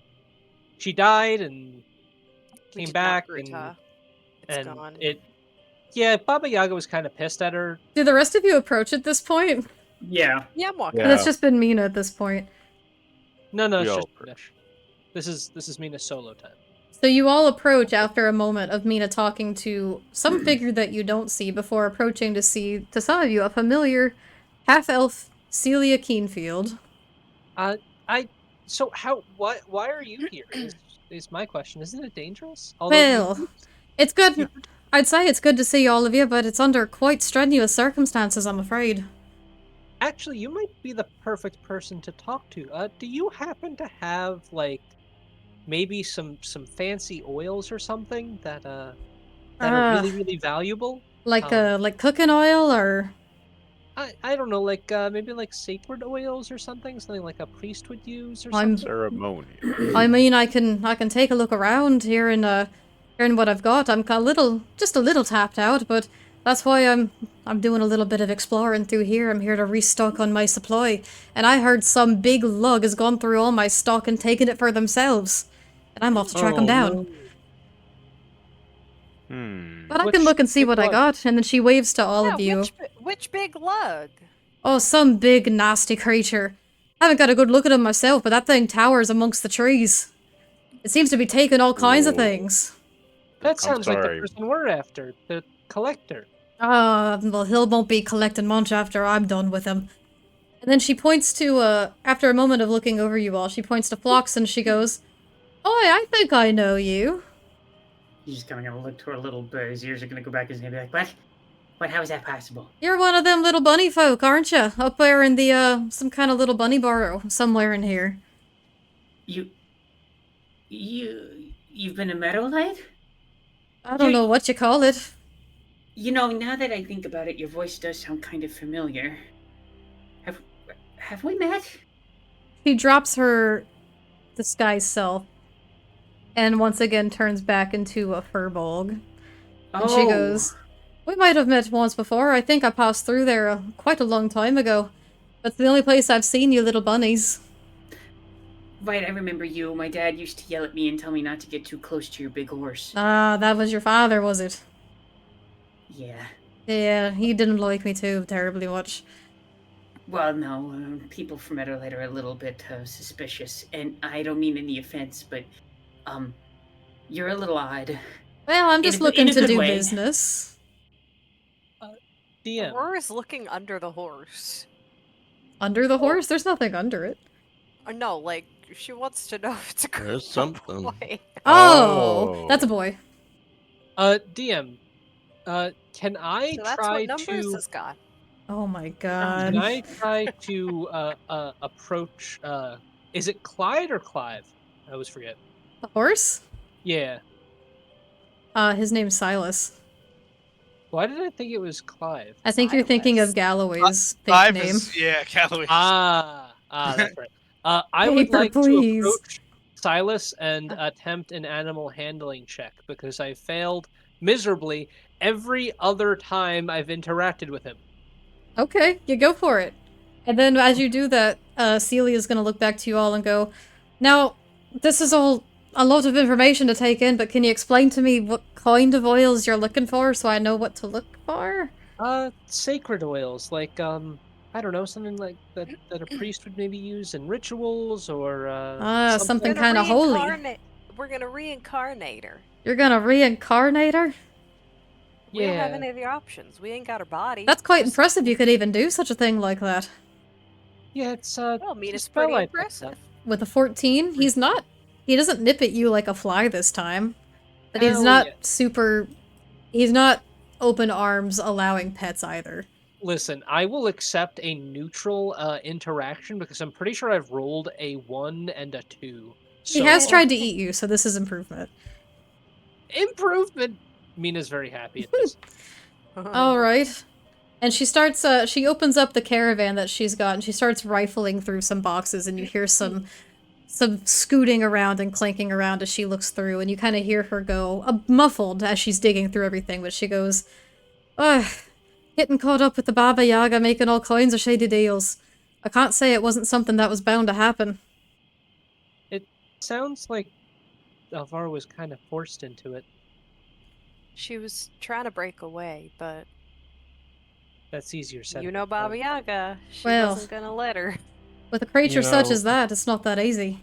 died and We came did back not root and her. It's and gone. Baba Yaga was kind of pissed at her. Do the rest of you approach at this point? Yeah. Yeah, I'm walking. Yeah. That's just been Mina at this point. No, We it's all just approach. This is Mina's solo time. So you all approach after a moment of Mina talking to some figure that you don't see before approaching to see, to some of you, a familiar half-elf Celia Keenfield. So why are you here? Is my question. Isn't it dangerous? Well, it's good. you- I'd say it's good to see all of you, but it's under quite strenuous circumstances, I'm afraid. actually, you might be the perfect person to talk to. Do you happen to have like maybe some fancy oils or something that are really valuable? Like cooking oil or I don't know, like maybe like sacred oils or something like a priest would use or I'm- something. Ceremonial. I mean, I can take a look around here in what I've got. I'm just a little tapped out, but that's why I'm doing a little bit of exploring through here. I'm here to restock on my supply, and I heard some big lug has gone through all my stock and taken it for themselves, and I'm off to track them down. Hmm. But I can look and see Which what I lug? got, and then she waves to all Yeah, of you. which big lug? Oh, some big nasty creature. I haven't got a good look at him myself, but that thing towers amongst the trees. It seems to be taking all kinds of Whoa. things. That sounds like the sorry. person we're after, the collector. Well, he won't be collecting much after I'm done with him. And then she points to, after a moment of looking over you all, she points to Phlox and she goes, Oi, I think I know you. He's just kind of gonna look to her little bit. His ears are gonna go back. He's gonna be like, "What? What? How is that possible?" You're one of them little bunny folk, aren't you? Up there in the, some kind of little bunny burrow somewhere in here. You've been a meadow light? I don't know what you call it. You know, now that I think about it, your voice does sound kind of familiar. Have we met? She drops her disguise self and once again turns back into a furbolg. And she goes, we might have met once before. I think I passed through there quite a long time ago. That's the only place I've seen you little bunnies. Right, I remember you. My dad used to yell at me and tell me not to get too close to your big horse. Ah, that was your father, was it? Yeah. Yeah, he didn't like me too terribly much. Well, no, people from Meadowlight are a little bit suspicious, and I don't mean any offense, but you're a little odd. Well, I'm just in looking a to good do way. business. DM. Aurora's looking under the horse. Under the horse? There's nothing under it. No, like she wants to know if it's a girl. There's something. Boy. Oh, that's a boy. DM. Can I So that's try what numbers to? has got. Oh my Can god. I try to approach? Is it Clyde or Clive? I always forget. The horse? Yeah. His name's Silas. Why did I think it was Clive? I think you're thinking of Silas. Galloway's fake Clive name. is, yeah, Calloway. That's right. I would Paper, like please. to approach Silas and attempt an animal handling check because I failed miserably every other time I've interacted with him. Okay, you go for it. And then as you do that, Celia's gonna look back to you all and go, now, this is all a lot of information to take in, but can you explain to me what kind of oils you're looking for so I know what to look for? Sacred oils, like, I don't know, something like that a priest would maybe use in rituals or Something We're gonna kind of holy. We're gonna reincarnate her. You're gonna reincarnate her? We don't have Yeah. any other options. We ain't got her body. That's quite Just- impressive you could even do such a thing like that. Yeah, it's Well, it's a Mina's spell pretty I picked up. impressive. With a 14, he's not... He doesn't nip at you like a fly this time. But he's Oh, not yeah. super... He's not open arms allowing pets either. Listen, I will accept a neutral interaction because I'm pretty sure I've rolled a 1 and a 2. He So has far. tried to eat you, so this is improvement. Improvement! Mina's very happy at this. Alright. And she starts, she opens up the caravan that she's got, and she starts rifling through some boxes, and you hear some scooting around and clanking around as she looks through, and you kind of hear her go, muffled as she's digging through everything, but she goes, ugh, getting caught up with the Baba Yaga making all kinds of shady deals. I can't say it wasn't something that was bound to happen. It sounds like Alvaro was kind of forced into it. She was trying to break away, but That's easier said. you than know Baba done. Yaga. She Well. wasn't gonna let her. With a creature You such know- as that, it's not that easy.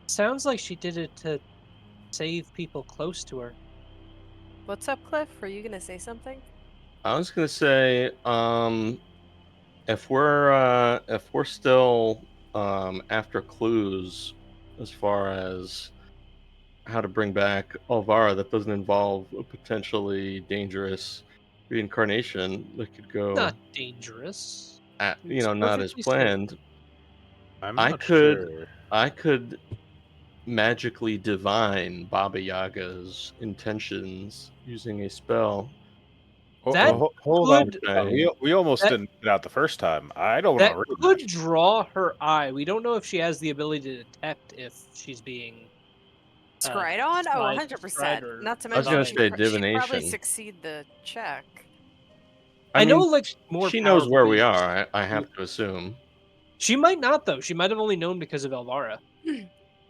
Sounds like she did it to save people close to her. What's up, Cliff? Are you gonna say something? I was gonna say, if we're still after clues as far as how to bring back Alvara that doesn't involve a potentially dangerous reincarnation that could go Not dangerous. at, It's not as perfectly safe. planned. I'm I not could- sure. I could magically divine Baba Yaga's intentions using a spell. That Hold on. could- We almost that- didn't get out the first time. I don't That want to read could that. draw her eye. We don't know if she has the ability to detect if she's being Scryed on? Oh, scryed- 100%. scryed or Not to I was mention, gonna divined. say she'd probably divination. succeed the check. I know, mean, like, more she knows where we powerful are. I have to assume. She might not, though. She might have only known because of Elvara.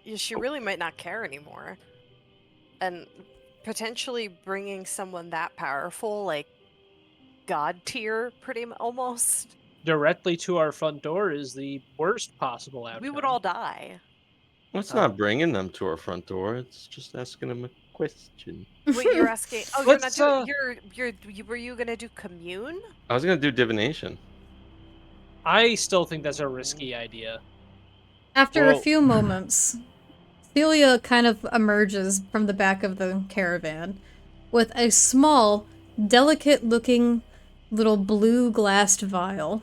Yeah, she really might not care anymore. And potentially bringing someone that powerful, like god tier, almost, Directly to our front door is the worst possible outcome. we would all die. Well, it's Oh. not bringing them to our front door. It's just asking them a question. Wait, you're asking? Oh, Let's, you're not doing. Were you gonna do commune? I was gonna do divination. I still think that's a risky idea. After a Well- few moments, Celia kind of emerges from the back of the caravan with a small, delicate-looking little blue glassed vial.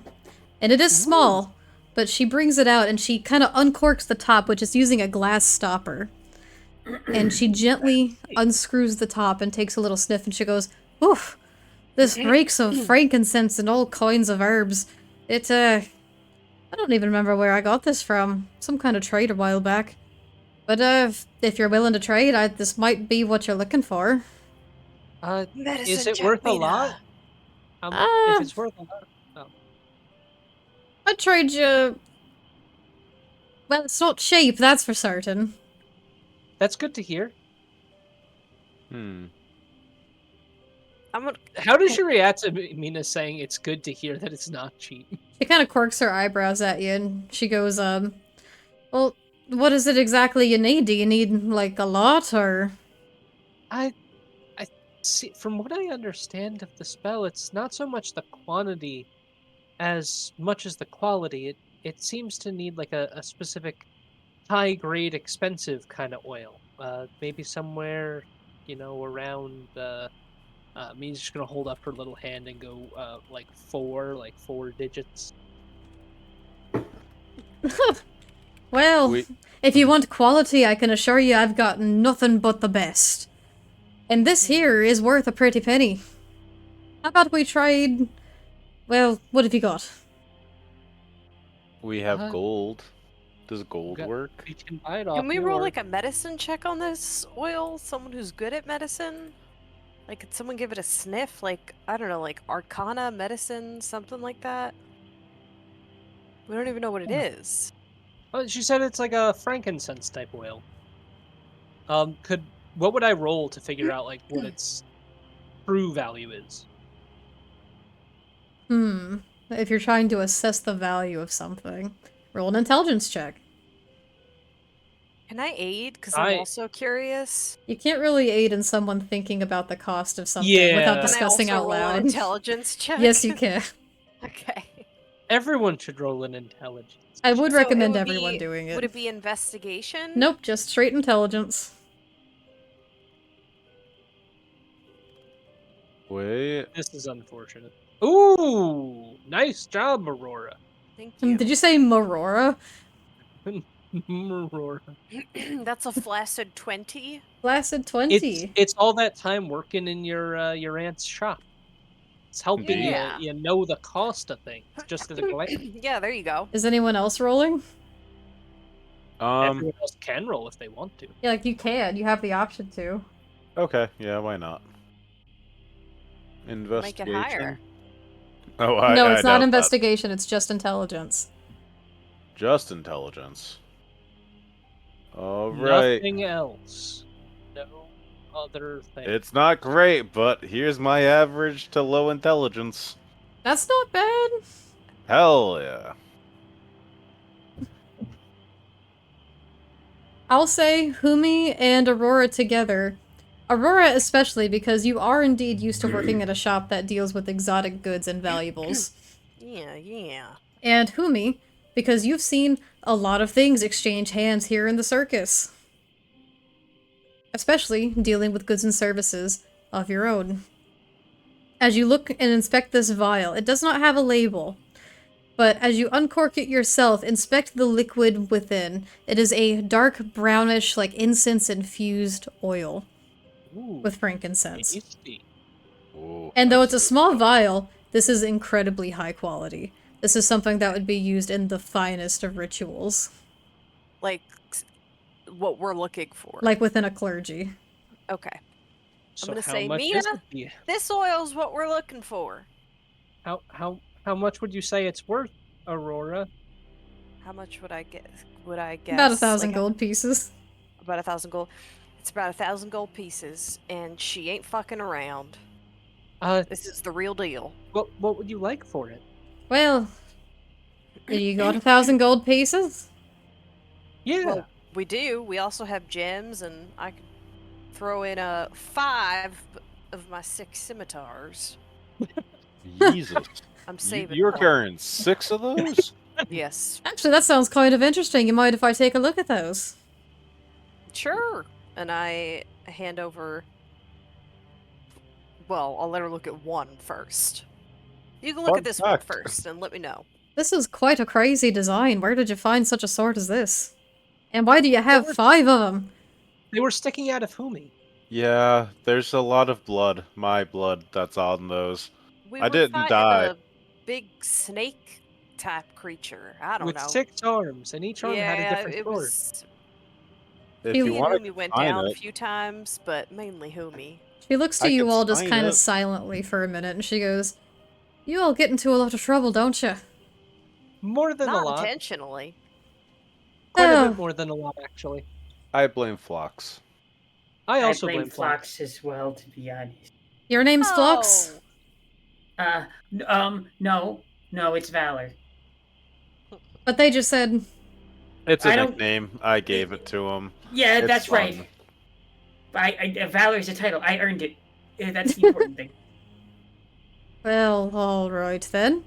And it is small, but she brings it out and she kind of uncorks the top, which is using a glass stopper. And she gently unscrews the top and takes a little sniff and she goes, oof, this reeks of frankincense and all kinds of herbs. I don't even remember where I got this from. Some kind of trade a while back. But if you're willing to trade, this might be what you're looking for. Medicine Is it check, worth a Mina. lot? Ah. If it's worth a lot. I'd trade you... Well, it's not cheap, that's for certain. That's good to hear. Hmm. I'm gonna. How does she react to Mina saying it's good to hear that it's not cheap? She kind of quirks her eyebrows at you, and she goes, well, what is it exactly you need? Do you need, like, a lot, or...? I see. From what I understand of the spell, it's not so much the quantity as much as the quality. It seems to need like a specific high grade, expensive kind of oil. Maybe somewhere, around. Mina's just gonna hold up her little hand and go like four digits. Well, We- if you want quality, I can assure you I've got nothing but the best. And this here is worth a pretty penny. How about we trade... Well, what have you got? We have Uh, gold. Does gold got- work? We can buy it off. Can we you, roll or- like a medicine check on this oil? Someone who's good at medicine? Like, could someone give it a sniff? Like, I don't know, like Arcana, medicine, something like that? We don't even know what it is. Oh, she said it's like a frankincense type oil. What would I roll to figure out like what its true value is? If you're trying to assess the value of something, roll an intelligence check. Can I aid? Because I'm also curious. You can't really aid in someone thinking about the cost of something Yeah. without Can I discussing also out roll an loud. intelligence check? Yes, you can. Okay. Everyone should roll an intelligence. I would So it recommend would everyone be- doing it. Would it be investigation? Nope, just straight intelligence. Wait. This is unfortunate. Ooh, nice job, Aurora. Thank you. Did you say Marora? Aurora. That's a flaccid 20. Blasted 20. It's all that time working in your aunt's shop. It's helping Yeah. you know the cost of things. Just as a glance. Yeah, there you go. Is anyone else rolling? Everyone else can roll if they want to. Yeah, like you can. You have the option to. Okay, yeah, why not? Make Investigation. it higher. Oh, No, I it's doubt not that. investigation, it's just intelligence. Just intelligence. All right. Nothing else. No other thing. It's not great, but here's my average to low intelligence. That's not bad. Hell yeah. I'll say Humi and Aurora together. Aurora especially, because you are indeed used to working at a shop that deals with exotic goods and valuables. Yeah. And Humi, because you've seen a lot of things exchange hands here in the circus. Especially dealing with goods and services of your own. As you look and inspect this vial, it does not have a label. But as you uncork it yourself, inspect the liquid within. It is a dark brownish, like incense-infused oil Ooh, with frankincense. tasty. Ooh, And though that's it's a good small stuff. vial, this is incredibly high quality. This is something that would be used in the finest of rituals. Like what we're looking for. Like within a clergy. Okay. So gonna how say, much Mina? is it? This oil's what we're looking for. How much would you say it's worth, Aurora? How much would I get? Would I guess? About 1,000 like, gold pieces. About 1,000 gold. It's about 1,000 gold pieces, and she ain't fucking around. This is the real deal. What would you like for it? Well, you got 1,000 gold pieces? Yeah. Well, we do. We also have gems, and I could throw in 5 of my 6 scimitars. Jesus. I'm saving. You're one. carrying 6 of those? Yes. Actually, that sounds kind of interesting. You mind if I take a look at those? Sure. And I hand over. Well, I'll let her look at one first. You can look Fun at this fact. one first and let me know. This is quite a crazy design. Where did you find such a sword as this? And why do you have 5 of them? They were sticking out of Humi. Yeah, there's a lot of blood. My blood that's on those. We I were didn't fighting die. a big snake type creature. I don't With know. 6 arms, and each arm had a different it sword. was. If You you Me and want Humi to went find down a it, few times, but mainly Humi. She looks to I you could all just sign kind of it. silently for a minute, and she goes, "You all get into a lot of trouble, don't you?" More than a Not lot. intentionally. Quite a Oh. bit more than a lot, actually. I blame Phlox. I also blame blame Flock. Phlox as well, to be honest. Your name's Phlox? Oh, No, it's Valor. But they just said, It's a I don't- nickname. I gave it to him. Yeah, It's that's right. fun. Valor's a title. I earned it. That's the important thing. well, alright then.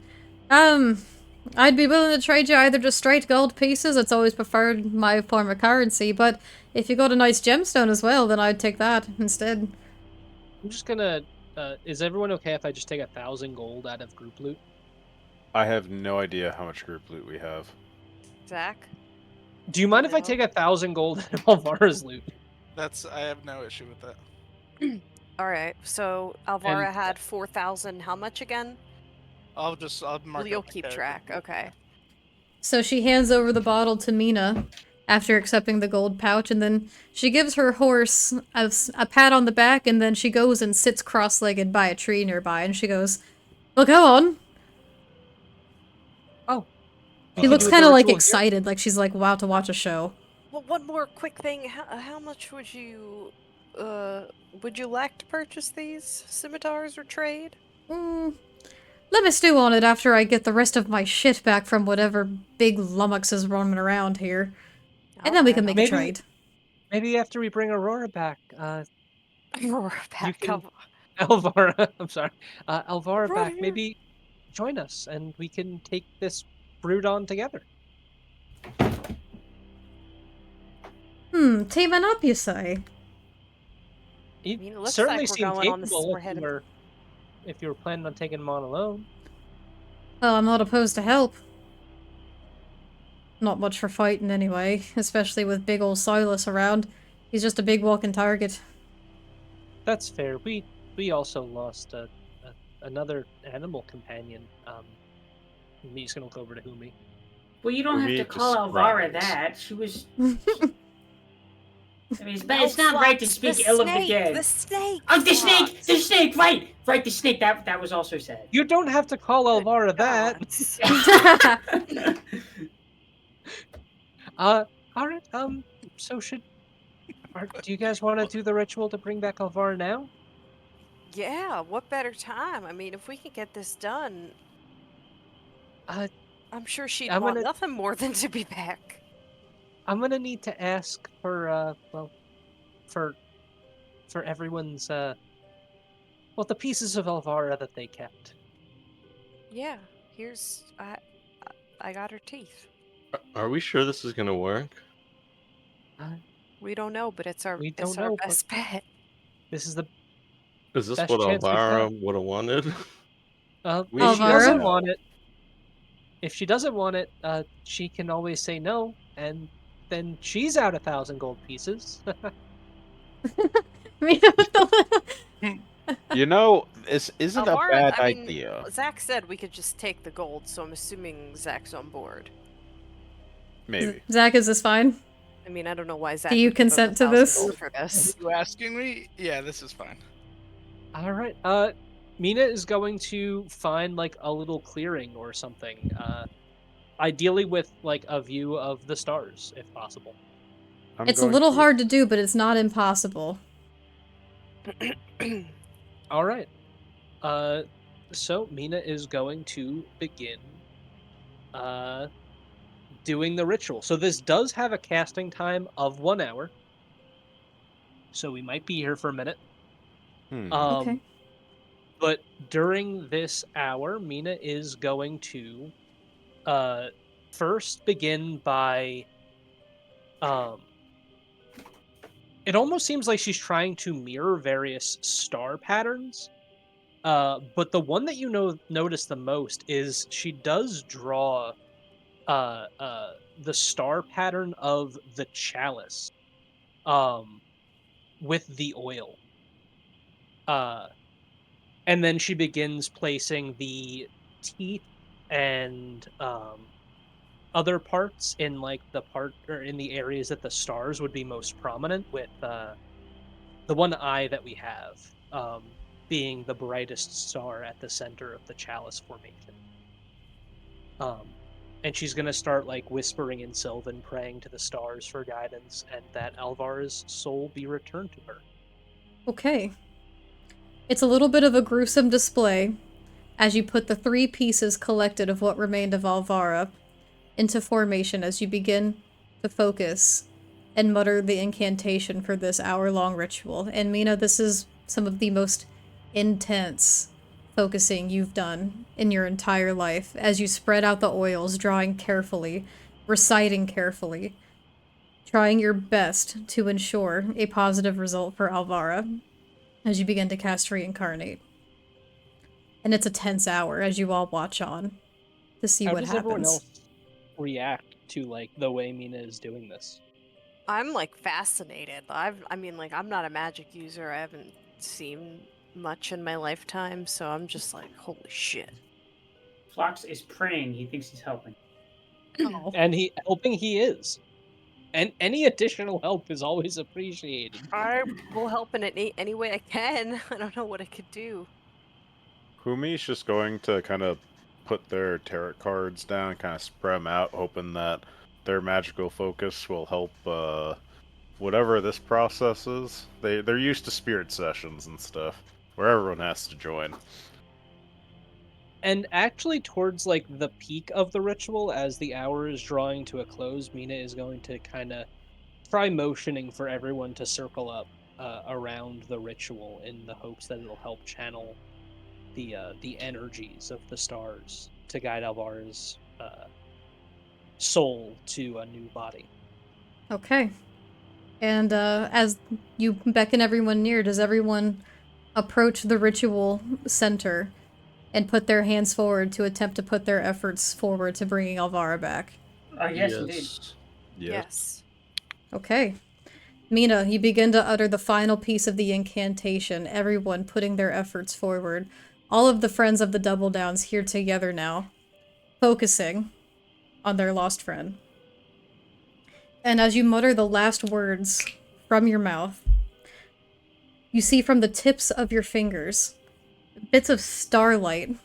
I'd be willing to trade you either just straight gold pieces, it's always preferred my form of currency, but if you got a nice gemstone as well, then I'd take that instead. I'm just gonna. Is everyone okay if I just take 1,000 gold out of group loot? I have no idea how much group loot we have. Zach. Do you mind if I No. take 1,000 gold out of Alvara's loot? I have no issue with that. All right. So Alvara had 4,000. How much again? I'll mark. You'll up my keep character. track. Okay. So she hands over the bottle to Mina after accepting the gold pouch, and then she gives her horse a pat on the back, and then she goes and sits cross-legged by a tree nearby, and she goes, "Well, go on." Oh. She looks kind of like excited, like she's like, wow, to watch a show. Well, one more quick thing. How much would you like to purchase these scimitars or trade? Let Let me stew on it after I get the rest of my shit back from whatever big lummox is roaming around here. And then we can make a Maybe- trade. Maybe after we bring Aurora back, We're you back can up. Elvara. I'm sorry, Elvara Right back. here. Maybe join us, and we can take this brood on together. Teaming up, you say? You mean, it looks certainly like we're seem going on this- capable we're headed- if you were planning on taking him on alone. Well, I'm not opposed to help. Not much for fighting anyway, especially with big ol' Silas around. He's just a big walking target. That's fair. We also lost another animal companion. I'm just gonna look over to Humi. Well, you don't have Umi to call Elvara describes. that. She was. I mean, No, it's not right to Flox, speak the ill of the snake, dead. The snake! Oh, the snake! Flox. The snake! Right! Right, the snake. That was also said. You don't have to call Good Elvara that. God. All right. So do you guys want to do the ritual to bring back Elvara now? Yeah, what better time? I mean, if we can get this done, Uh, I'm sure she'd I'm want gonna nothing more than to be back. I'm gonna need to ask for for everyone's the pieces of Elvara that they kept. Yeah, here's I got her teeth. Are we sure this is gonna work? We don't know, but it's our We don't know, but best bet. this is the Is this best what chance we've Elvira got. would have wanted? We If she Elvira? doesn't know. want it, she can always say no, and then she's out 1,000 gold pieces. Me with the little... You know, this isn't a Elvira, bad I mean, idea. Zach said we could just take the gold, so I'm assuming Zach's on board. Maybe. Zach, is this fine? I mean, I don't know why Zach. Do you would give up consent to 1,000 this? gold for this? You asking me? Yeah, this is fine. All right. Mina is going to find like a little clearing or something. Ideally with like a view of the stars, if possible. It's a little hard to do, but it's not impossible. All right. So Mina is going to begin doing the ritual. So this does have a casting time of 1 hour. So we might be here for a minute. Okay. But during this hour, Mina is going to first begin by it almost seems like she's trying to mirror various star patterns. But the one that notice the most is she does draw the star pattern of the chalice with the oil. And then she begins placing the teeth and other parts in like in the areas that the stars would be most prominent, with the one eye that we have being the brightest star at the center of the chalice formation. And she's gonna start like whispering in Sylvan, praying to the stars for guidance and that Alvar's soul be returned to her. Okay. It's a little bit of a gruesome display as you put the 3 pieces collected of what remained of Alvara into formation as you begin to focus and mutter the incantation for this hour-long ritual. And Mina, this is some of the most intense focusing you've done in your entire life as you spread out the oils, drawing carefully, reciting carefully, trying your best to ensure a positive result for Alvara as you begin to cast Reincarnate. And it's a tense hour as you all watch on to see How what does happens. everyone else react to like the way Mina is doing this? I'm like fascinated. I'm not a magic user. I haven't seen much in my lifetime, so I'm just like, holy shit. Flox is praying. He thinks he's helping. Oh. And he is. And any additional help is always appreciated. I will help in any way I can. I don't know what I could do. Humi's just going to kind of put their tarot cards down and kind of spread them out, hoping that their magical focus will help whatever this process is. They're used to spirit sessions and stuff, where everyone has to join. And actually, towards like the peak of the ritual, as the hour is drawing to a close, Mina is going to kind of try motioning for everyone to circle up around the ritual in the hopes that it'll help channel the energies of the stars to guide Alvara's soul to a new body. Okay. And as you beckon everyone near, does everyone approach the ritual center and put their hands forward to attempt to put their efforts forward to bringing Alvara back? Yes, indeed. Yes. Okay. Mina, you begin to utter the final piece of the incantation, everyone putting their efforts forward. All of the friends of the Double Downs here together now, focusing on their lost friend. And as you mutter the last words from your mouth, you see from the tips of your fingers bits of starlight,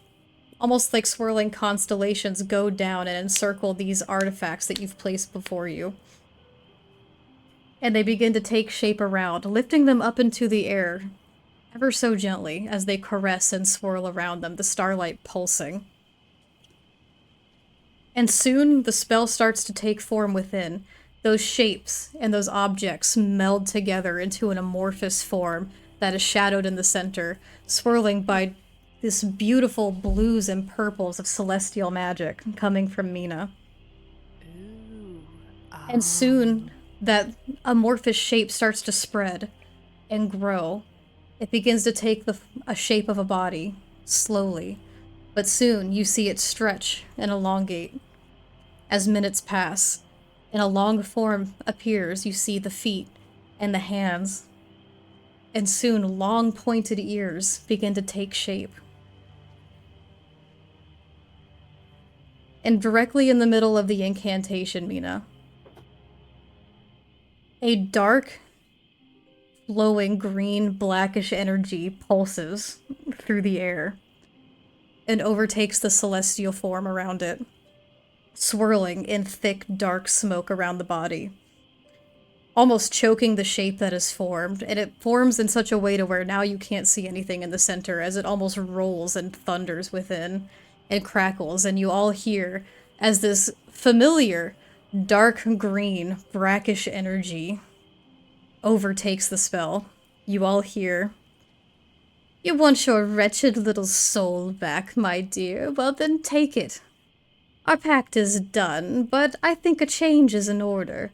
almost like swirling constellations, go down and encircle these artifacts that you've placed before you. And they begin to take shape around, lifting them up into the air, ever so gently, as they caress and swirl around them, the starlight pulsing. And soon the spell starts to take form within. Those shapes and those objects meld together into an amorphous form that is shadowed in the center, swirling by this beautiful blues and purples of celestial magic coming from Mina. Ooh. And soon that amorphous shape starts to spread and grow. It begins to take a shape of a body, slowly. But soon you see it stretch and elongate. As minutes pass, and a long form appears, you see the feet and the hands. And soon long pointed ears begin to take shape. And directly in the middle of the incantation, Mina, a dark, flowing green blackish energy pulses through the air and overtakes the celestial form around it, swirling in thick, dark smoke around the body, almost choking the shape that is formed. And it forms in such a way to where now you can't see anything in the center, as it almost rolls and thunders within and crackles, and you all hear as this familiar dark green brackish energy overtakes the spell. You all hear, "You want your wretched little soul back, my dear? Well then take it. Our pact is done, but I think a change is in order.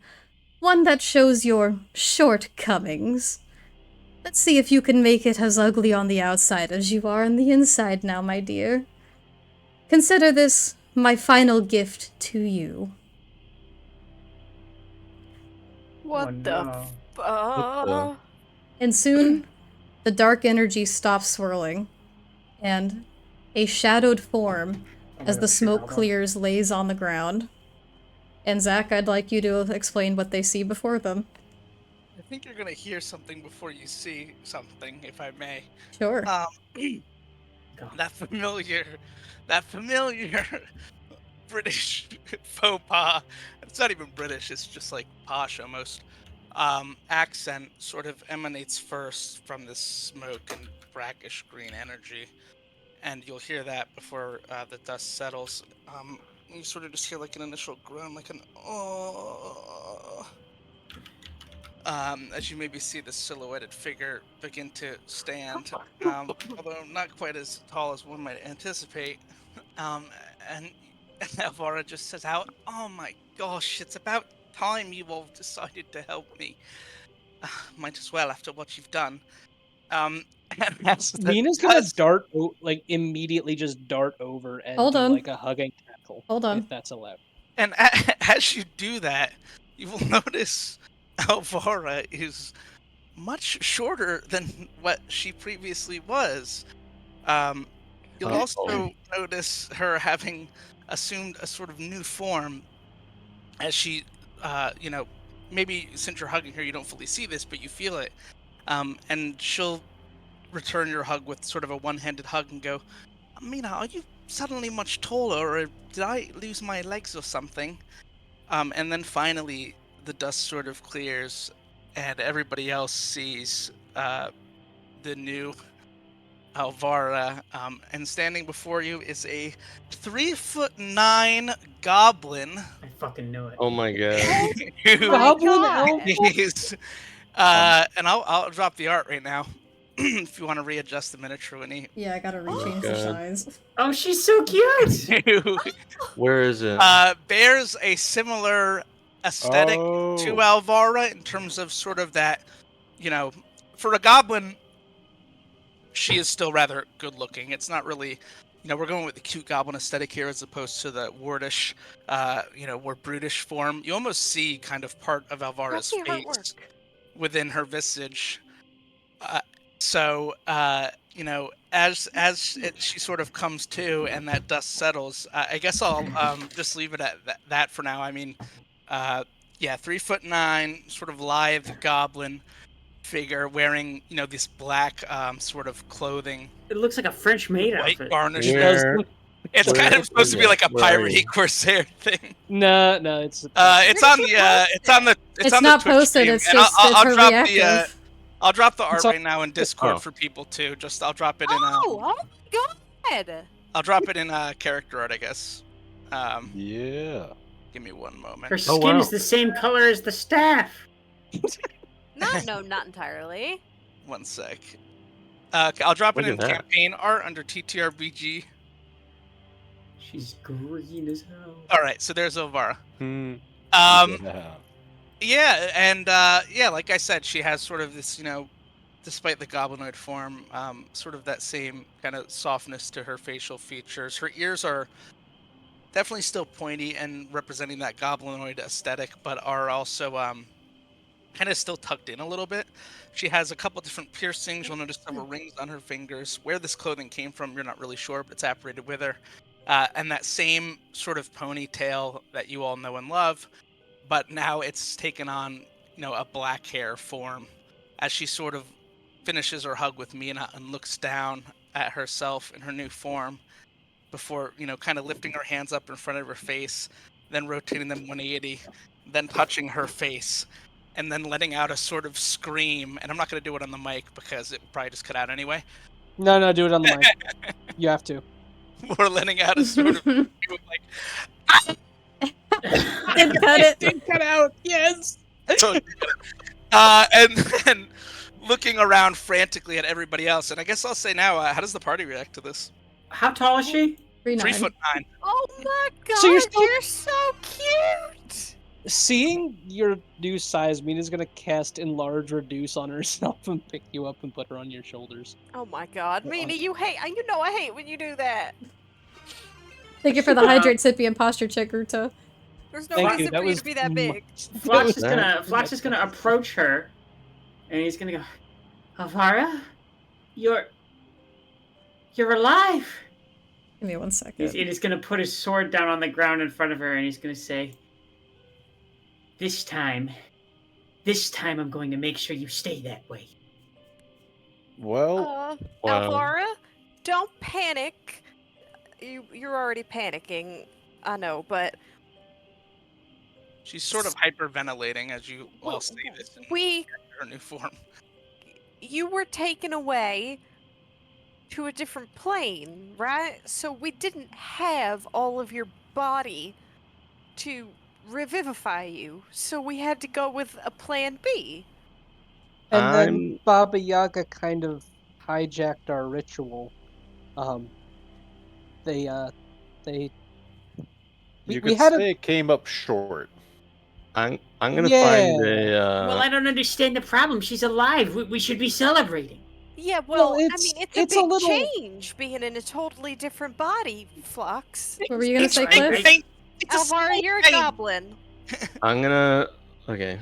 One that shows your shortcomings. Let's see if you can make it as ugly on the outside as you are on the inside now, my dear. Consider this my final gift to you." What Oh, the no. fuck? And soon, the dark energy stops swirling, and a shadowed form, Oh my as the God, shit, smoke hold on. clears, lays on the ground. And Zach, I'd like you to explain what they see before them. I think you're gonna hear something before you see something, if I may. Sure. Um, God. that familiar British faux pas. It's not even British. It's just like posh almost. Accent sort of emanates first from this smoke and brackish green energy, and you'll hear that before the dust settles. You sort of just hear like an initial groan, like an oh. As you maybe see the silhouetted figure begin to stand, although not quite as tall as one might anticipate. Um, and, and Elvira just says out, "Oh my gosh, it's about time you all decided to help me. Might as well after what you've done." Um, and as the Mina's gonna dust, like immediately just dart over and Hold do on. like a hugging tackle, Hold if on. that's allowed. and as you do that, you will notice Elvira is much shorter than what she previously was. Um, you'll Uh-oh. also notice her having assumed a sort of new form as she, maybe since you're hugging her, you don't fully see this, but you feel it. And she'll return your hug with sort of a one-handed hug and go, "Mina, are you suddenly much taller, or did I lose my legs or something?" And then finally, the dust sort of clears, and everybody else sees the new Alvara, and standing before you is a 3'9" goblin. I fucking knew it. Oh my god. Oh who my Goblin God. elf? is, and I'll drop the art right now if you want to readjust the miniature, Winnie. Yeah, I gotta my rechange the God. size. Oh, she's so cute. Who Where is it? bears a similar aesthetic to Alvara in terms of sort of that, for a goblin, she is still rather good looking. It's not really, we're going with the cute goblin aesthetic here as opposed to the wardish, more brutish form. You almost see kind of part of Alvara's the face artwork. within her visage. She sort of comes to and that dust settles, I guess I'll just leave it at that for now. I mean, 3'9", sort of lithe goblin figure wearing, this black sort of clothing, It looks like a French maid white outfit. garnish. It does Where? look- It's Where kind of supposed is to be it? like a Where are piratey you? corsair thing. No, It's did on you the post it's on the It's on the not Twitch posted, stream, it's and just it's her drop reactive. I'll drop the art It's on- right now in Discord Oh. for people too. I'll drop it in Oh my God. I'll drop it in character art, I guess. Yeah. Give me one moment. Her skin wow. is the same color as the staff. Not entirely. One sec. I'll drop it Look in at that. campaign art under TTRBG. She's green as hell. All right, so there's Elvira. Yeah. Yeah, and like I said, she has sort of this, despite the goblinoid form, sort of that same kind of softness to her facial features. Her ears are definitely still pointy and representing that goblinoid aesthetic, but are also kind of still tucked in a little bit. She has a couple different piercings. You'll notice several rings on her fingers. Where this clothing came from, you're not really sure, but it's apparated with her. And that same sort of ponytail that you all know and love, but now it's taken on, a black hair form as she sort of finishes her hug with Mina and looks down at herself in her new form before, kind of lifting her hands up in front of her face, then rotating them 180, then touching her face, and then letting out a sort of scream. And I'm not going to do it on the mic because it will probably just cut out anyway. No, do it on the mic. You have to. We're letting out a sort of Didn't like, cut it. Cut out. Yes. and then looking around frantically at everybody else. And I guess I'll say now, how does the party react to this? How tall is she? 3'9". Oh my God. So you're still- you're so cute. Seeing your new size, Mina's gonna cast Enlarge Reduce on herself and pick you up and put her on your shoulders. Oh my God, Mina, I hate when you do that. Thank you for the hydrate sippy and posture check, Ruta. There's no Thank you, reason that for you was to be that big. Flox That- is gonna approach her, and he's gonna go, Alvara, you're alive. Give me 1 second. He's gonna put his sword down on the ground in front of her, and he's gonna say, This time I'm going to make sure you stay that way. Well, Wow. Alvara, don't panic. You're already panicking, I know, but She's sort of hyperventilating as you all say this in her new form. you were taken away to a different plane, right? So we didn't have all of your body to revivify you, so we had to go with a plan B. And then Baba Yaga kind of hijacked our ritual. They you we could had say it came up short. I'm gonna Yeah. find a. Well, I don't understand the problem. She's alive. We should be celebrating. Yeah, Well, well, I it's- mean, it's it's a a big little- change being in a totally different body, Flux. What were you gonna say, It's Cliff? big. It's a Alvara, small you're a thing. goblin. I'm gonna. Okay.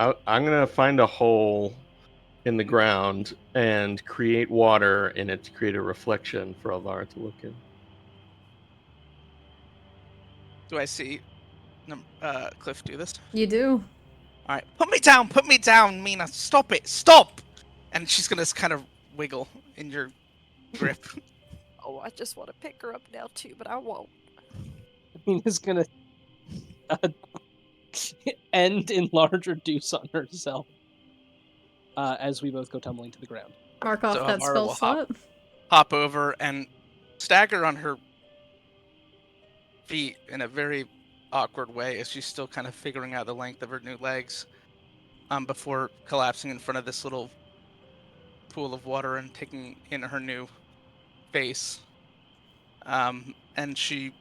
I'm gonna find a hole in the ground and create water in it to create a reflection for Alvara to look in. Do I see Cliff do this? You do. All right, put me down, Mina. Stop it, stop! And she's gonna kind of wiggle in your grip. Oh, I just want to pick her up now too, but I won't. Mina's gonna end Enlarge Reduce on herself as we both go tumbling to the ground. Mark off So that Amara spell will hop. slot. hop over and stagger on her feet in a very awkward way as she's still kind of figuring out the length of her new legs, before collapsing in front of this little pool of water and taking in her new face. And she,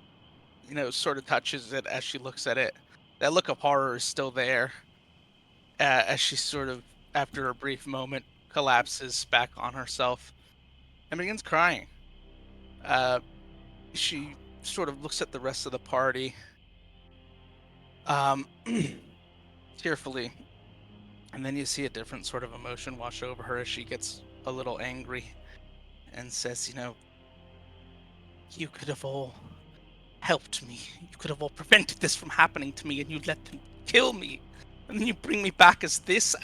sort of touches it as she looks at it. That look of horror is still there, as she sort of, after a brief moment, collapses back on herself and begins crying. Uh, she sort of looks at the rest of the party, um, tearfully, and then you see a different sort of emotion wash over her as she gets a little angry and says, you could have all helped me. You could have all prevented this from happening to me, and you let them kill me. And then you bring me back as this?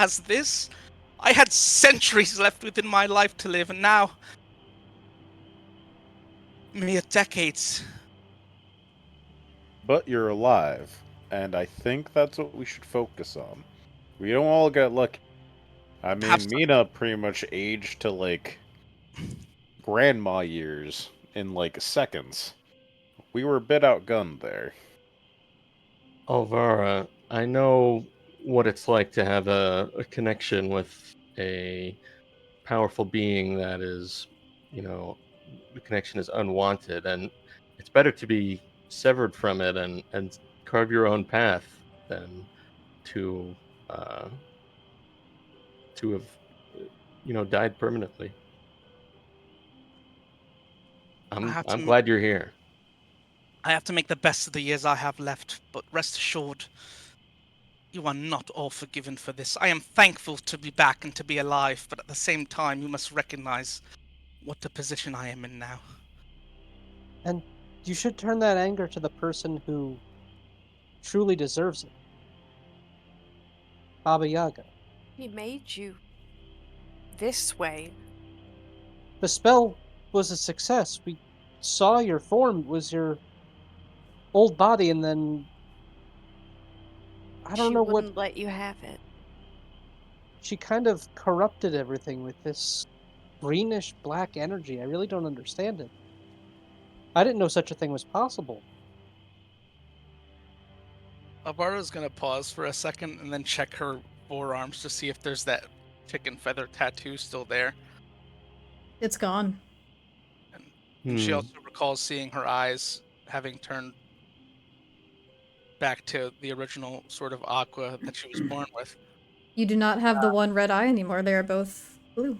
I had centuries left within my life to live, and now mere decades. But you're alive, and I think that's what we should focus on. We don't all get lucky. I mean, Perhaps Mina pretty much aged to, like, grandma years in, like, seconds. We were a bit outgunned there. Alvara, I know what it's like to have a connection with a powerful being that is, the connection is unwanted, and it's better to be severed from it and carve your own path than to uh, to have, died permanently. I'm glad you're here. I have to make the best of the years I have left, but rest assured, you are not all forgiven for this. I am thankful to be back and to be alive, but at the same time, you must recognize what the position I am in now. And you should turn that anger to the person who truly deserves it. Baba Yaga. He made you this way. The spell was a success. We saw your form was your old body, and then I don't She know what wouldn't let you have it. she kind of corrupted everything with this greenish black energy. I really don't understand it. I didn't know such a thing was possible. Alvara's gonna pause for a second and then check her forearms to see if there's that chicken feather tattoo still there. It's gone. And she also recalls seeing her eyes having turned back to the original sort of aqua that she was born with. You do not have the one red eye anymore. They are both blue.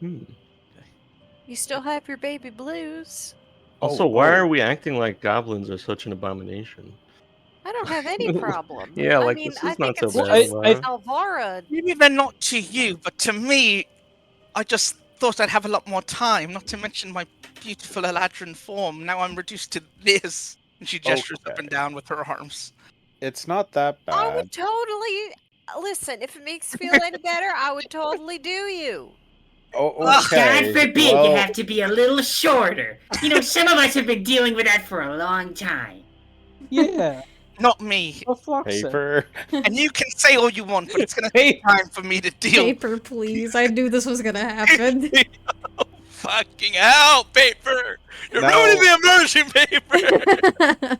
You still have your baby blues. Also, why are we acting like goblins are such an abomination? I don't have any problem. Yeah, I like, mean, this I is think not so it's bad, just Alvara. Alvara. Maybe they're not to you, but to me, I just thought I'd have a lot more time, not to mention my beautiful Eladrin form. Now I'm reduced to this. And she gestures up and down with her arms. It's not that bad. I would totally listen. If it makes you feel any better, I would totally do you. Oh, okay. God forbid you have to be a little shorter. Some of us have been dealing with that for a long time. Yeah. Not me. Paper. And you can say all you want, but it's going to take time for me to deal. Paper, please. I knew this was gonna happen. Fucking hell, Paper! You're No. ruining the immersion, Paper!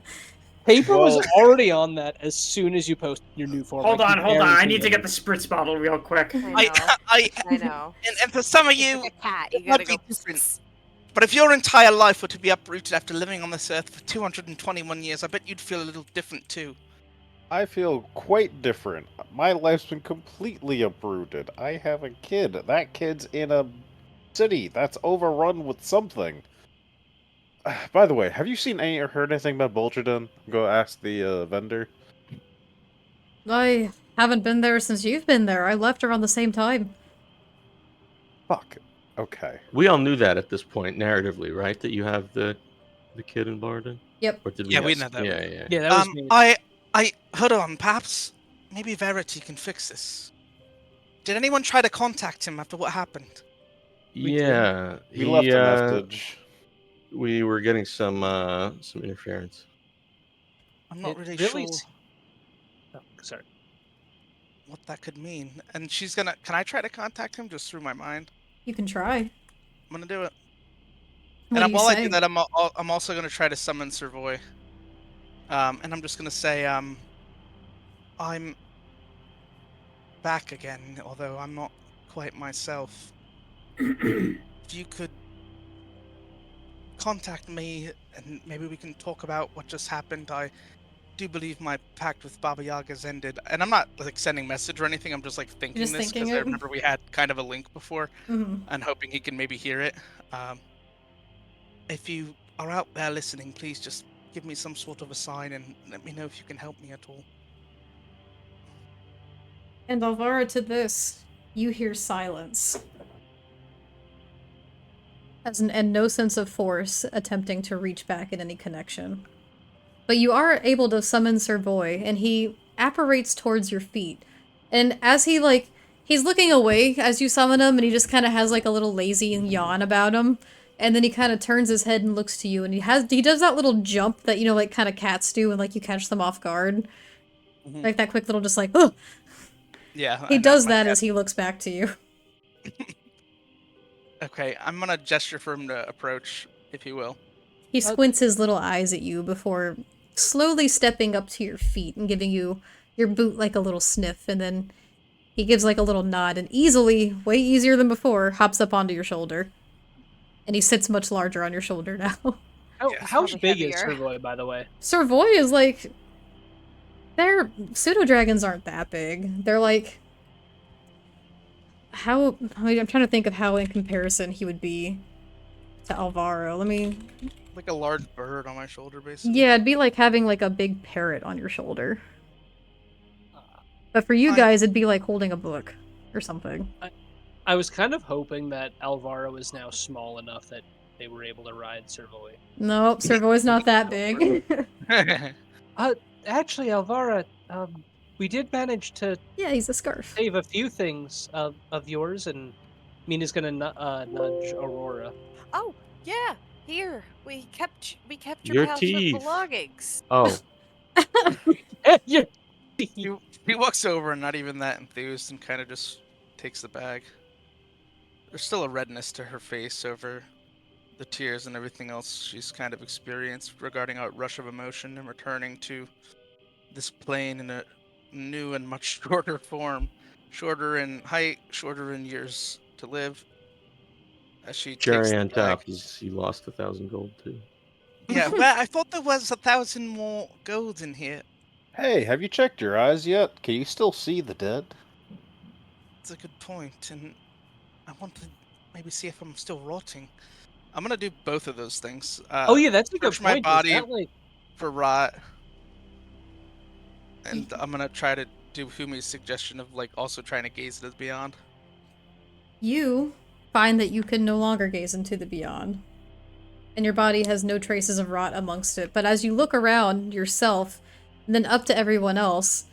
Paper was already on that as soon as you posted your new form. Hold on. I need to get the the spritz bottle real quick. I know. And for some of you, Like a cat, it you gotta might go. be different. But if your entire life were to be uprooted after living on this earth for 221 years, I bet you'd feel a little different too. I feel quite different. My life's been completely uprooted. I have a kid. That kid's in a city that's overrun with something. By the way, have you seen or heard anything about Bolgerden? Go ask the vendor. I haven't been there since you've been there. I left around the same time. Fuck. Okay. We all knew that at this point, narratively, right? That you have the kid in Barden? Yep. Or did Yeah, we guess? know that. Yeah. Yeah, that was me. Hold on, perhaps maybe Verity can fix this. Did anyone try to contact him after what happened? Yeah, He left a message. We were getting some interference. I'm not really really sure Oh, sorry. what that could mean. And she's gonna. Can I try to contact him just through my mind? You can try. I'm gonna do it. What do you while I do say? that, I'm also going to try to summon Servoy. And I'm just going to say, I'm back again, although I'm not quite myself. If you could contact me, and maybe we can talk about what just happened. I do believe my pact with Baba Yaga's ended, and I'm not like sending message or anything. I'm just like You're thinking just this thinking because I it. remember we had kind of a link before, Hmm. and hoping he can maybe hear it. If you are out there listening, please just give me some sort of a sign and let me know if you can help me at all. And Alvara, to this, you hear silence. And no sense of force attempting to reach back at any connection. But you are able to summon Sir Boy, and he apparates towards your feet. And as he's looking away as you summon him, and he just kind of has like a little lazy yawn about him. And then he kind of turns his head and looks to you, and he does that little jump that, you know, like kind of cats do when like you catch them off guard. Like that quick little just like, oh! Yeah, He I know, does my that cat. as he looks back to you. Okay, I'm gonna gesture for him to approach, if you will. He squints his little eyes at you before slowly stepping up to your feet and giving you your boot like a little sniff, and then he gives like a little nod and easily, way easier than before, hops up onto your shoulder. And he sits much larger on your shoulder now. Yeah. How Probably big is heavier. Servoy, by the way? Sir Voy is like... Their pseudo-dragons aren't that big. They're like... How... I'm trying to think of how in comparison he would be to Alvaro. Let me... Like a large bird on my shoulder, basically. Yeah, it'd be like having like a big parrot on your shoulder. Uh, But for you I- guys, it'd be like holding a book or something. I was kind of hoping that Alvaro is now small enough that they were able to ride Servoy. Nope, Sir Voy's not that big. Actually, Alvara, we did manage to Yeah, he's a scarf. save a few things of yours, and Mina's gonna nudge Aurora. Oh, yeah. Here. We kept your Your pouch teeth. of belongings. Oh, Yeah. He walks over and not even that enthused and kind of just takes the bag. There's still a redness to her face over the tears and everything else she's kind of experienced regarding a rush of emotion and returning to this plane in a new and much shorter form. Shorter in height, shorter in years to live. As she takes Jerry the on bag. top. He lost 1,000 gold too. Yeah, well, I thought there was 1,000 more gold in here. Hey, have you checked your eyes yet? Can you still see the dead? It's a good point, and I want to maybe see if I'm still rotting. I'm gonna do both of those things. Oh yeah, that's a good search my point. body Is that like for rot, and I'm gonna try to do Humi's suggestion of like also trying to gaze at the beyond. You find that you can no longer gaze into the beyond. And your body has no traces of rot amongst it. But as you look around yourself, and then up to everyone else,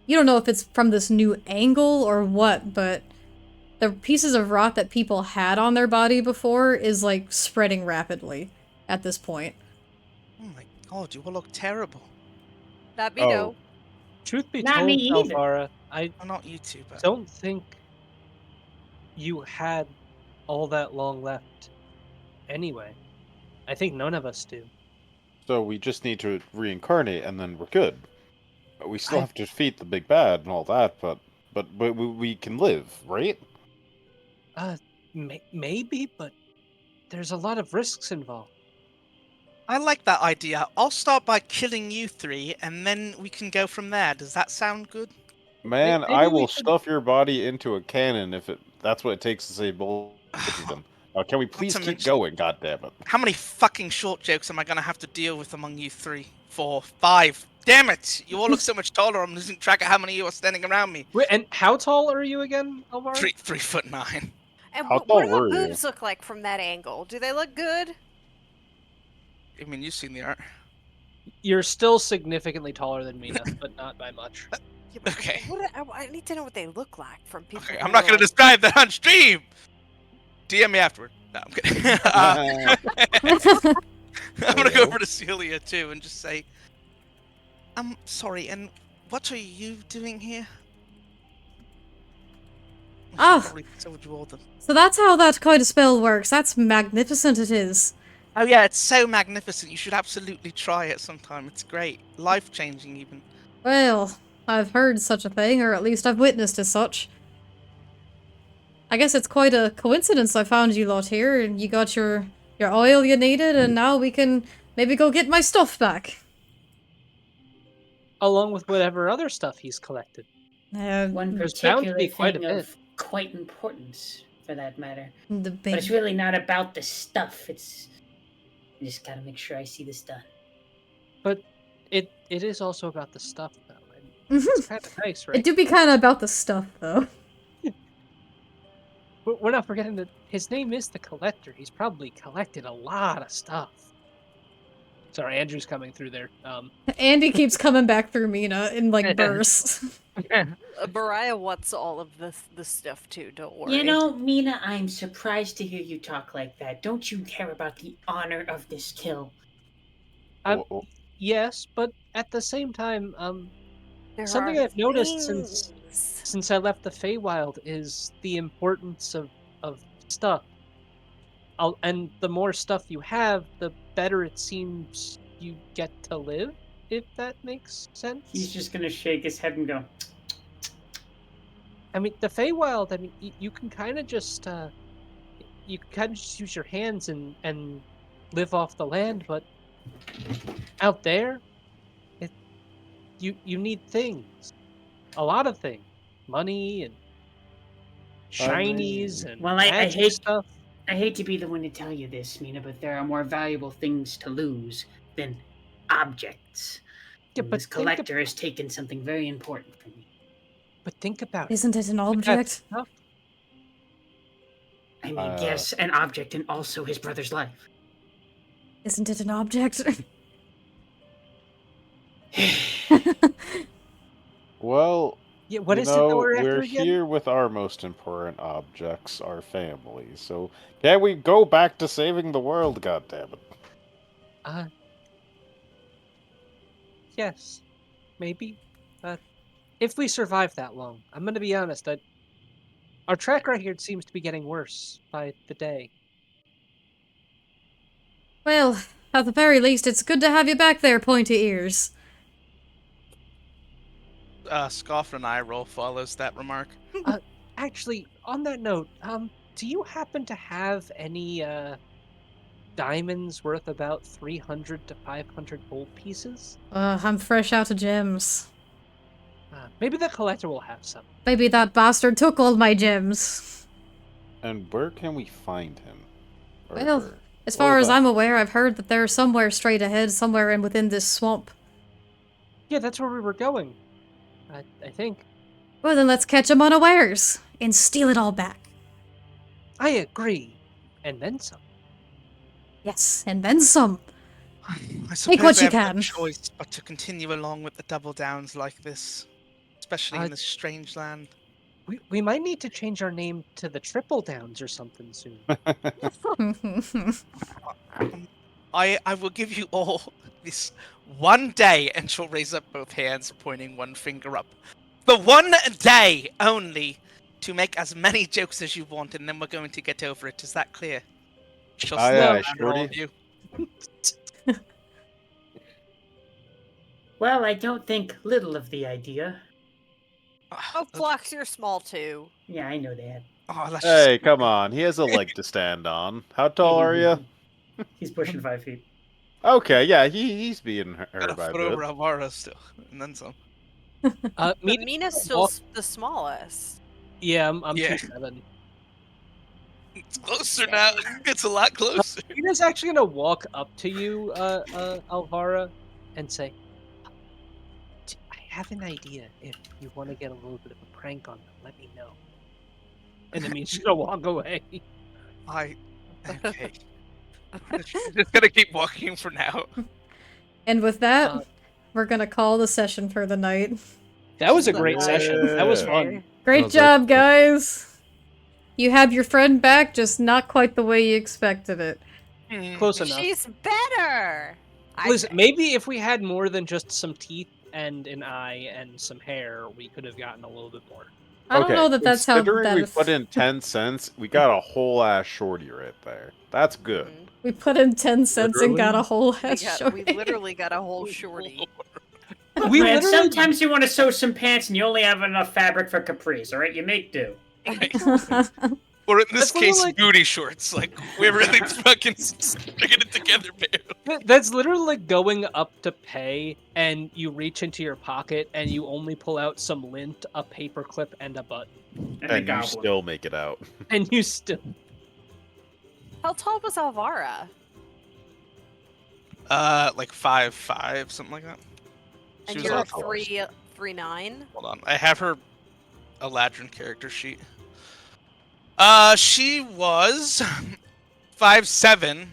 you don't know if it's from this new angle or what, but the pieces of rot that people had on their body before is like spreading rapidly at this point. Oh my god, you all look terrible. Not me, Oh. no. truth be Not told, me either. Alvara, I Well, not you two, but don't think you had all that long left. Anyway, I think none of us do. So we just need to reincarnate and then we're good. We still I- have to defeat the big bad and all that, but we can live, right? Maybe, but there's a lot of risks involved. I like that idea. I'll start by killing you three, and then we can go from there. Does that sound good? Man, Maybe I we will could- stuff your body into a cannon if that's what it takes to save both of them. Can we please to keep mention- going? God damn it! How many fucking short jokes am I gonna have to deal with among you 3, 4, 5? Damn it! You all look so much taller. I'm losing track of how many of you are standing around me. Wait, and how tall are you again, Alvara? 3'9". And How what tall do my were you? boobs look like from that angle? Do they look good? I mean, you've seen the art. You're still significantly taller than Mina, but not by much. Yeah, but Okay. I need to know what they look like from people. Okay, who I'm not are, gonna like- describe that on stream. DM me afterward. No, I'm kidding. I'm gonna go over to Celia too and just say, I'm sorry, and what are you doing here? Oh. Probably told you all the... So that's how that kind of spell works. That's magnificent it is. Oh yeah, it's so magnificent. You should absolutely try it sometime. It's great. Life-changing even. Well, I've heard such a thing, or at least I've witnessed as such. I guess it's quite a coincidence I found you lot here, and you got your oil you needed, and now we can maybe go get my stuff back. Along with whatever other stuff he's collected. One There's bound to particular be quite a thing bit. of quite importance, for that matter. The But big... it's really not about the stuff. It's I just gotta make sure I see this done. But it is also about the stuff, though. And it's kind of nice, right? It do be kind of about the stuff, though. But we're not forgetting that his name is the Collector. He's probably collected a lot of stuff. Sorry, Andrew's coming through there. Andy keeps coming back through Mina in, like, bursts. Mariah wants all of the stuff too, don't worry. You know, Mina, I'm surprised to hear you talk like that. Don't you care about the honor of this kill? Yes, but at the same time, There something are I've noticed things. since I left the Feywild is the importance of stuff. And the more stuff you have, the better it seems you get to live, if that makes sense. He's just gonna shake his head and go. I mean, the Feywild, I mean, you can kind of just, you can kind of just use your hands and live off the land, but out there, you need things. A lot of things. Money and shinies and Well, magic stuff. I hate to be the one to tell you this, Mina, but there are more valuable things to lose than objects. Yeah, And but this collector has taken something very important from me. But think about it. Isn't it an With that object? stuff, I mean, yes, an object and also his brother's life. Isn't it an object? Well, yeah, what you is it that know, we're after we're again? here with our most important objects, our family. So can we go back to saving the world? Goddammit! Yes, maybe. If we survive that long, I'm gonna be honest. Our track record seems to be getting worse by the day. Well, at the very least, it's good to have you back there, pointy ears. Scoff and eye roll follows that remark. Actually, on that note, do you happen to have any diamonds worth about 300 to 500 gold pieces? I'm fresh out of gems. Maybe the collector will have some. Maybe that bastard took all my gems. And where can we find him? Or Well, her? as far as about- I'm aware, I've heard that they're somewhere straight ahead, somewhere in within this swamp. Yeah, that's where we were going. I think. Well, then let's catch him unawares and steal it all back. I agree. And then some. Yes, and then some. I Take what suppose you I have can. no choice but to continue along with the double downs like this, especially in this strange land. We might need to change our name to the Triple Downs or something soon. I will give you all this one day, and she'll raise up both hands, pointing one finger up. The one day only to make as many jokes as you want, and then we're going to get over it. Is that clear? She'll Aye, slow aye, down all of shorty. you. Well, I don't think little of the idea. Oh, Flux, you're small too. Yeah, I know that. Oh, that's just- Hey, come on. He has a leg to stand on. How tall are you? He's pushing 5 feet. Okay, yeah, he's being heard Got a by a foot bit. over Alvara still, and then some. But Mina- Mina's still the smallest. Yeah, I'm Yeah. 2'7". It's closer now. It's a lot closer. Mina's actually gonna walk up to you, Alvara, and say, "I have an idea. If you want to get a little bit of a prank on them, let me know." And then she's gonna walk away. Okay. Just gonna keep walking for now. And with that, Uh, we're gonna call the session for the night. That was a great session. That was fun. Great was job, excellent. guys! You have your friend back, just not quite the way you expected it. Close enough. She's better. Listen, maybe if we had more than just some teeth and an eye and some hair, we could have gotten a little bit more. I don't know that that's how considering that we put in 10 cents, we got a whole ass shorty right there. That's good. Mhm. we put in 10 cents and got a whole We ass got, we shorty. literally got a whole shorty. Look, We man, literally- sometimes you want to sew some pants and you only have enough fabric for capris, alright? You make do. Or in this That's literally case, like- booty shorts. Like, we're really fucking sticking it together, man. That's literally like going up to pay, and you reach into your pocket, and you only pull out some lint, a paperclip, and a button. And, a And you goblin. still make it out. And you still... How tall was Alvara? Like 5'5", something like that. She And was you're on 3'9". Hold on, I have her Eladrin character sheet. She was 5'7"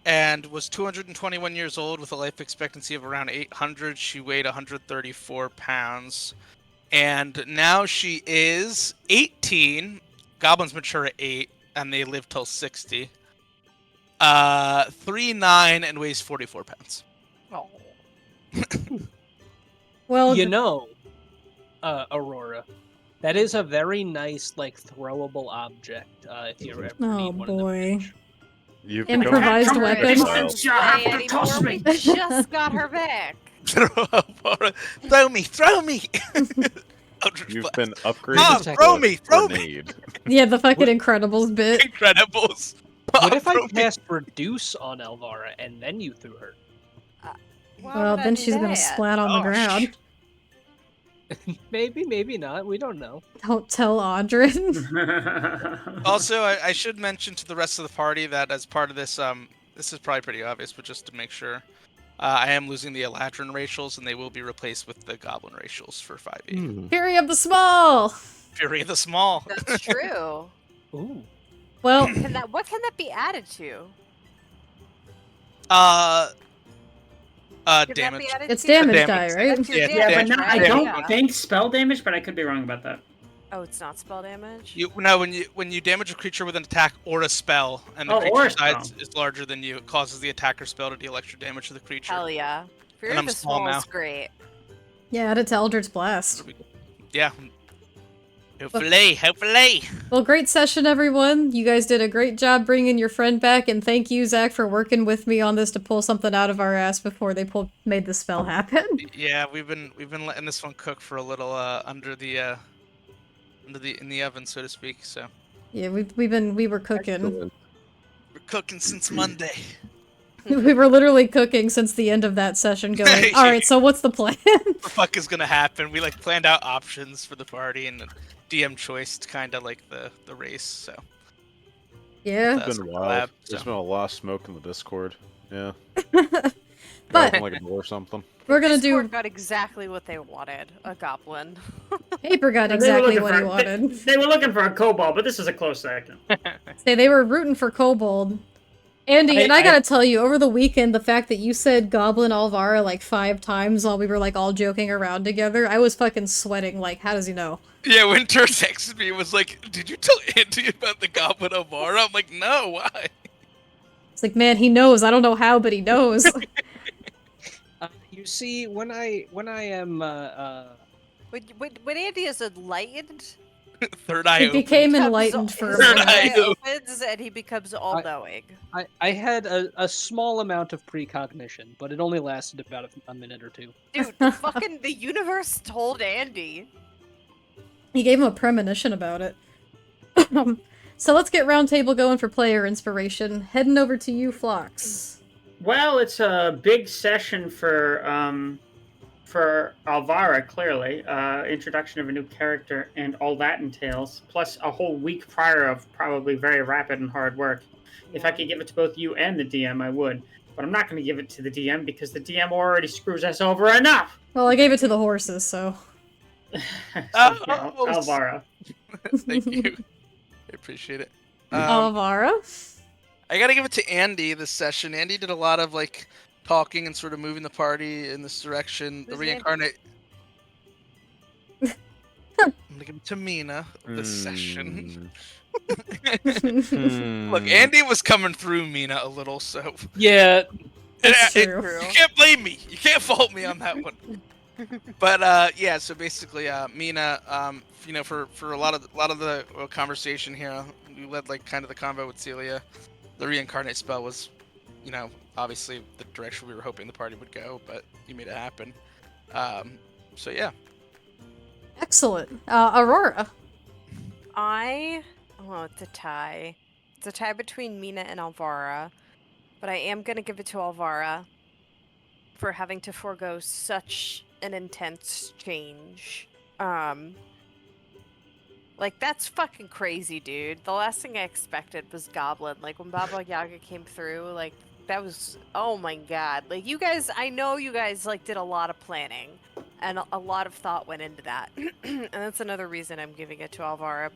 and was 221 years old with a life expectancy of around 800. She weighed 134 pounds. And now she is 18. Goblins mature at 8, and they live till 60. 3'9" and weighs 44 pounds. Oh. Well, You know, Aurora, that is a very nice, like, throwable object, if you ever oh need one in the boy. future. You've Improvised Come on, weapon. distance, you have Play to anymore. toss me. We just got her back. Throw me! Throw me! Eldritch You've Blast. been upgraded Mom, to throw a me, throw me. grenade. Yeah, the fucking Incredibles bit. Incredibles. What if I Throw me. cast Reduce on Elvara, and then you threw her? Why Well, would I then do she's gonna that? splat on the Oh, ground. Maybe, maybe not. We don't know. Don't tell Audrin. Also, I should mention to the rest of the party that as part of this, this is probably pretty obvious, but just to make sure, I am losing the Eladrin racials, and they will be replaced with the Goblin racials for 5e. Fury of the Small! Fury of the Small. That's true. Ooh. Well, What can that be added to? Can that Damage. be added it's to? damage Damage. die, right? That's your Yeah, Yeah, but damage, no, right? I don't Yeah. think spell damage, but I could be wrong about that. Oh, it's not spell damage? When you damage a creature with an attack or a spell, and the Oh, or a creature's size spell. is larger than you, it causes the attacker spell to deal extra damage to the creature. Hell yeah. Fury I'm of the small Small now. is great. Yeah, add it to Eldritch Blast. Yeah. Hopefully. Well, great session, everyone. You guys did a great job bringing your friend back, and thank you, Zach, for working with me on this to pull something out of our ass before they made the spell happen. Yeah, we've been letting this one cook for a little in the oven, so to speak. So Yeah, we were cooking. Excellent. we're cooking since Monday. We were literally cooking since the end of that session going, alright, so what's the plan? What the fuck is gonna happen? We like planned out options for the party, and DM choiced kind of like the race. So Yeah. That's It's been a wild. collab, There's so. been a lot of smoke in the Discord. Yeah. But Open like a door or something. we're gonna Discord do... got exactly what they wanted. A goblin. Paper got They were exactly looking what for- he wanted. They were looking for a kobold, but this is a close second. Say they were rooting for Kobold. Andy, and I gotta tell you, over the weekend, the fact that you said Goblin Alvara like 5 times while we were like all joking around together, I was fucking sweating. Like, how does he know? yeah, Winter texted me and was like, "Did you tell Andy about the Goblin of Mara?" I'm like, "No, why?" It's like, man, he knows. I don't know how, but he knows. You see, when I am When Andy is enlightened, Third eye. He open. became becomes- enlightened for a his Third minute. eye eye opens and he becomes all-knowing. I had a small amount of precognition, but it only lasted about a minute or two. Dude, the universe told Andy. He gave him a premonition about it. So let's get roundtable going for player inspiration. Heading over to you, Phlox. Well, it's a big session for Alvara, clearly. Introduction of a new character and all that entails, plus a whole week prior of probably very rapid and hard work. If I could give it to both you and the DM, I would. But I'm not going to give it to the DM because the DM already screws us over enough. Well, I gave it to the horses, so... Alvara. Thank you. I appreciate it. Alvara? I gotta give it to Andy this session. Andy did a lot of like talking and sort of moving the party in this direction. The Who's reincarnate. I'm gonna give it to Mina this session. Look, Andy was coming through Mina a little, so Yeah, That's you true. can't blame me. You can't fault me on that one. But yeah, so basically, Mina, for a lot of the conversation here, we led like kind of the convo with Celia. The reincarnate spell was, obviously the direction we were hoping the party would go, but you made it happen. So yeah. Excellent. Aurora. It's a tie. It's a tie between Mina and Alvara, but I am gonna give it to Alvara for having to forego such an intense change. Like, that's fucking crazy, dude. The last thing I expected was Goblin. Like, when Baba Yaga came through, like, that was, oh my god. Like, you guys, I know you guys, like, did a lot of planning, and a lot of thought went into that. And that's another reason I'm giving it to Alvara,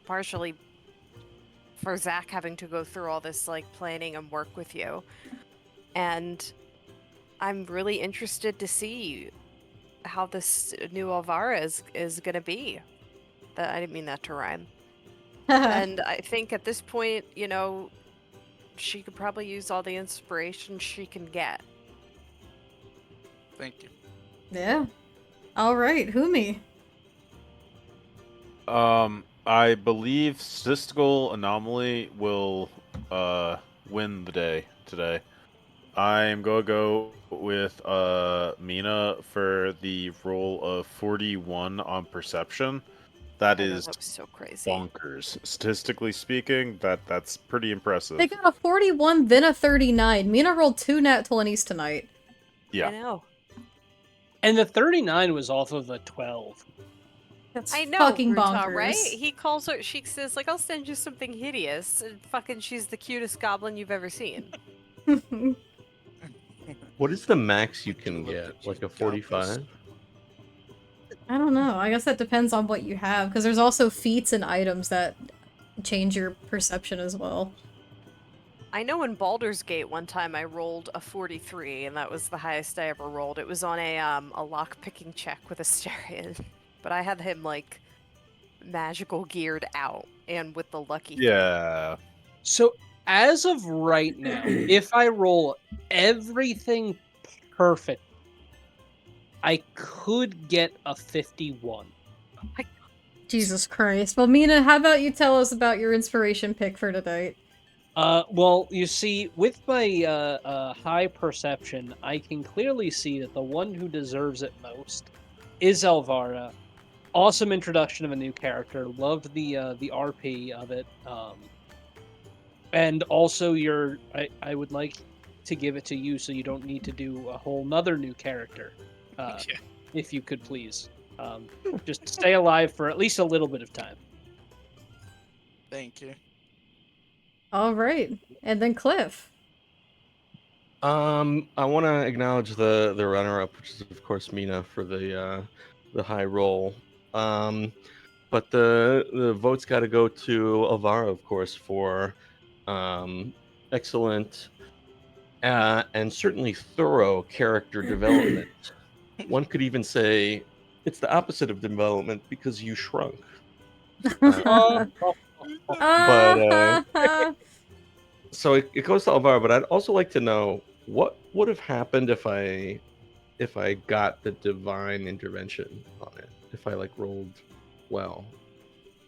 partially for Zach having to go through all this, like, planning and work with you. And I'm really interested to see how this new Alvara is gonna be. I didn't mean that to rhyme. And I think at this point, she could probably use all the inspiration she can get. Thank you. Yeah. All right, Humi. I believe Statistical Anomaly will win the day today. I'm gonna go with Mina for the roll of 41 on Perception. That is That was so crazy. bonkers. Statistically speaking, that's pretty impressive. They got a 41, then a 39. Mina rolled 2 nat 20s tonight. Yeah. I know. And the 39 was off of a 12. That's I know, fucking Ruta, bonkers. right? He calls her, she says, like, I'll send you something hideous. And fucking, she's the cutest goblin you've ever seen. What is the max you can Look get? at Like you, a 45? I don't know. I guess that depends on what you have, because there's also feats and items that change your perception as well. I know in Baldur's Gate one time I rolled a 43, and that was the highest I ever rolled. It was on a lock-picking check with Asterion. But I had him, like, magical geared out, and with the lucky thing. Yeah. So, as of right now, if I roll everything perfect, I could get a 51. Jesus Christ. Well, Mina, how about you tell us about your inspiration pick for tonight? Well, you see, with my high perception, I can clearly see that the one who deserves it most is Elvara. Awesome introduction of a new character. Loved the RP of it. And also, I would like to give it to you so you don't need to do a whole nother new character. Yeah. If you could please. Just stay alive for at least a little bit of time. Thank you. All right. And then Cliff. I want to acknowledge the runner-up, which is of course Mina for the high roll. But the vote's got to go to Alvara, of course, for excellent and certainly thorough character development. One could even say it's the opposite of development because you shrunk. So it goes to Alvaro, but I'd also like to know what would have happened if I got the divine intervention on it, if I like rolled well.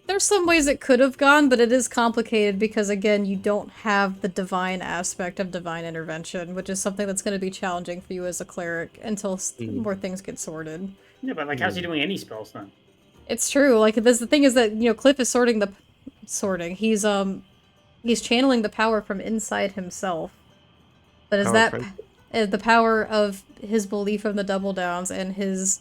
There's some ways it could have gone, but it is complicated because, again, you don't have the divine aspect of divine intervention, which is something that's going to be challenging for you as a cleric until more things get sorted. Yeah, but like, how's he doing any spells then? It's true. Like, the thing is that, Cliff is he's channeling the power from inside himself. But is the power of his belief in the double downs and his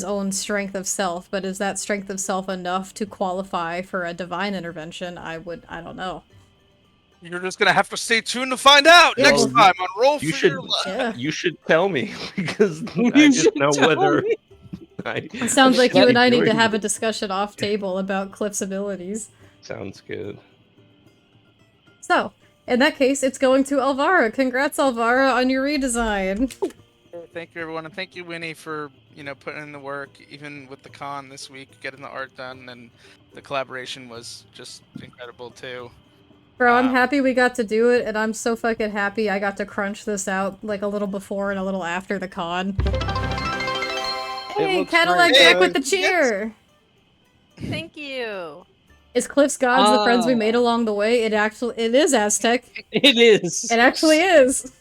own strength of self, but is that strength of self enough to qualify for a divine intervention? I don't know. You're just gonna have to stay tuned to find out next time on Roll for Your Life. Yeah. You should tell me because I just know whether. It sounds like you and I need to have a discussion off table about Cliff's abilities. Sounds good. So, in that case, it's going to Alvara. Congrats, Alvara, on your redesign. Thank you, everyone, and thank you, Winnie, for putting in the work, even with the con this week, getting the art done, and the collaboration was just incredible too. Bro, I'm happy we got to do it, and I'm so fucking happy I got to crunch this out like a little before and a little after the con. Hey, looks Cadillac great, Jack with guys. the cheer! Thank you. Is Cliff's Gods the friends we made Oh. along the way? It is Aztec. It is. It actually is.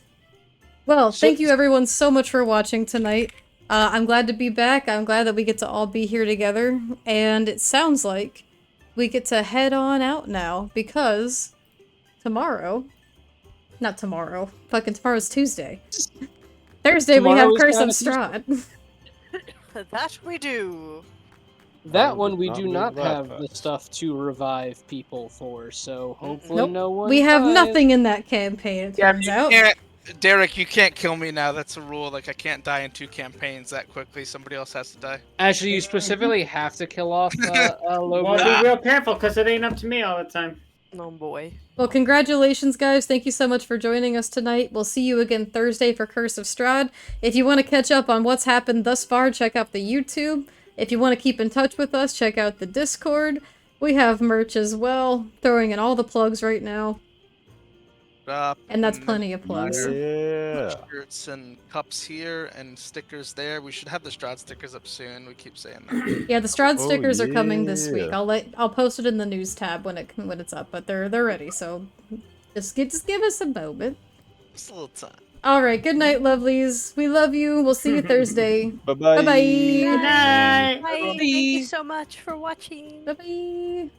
Well, So- thank you everyone so much for watching tonight. I'm glad to be back. I'm glad that we get to all be here together. And it sounds like we get to head on out now because tomorrow, not tomorrow, fucking tomorrow's Tuesday. Thursday we Tomorrow have is Curse not of a Tuesday. Strahd. That we do. That I one did we not do move not that have the fast. stuff to revive people for, so hopefully Nope. no one We have dies. nothing in that campaign, it turns out. Derek, you can't kill me now. That's a rule. Like, I can't die in 2 campaigns that quickly. Somebody else has to die. Actually, you specifically have to kill off Well, Lobo. be real careful, because it ain't up to me all the time. Oh boy. Well, congratulations, guys. Thank you so much for joining us tonight. We'll see you again Thursday for Curse of Strahd. If you want to catch up on what's happened thus far, check out the YouTube. If you want to keep in touch with us, check out the Discord. We have merch as well. Throwing in all the plugs right now. And that's plenty of plugs. Yeah. Shirts and cups here and stickers there. We should have the Strahd stickers up soon. We keep saying that. Yeah, the Strahd Oh, stickers are coming this week. yeah. I'll post it in the news tab when it's up, but they're ready, so just give us a moment. Just a little time. Alright, good night, lovelies. We love you. We'll see you Thursday. Bye-bye. Bye-bye. Good night. Bye. Thank you so much for watching. Bye-bye.